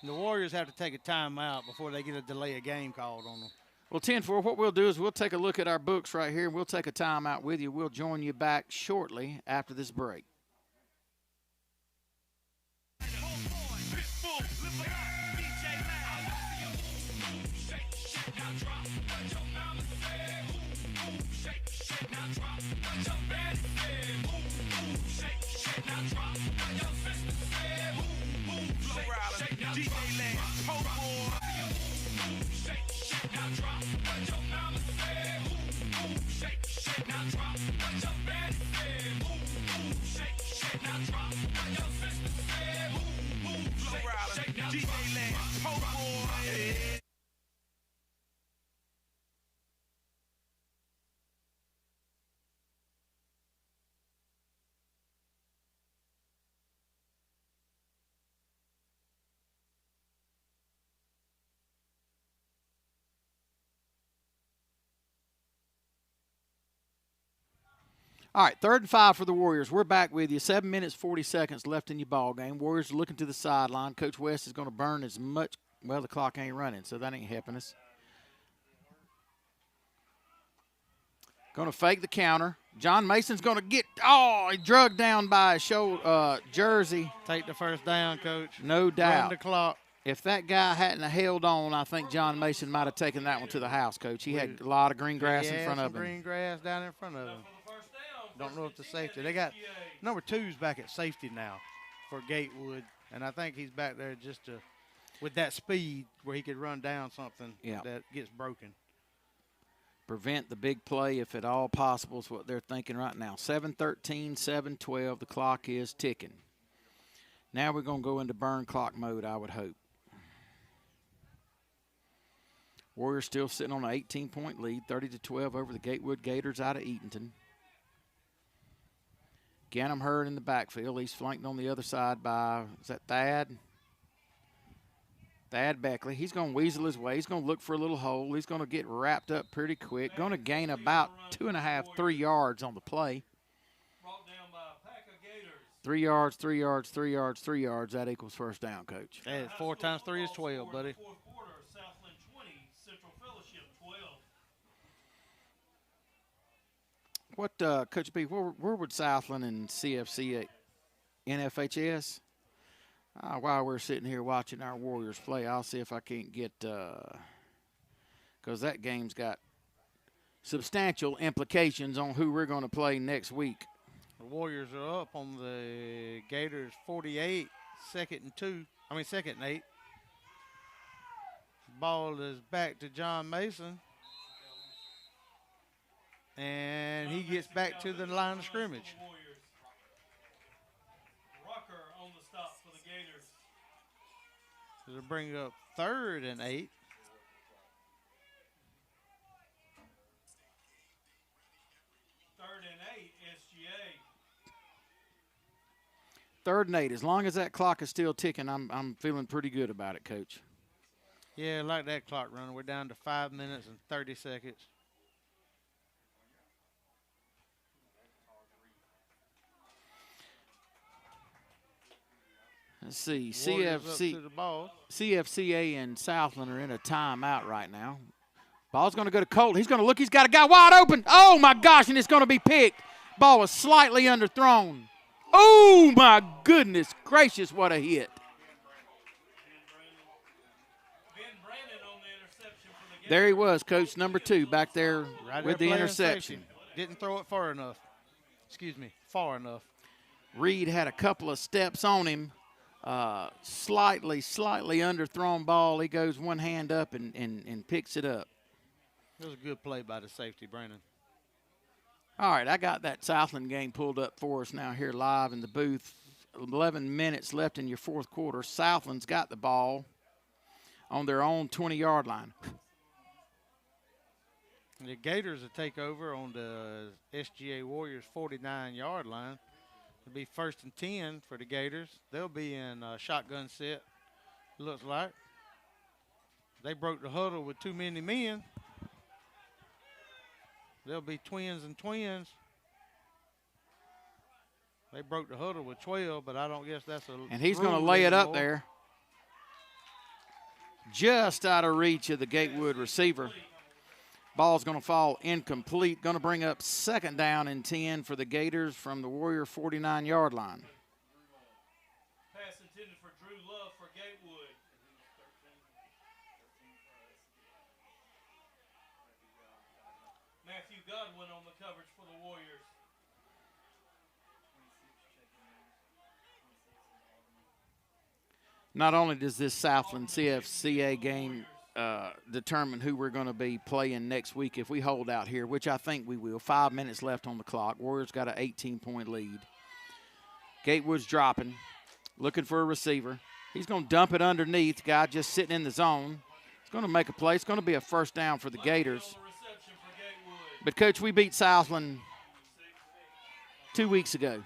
The Warriors have to take a timeout before they get a delay of game called on them. Well, 10-4, what we'll do is we'll take a look at our books right here. We'll take a timeout with you. We'll join you back shortly after this break. All right, 3rd and 5 for the Warriors. We're back with you. 7 minutes, 40 seconds left in your ball game. Warriors are looking to the sideline. Coach West is going to burn as much. Well, the clock ain't running, so that ain't helping us. Going to fake the counter. John Mason's going to get, he drugged down by his shoulder, jersey. Take the first down, Coach. No Run doubt. the clock. If that guy hadn't held on, I think John Mason might have taken that one to the house, Coach. He had a lot of green grass in front of him. Green grass down in front of him. Don't know if the safety. They got number 2's back at safety now for Gatewood, and I think he's back there just to, with that speed where he could run down something that gets broken. Prevent the big play if at all possible is what they're thinking right now. 7:13, 7:12. The clock is ticking. Now we're going to go into burn clock mode, I would hope. Warriors still sitting on an 18-point lead, 30-12 over the Gatewood Gators out of Eatonton. Ganem Hurd in the backfield. He's flanked on the other side by, is that Thad? Thad Beckley. He's going to weasel his way. He's going to look for a little hole. He's going to get wrapped up pretty quick. Going to gain about 2.5, 3 yards on the play. 3 yards, 3 yards, 3 yards, 3 yards. That equals first down, Coach. Hey, 4 times 3 is 12, buddy. Fourth quarter, Southland 20, Central Fellowship 12. What, Coach B, where would Southland and CFC at NFHS? While we're sitting here watching our Warriors play, I'll see if I can't get because that game's got substantial implications on who we're going to play next week. The Warriors are up on the Gators 48, 2nd and 8. Ball is back to John Mason. And he gets back to the line of scrimmage. Rucker on the stop for the Gators. It'll bring up 3rd and 8. Third and 8, SGA. 3rd and 8. As long as that clock is still ticking, I'm feeling pretty good about it, Coach. Yeah, like that clock running. We're down to 5 minutes and 30 seconds. Let's see. Warriors up to the ball. CFCA and Southland are in a timeout right now. Ball's going to go to Colt. He's going to look. He's got a guy wide open. Oh, my gosh, and it's going to be picked. Ball was slightly underthrown. Oh, my goodness gracious, what a hit. There he was, Coach, number 2, back there Right with there the playing interception. safety. Didn't throw it far enough. Far enough. Reed had a couple of steps on him. Slightly underthrown ball. He goes one hand up and picks it up. It was a good play by the safety, Brandon. All right, I got that Southland game pulled up for us now here live in the booth. 11 minutes left in your 4th quarter. Southland's got the ball on their own 20-yard line. The Gators will take over on the SGA Warriors 49-yard line. It'll be 1st and 10 for the Gators. They'll be in a shotgun set, looks like. They broke the huddle with too many men. They'll be twins and twins. They broke the huddle with 12, but I don't guess that's a And he's going to rule lay it up anymore. there. Just out of reach of the Gatewood receiver. Ball's going to fall incomplete. Going to bring up 2nd down and 10 for the Gators from the Warrior 49-yard line. Pass intended for Drew Love for Gatewood. Matthew Godwin on the coverage for the Warriors. Not only does this Southland CFCA game determine who we're going to be playing next week if we hold out here, which I think we will. 5 minutes left on the clock. Warriors got an 18-point lead. Gatewood's dropping, looking for a receiver. He's going to dump it underneath. Guy just sitting in the zone. He's going to make a play. It's going to be a 1st down for the Gators. But, Coach, we beat Southland 2 weeks ago. It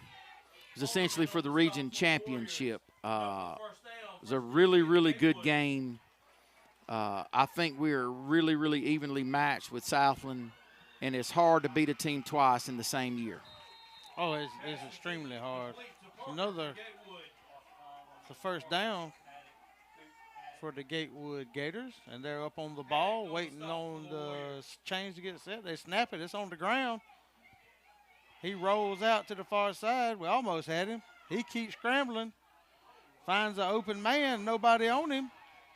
was essentially for the region championship. It was a really, really good game. I think we are really, really evenly matched with Southland, and it's hard to beat a team twice in the same year. Oh, it's extremely hard. It's a 1st down for the Gatewood Gators, and they're up on the ball waiting on the chains to get set. They snap it. It's on the ground. He rolls out to the far side. We almost had him. He keeps scrambling. Finds an open man, nobody on him,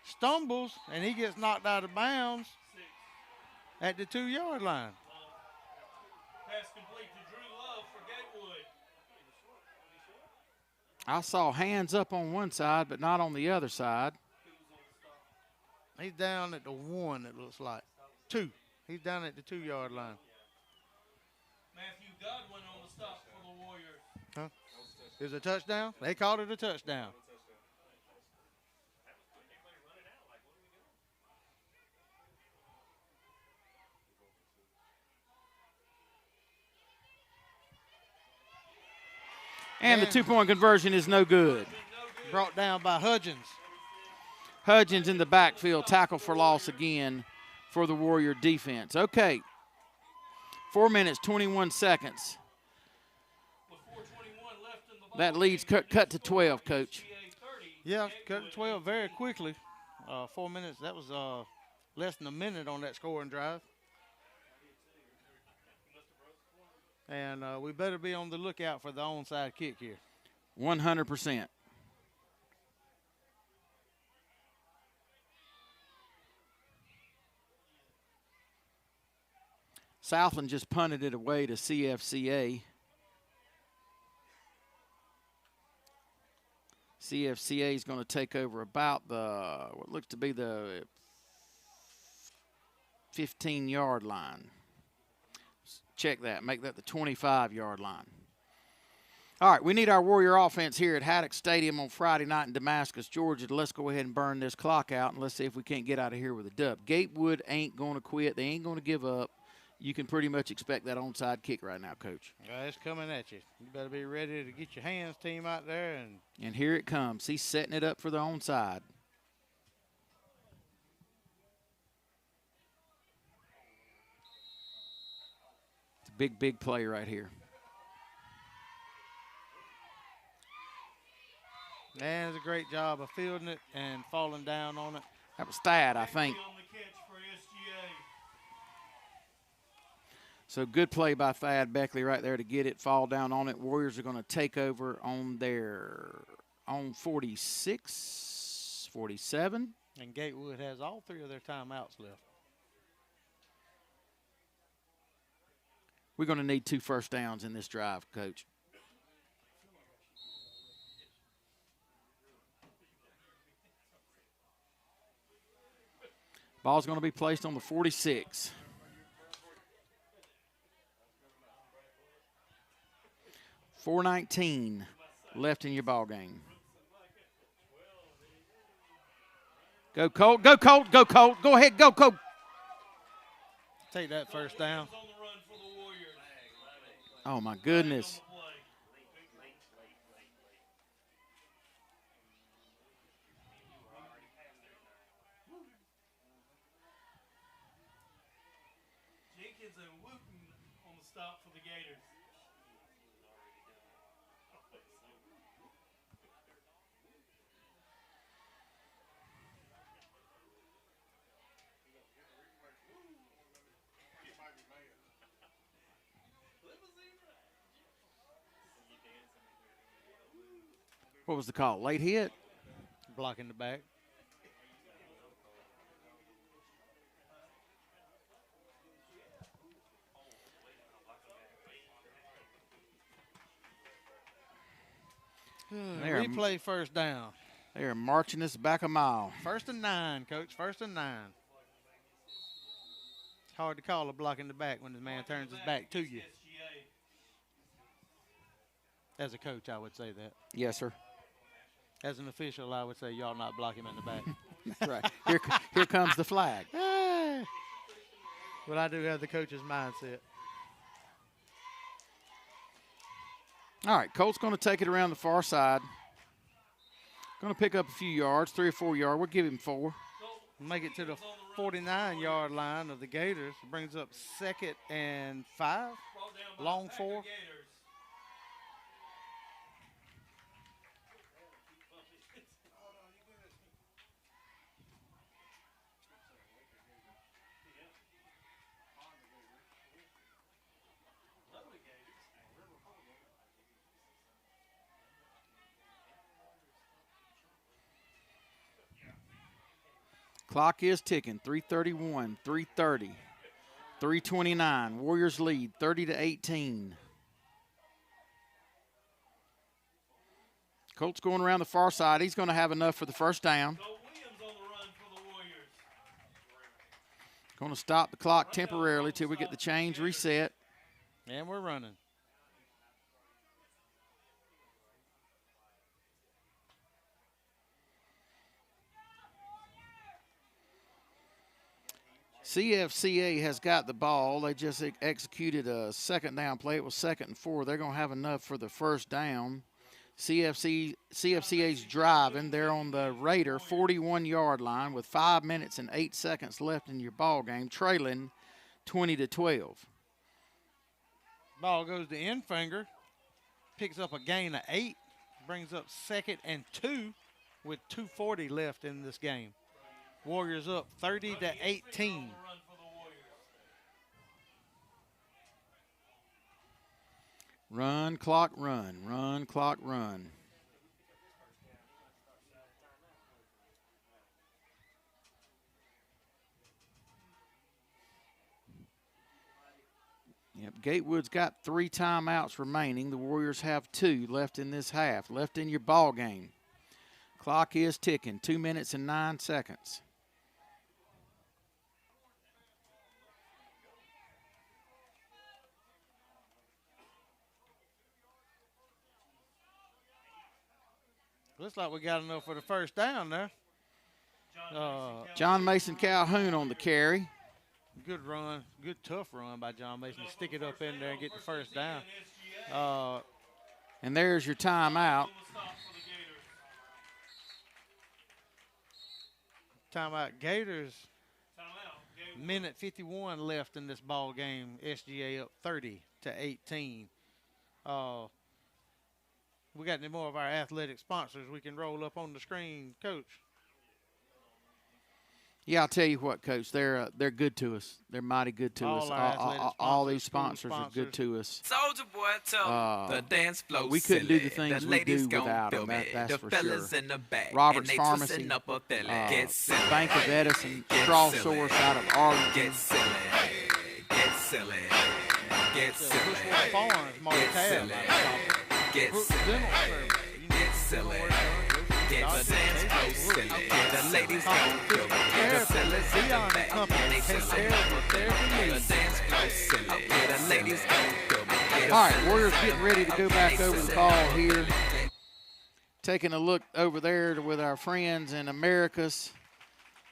stumbles, and he gets knocked out of bounds at the 2-yard line. Pass complete to Drew Love for Gatewood. I saw hands up on one side, but not on the other side. He's down at the 1, it looks like. 2. He's down at the 2-yard line. Matthew Godwin on the stop for the Warriors. Huh? It was a touchdown? They called it a touchdown. And the 2-point conversion is no good. Brought down by Hudgens. Hudgens in the backfield, tackle for loss again for the Warrior defense. Okay, 4 minutes, 21 seconds. That lead's cut to 12, Coach. Yeah, cut to 12 very quickly. 4 minutes, that was less than a minute on that scoring drive. And we better be on the lookout for the onside kick here. 100%. Southland just punted it away to CFCA. CFCA is going to take over about what looks to be the 15-yard line. Check that. Make that the 25-yard line. All right, we need our Warrior offense here at Haddock Stadium on Friday night in Damascus, Georgia. Let's go ahead and burn this clock out, and let's see if we can't get out of here with a dub. Gatewood ain't going to quit. They ain't going to give up. You can pretty much expect that onside kick right now, Coach. It's coming at you. You better be ready to get your hands team out there. And here it comes. He's setting it up for the onside. It's a big, big play right here. And it's a great job of fielding it and falling down on it. That was Thad, I think. On the catch for SGA. So good play by Thad Beckley right there to get it, fall down on it. Warriors are going to take over on on 46, 47. And Gatewood has all 3 of their timeouts left. We're going to need 2 first downs in this drive, Coach. Ball's going to be placed on the 46. .419 left in your ball game. Go Colt, go Colt, go Colt. Go ahead, go Colt. Take that first down. Oh, my goodness. Jenkins and Wooten on the stop for the Gators. What was the call? Late hit? Blocking the back. There. Replay first down. They are marching us back a mile. 1st and 9, Coach. 1st and 9. It's hard to call a block in the back when the man turns his back to you. As a coach, I would say that. Yes, sir. As an official, I would say y'all not block him in the back. That's right. Here comes the flag. But I do have the coach's mindset. All right, Colt's going to take it around the far side. Going to pick up a few yards, 3 or 4 yards. We'll give him 4. Make it to the 49-yard line of the Gators. Brings up 2nd and 5. Long 4. Clock is ticking. 3:31, 3:30, 3:29. Warriors lead 30-18. Colt's going around the far side. He's going to have enough for the first down. Going to stop the clock temporarily till we get the change reset. And we're running. CFCA has got the ball. They just executed a 2nd down play. It was 2nd and 4. They're going to have enough for the first down. CFCA's driving. They're on the Raider 41-yard line with 5 minutes and 8 seconds left in your ball game, trailing 20-12. Ball goes to Enfinger. Picks up a gain of 8. Brings up 2nd and 2 with 2:40 left in this game. Warriors up 30-18. Run, clock, run. Run, clock, run. Yep, Gatewood's got 3 timeouts remaining. The Warriors have 2 left in this half, left in your ball game. Clock is ticking, 2 minutes and 9 seconds. Looks like we got enough for the first down there. John Mason Calhoun on the carry. Good run, good tough run by John Mason to stick it up in there and get the first down. And there's your timeout. Timeout Gators. Minute 51 left in this ball game. SGA up 30-18. We got any more of our athletic sponsors we can roll up on the screen, Coach? Yeah, I'll tell you what, Coach. They're good to us. They're mighty good to us. All these sponsors are good to us. Soldier boy, tell the dance floor. We couldn't do the things we do without them. That's for sure. In the back, Robert's Pharmacy, Bank of Edison, Straw Source out of Arlington. Get silly, get silly, get silly, Farms, Martel. get silly, get silly. Get the dance floor silly. The ladies don't go. The fellas in the back. They silly. The dance floor silly. The ladies don't go. All right, Warriors getting ready to go back over the ball here. Taking a look over there with our friends in Americas.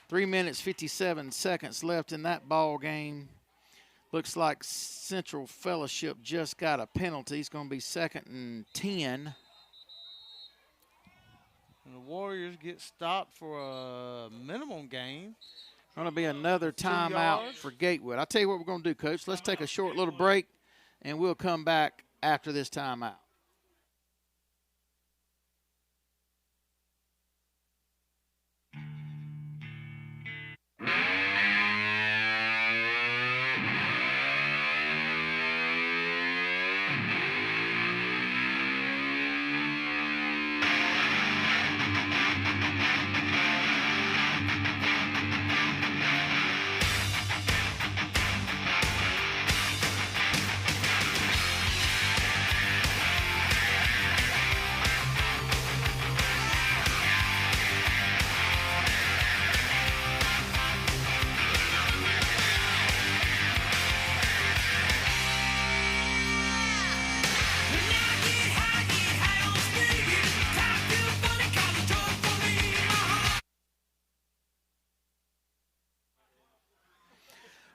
3 minutes, 57 seconds left in that ball game. Looks like Central Fellowship just got a penalty. It's going to be 2nd and 10. And the Warriors get stopped for a minimum gain. Going to be another timeout for Gatewood. I'll tell you what we're going to do, Coach. Let's take a short little break, and we'll come back after this timeout.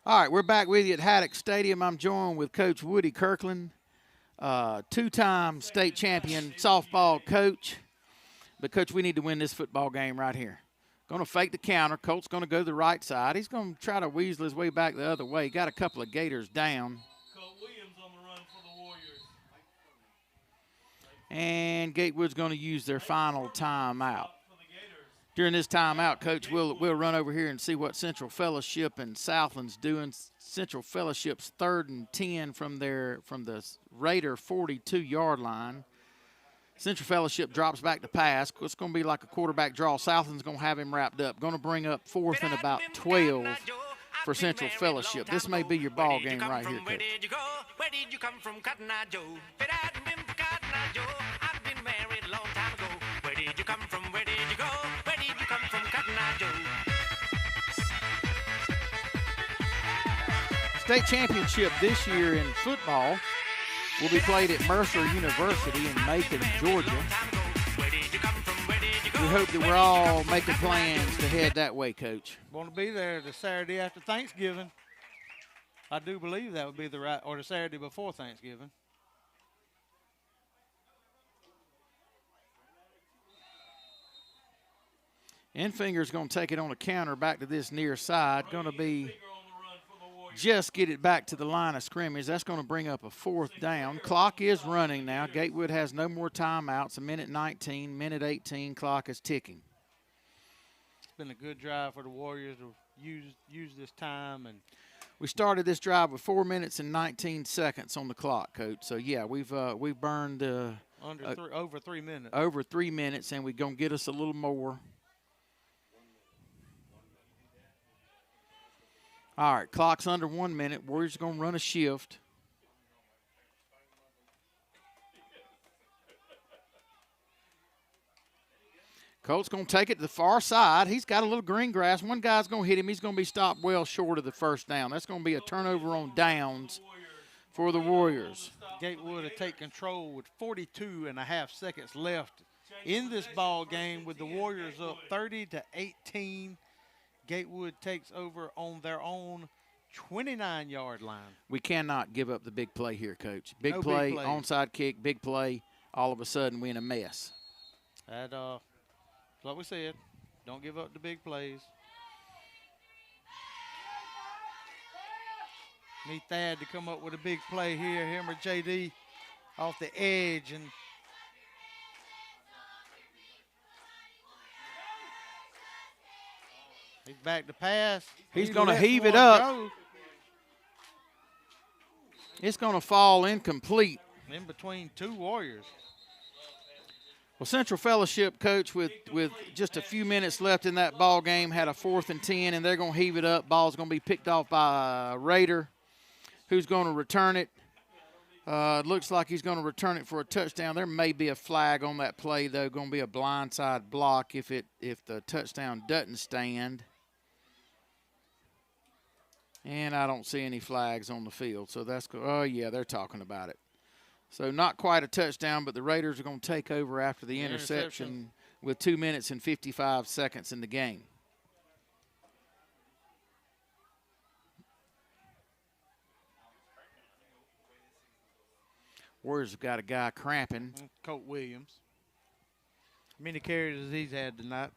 All right, we're back with you at Haddock Stadium. I'm joined with Coach Woody Kirkland, two-time state champion softball coach. But, Coach, we need to win this football game right here. Going to fake the counter. Colt's going to go to the right side. He's going to try to weasel his way back the other way. Got a couple of Gators down. Colt Williams on the run for the Warriors. And Gatewood's going to use their final timeout. During this timeout, Coach, we'll run over here and see what Central Fellowship and Southland's doing. Central Fellowship's 3rd and 10 from the Raider 42-yard line. Central Fellowship drops back to pass. It's going to be like a quarterback draw. Southland's going to have him wrapped up. Going to bring up 4th and about 12 for Central Fellowship. This may be your ball game right here, Coach. Where did you come from, Cotton Eye Joe? If it hadn't been for Cotton Eye Joe, I'd been married a long time ago. Where did you come from? Where did you go? Where did you come from, Cotton Eye Joe? State championship this year in football will be played at Mercer University in Macon, Georgia. We hope that we're all making plans to head that way, Coach. Want to be there the Saturday after Thanksgiving. I do believe that would be or the Saturday before Thanksgiving. Enfinger's going to take it on a counter back to this near side. Going to be just get it back to the line of scrimmage. That's going to bring up a 4th down. Clock is running now. Gatewood has no more timeouts. A minute 19, minute 18. Clock is ticking. It's been a good drive for the Warriors to use this time. And we started this drive with 4 minutes and 19 seconds on the clock, Coach. So yeah, we've burned over 3 minutes. Over 3 minutes, and we're going to get us a little more. All right, clock's under 1 minute. Warriors going to run a shift. Colt's going to take it to the far side. He's got a little green grass. One guy's going to hit him. He's going to be stopped well short of the 1st down. That's going to be a turnover on downs for the Warriors. Gatewood will take control with 42.5 seconds left in this ball game with the Warriors up 30-18. Gatewood takes over on their own 29-yard line. We cannot give up the big play here, Coach. Big play, onside kick, big play. All of a sudden, we're in a mess. That, like we said, don't give up the big plays. Need Thad to come up with a big play here. Him or JD off the edge, and he's back to pass. He's going to heave it up. It's going to fall incomplete. In between two Warriors. Well, Central Fellowship, Coach, with just a few minutes left in that ball game, had a 4th and 10, and they're going to heave it up. Ball's going to be picked off by a Raider, who's going to return it. Looks like he's going to return it for a touchdown. There may be a flag on that play, though. Going to be a blindside block if the touchdown doesn't stand. And I don't see any flags on the field. So that's – oh, yeah, they're talking about it. So not quite a touchdown, but the Raiders are going to take over after the interception with 2 minutes and 55 seconds in the game. Warriors have got a guy cramping. Colt Williams. How many carries has he had tonight?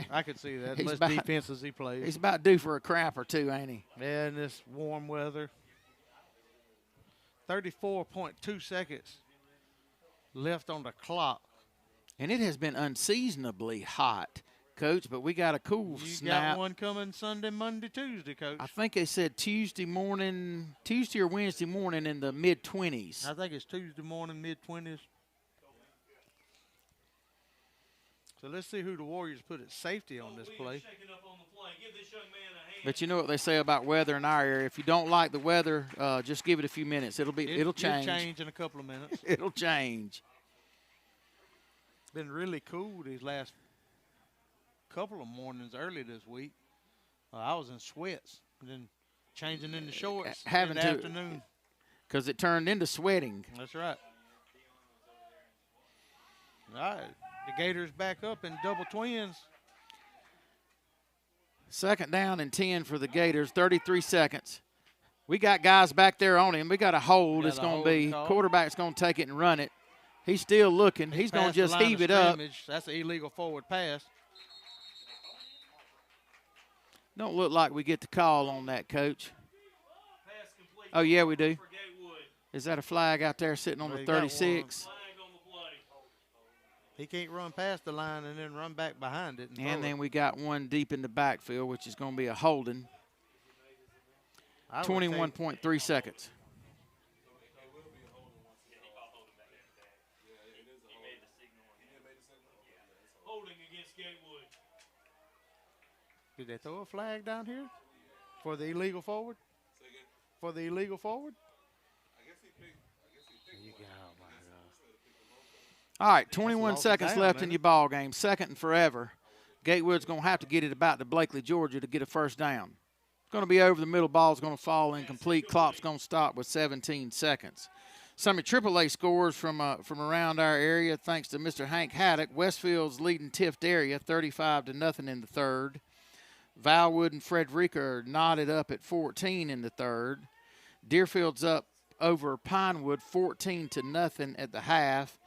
I could see that. Much defense as he plays. He's about due for a crap or two, ain't he? Yeah, in this warm weather. 34.2 seconds left on the clock. And it has been unseasonably hot, Coach, but we got a cool snap. You got one coming Sunday, Monday, Tuesday, Coach. I think they said Tuesday or Wednesday morning in the mid-20s. I think it's Tuesday morning, mid-20s. So let's see who the Warriors put at safety on this play. But you know what they say about weather in our area. If you don't like the weather, just give it a few minutes. It'll change. It'll change in a couple of minutes. It'll change. It's been really cool these last couple of mornings early this week. I was in sweats, then changing into shorts in the afternoon. Because it turned into sweating. That's right. All right. The Gators back up in double twins. 2nd down and 10 for the Gators, 33 seconds. We got guys back there on him. We got a hold. It's going to be call. quarterback's going to take it and run it. He's still looking. He's going to just heave it up. That's an illegal forward pass. Don't look like we get the call on that, Coach. Oh, yeah, we do. Is that a flag out there sitting on the 36? He can't run past the line and then run back behind it. And then we got one deep in the backfield, which is going to be a holding. 21.3 seconds. Holding against Gatewood. Did they throw a flag down here for the illegal forward? For the illegal forward? All right, 21 seconds left in your ball game. Second and forever. Gatewood's going to have to get it about to Blakely, Georgia to get a first down. It's going to be over the middle. Ball's going to fall incomplete. Clock's going to stop with 17 seconds. Some of AAA scores from around our area, thanks to Mr. Hank Haddock. Westfield's leading Tift area 35-0 in the third. Valwood and Frederica are knotted up at 14 in the third. Deerfield's up over Pinewood 14-0 at the half.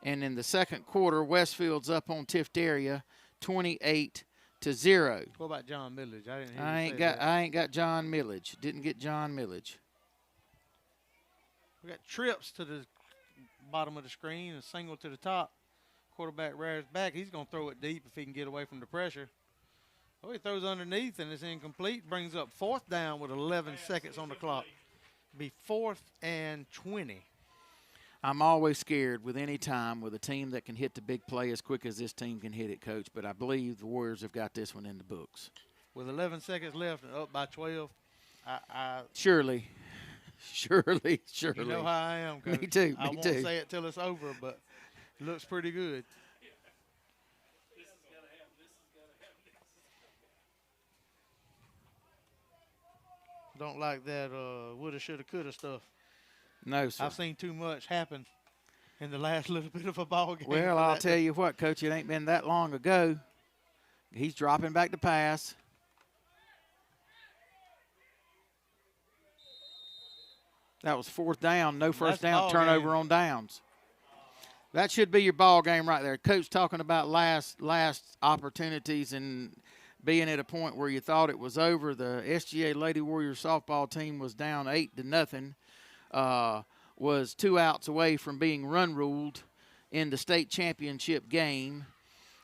And in the second quarter, Westfield's up on Tift area 28-0. What about John Millage? I didn't hear I ain't got John Millage. Didn't get John Millage. We got trips to the bottom of the screen, a single to the top. Quarterback rears back. He's going to throw it deep if he can get away from the pressure. Oh, he throws underneath and it's incomplete. Brings up fourth down with 11 seconds on the clock. Be 4th and 20. I'm always scared with any time with a team that can hit the big play as quick as this team can hit it, Coach. But I believe the Warriors have got this one in the books. With 11 seconds left and up by 12, Surely. You know how I am, Coach. Me too. I won't say it till it's over, but it looks pretty good. Don't like that woulda, shoulda, coulda stuff. No, sir. I've seen too much happen in the last little bit of a ball game. Well, I'll tell you what, Coach, it ain't been that long ago. He's dropping back to pass. That was fourth down, no first down, turnover on downs. That should be your ball game right there. Coach talking about last opportunities and being at a point where you thought it was over. The SGA Lady Warriors softball team was down 8-0. Was 2 outs away from being run ruled in the state championship game.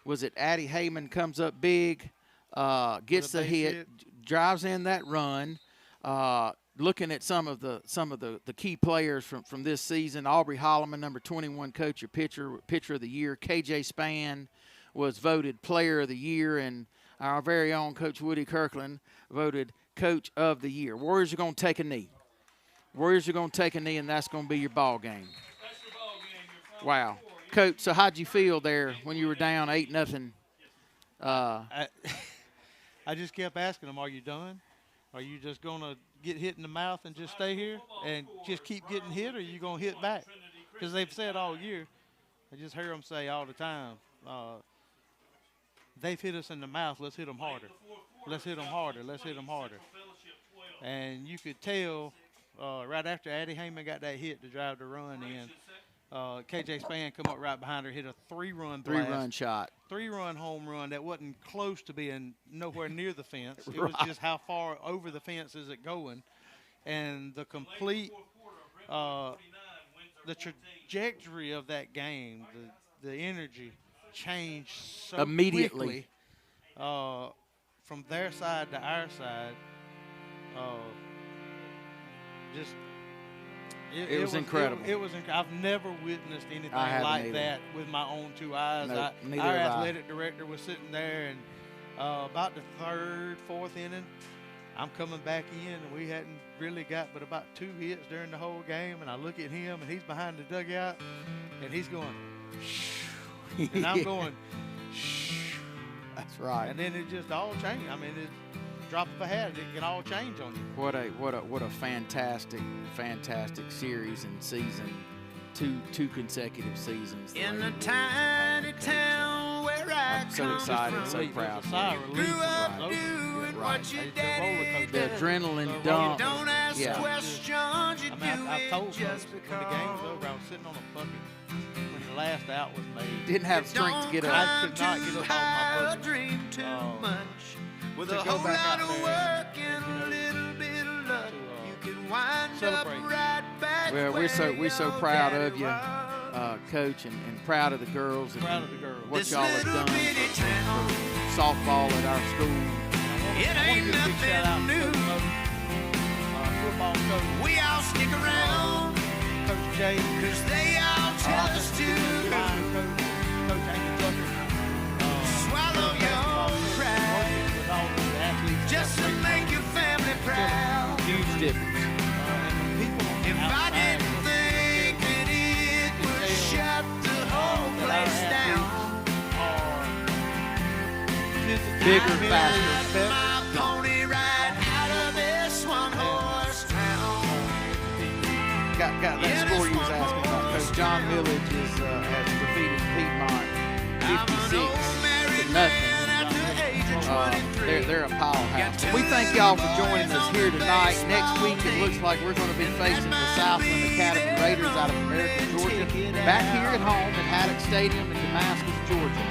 Was it Addie Heyman comes up big, gets the hit, drives in that run. Looking at some of the key players from this season, Aubrey Holloman, number 21 coach, your pitcher of the year. KJ Spann was voted player of the year, and our very own Coach Woody Kirkland voted coach of the year. Warriors are going to take a knee. Warriors are going to take a knee, and that's going to be your ball game. Wow. Coach, so how'd you feel there when you were down 8-0? I just kept asking them, are you done? Are you just going to get hit in the mouth and just stay here and just keep getting hit, or are you going to hit back? Because they've said all year, I just hear them say all the time, they've hit us in the mouth, let's hit them harder. Let's hit them harder. Let's hit them harder. And you could tell right after Addie Heyman got that hit to drive the run in, KJ Spann come up right behind her, hit a 3-run blast. 3-run shot. 3-run home run that wasn't close to being nowhere near the fence. It was just how far over the fence is it going. And the complete, the trajectory of that game, the energy changed so immediately. Quickly, from their side to our side. It was incredible. It was. I've never witnessed anything like that with my own 2 eyes. No, neither our have I. athletic director was sitting there, and about the 3rd, 4th inning, I'm coming back in, and we hadn't really got but about 2 hits during the whole game. And I look at him, and he's behind the dugout, and he's going, shh, and I'm going, shh. That's right. And then it just all changed. I mean, drop of a hat, it can all change on you. What a fantastic series and season. Two consecutive seasons. In a tiny town where I'm so excited, so Relief. proud. There's a sigh of relief. Right. Those- Right. It's a roller coaster. The adrenaline The roller dump. coaster. Yeah. I told folks when the game was over, I was sitting on a bucket when the last out was made. Didn't have strength to get up. I could not get up off my bucket. To go back out there and celebrate. Well, we're so proud of you, Coach, and proud of the girls. And Proud of the girls. what y'all have done for softball at our school. I want to give a big shout out to Coach Mo, football coach. We all stick around, Coach Jay, 'cause they all tell us to Coach Andy Tucker. swallow your pride, Working with all the athletes. just to make your family proud. Huge difference. And the people If I outside didn't think that it would shut the whole place down, Bigger, I'd faster, let better. my pony ride out of this one-horse town. Got that score you was asking about. Coach John Village has defeated Piedmont 56 to nothing. They're a powerhouse. We thank y'all for joining us here tonight. Next week it looks like we're going to be facing the Southland Academy Raiders out of America, Georgia, back here at home at Haddock Stadium in Damascus, Georgia.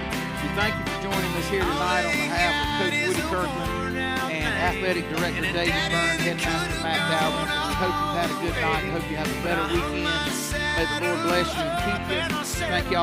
We thank you for joining us here tonight on behalf of Coach Woody Kirkland and Athletic Director David Byrne, Headmaster Matt Dowling. We hope you've had a good night. We hope you have a better weekend. May the Lord bless you and keep you. Thank y'all.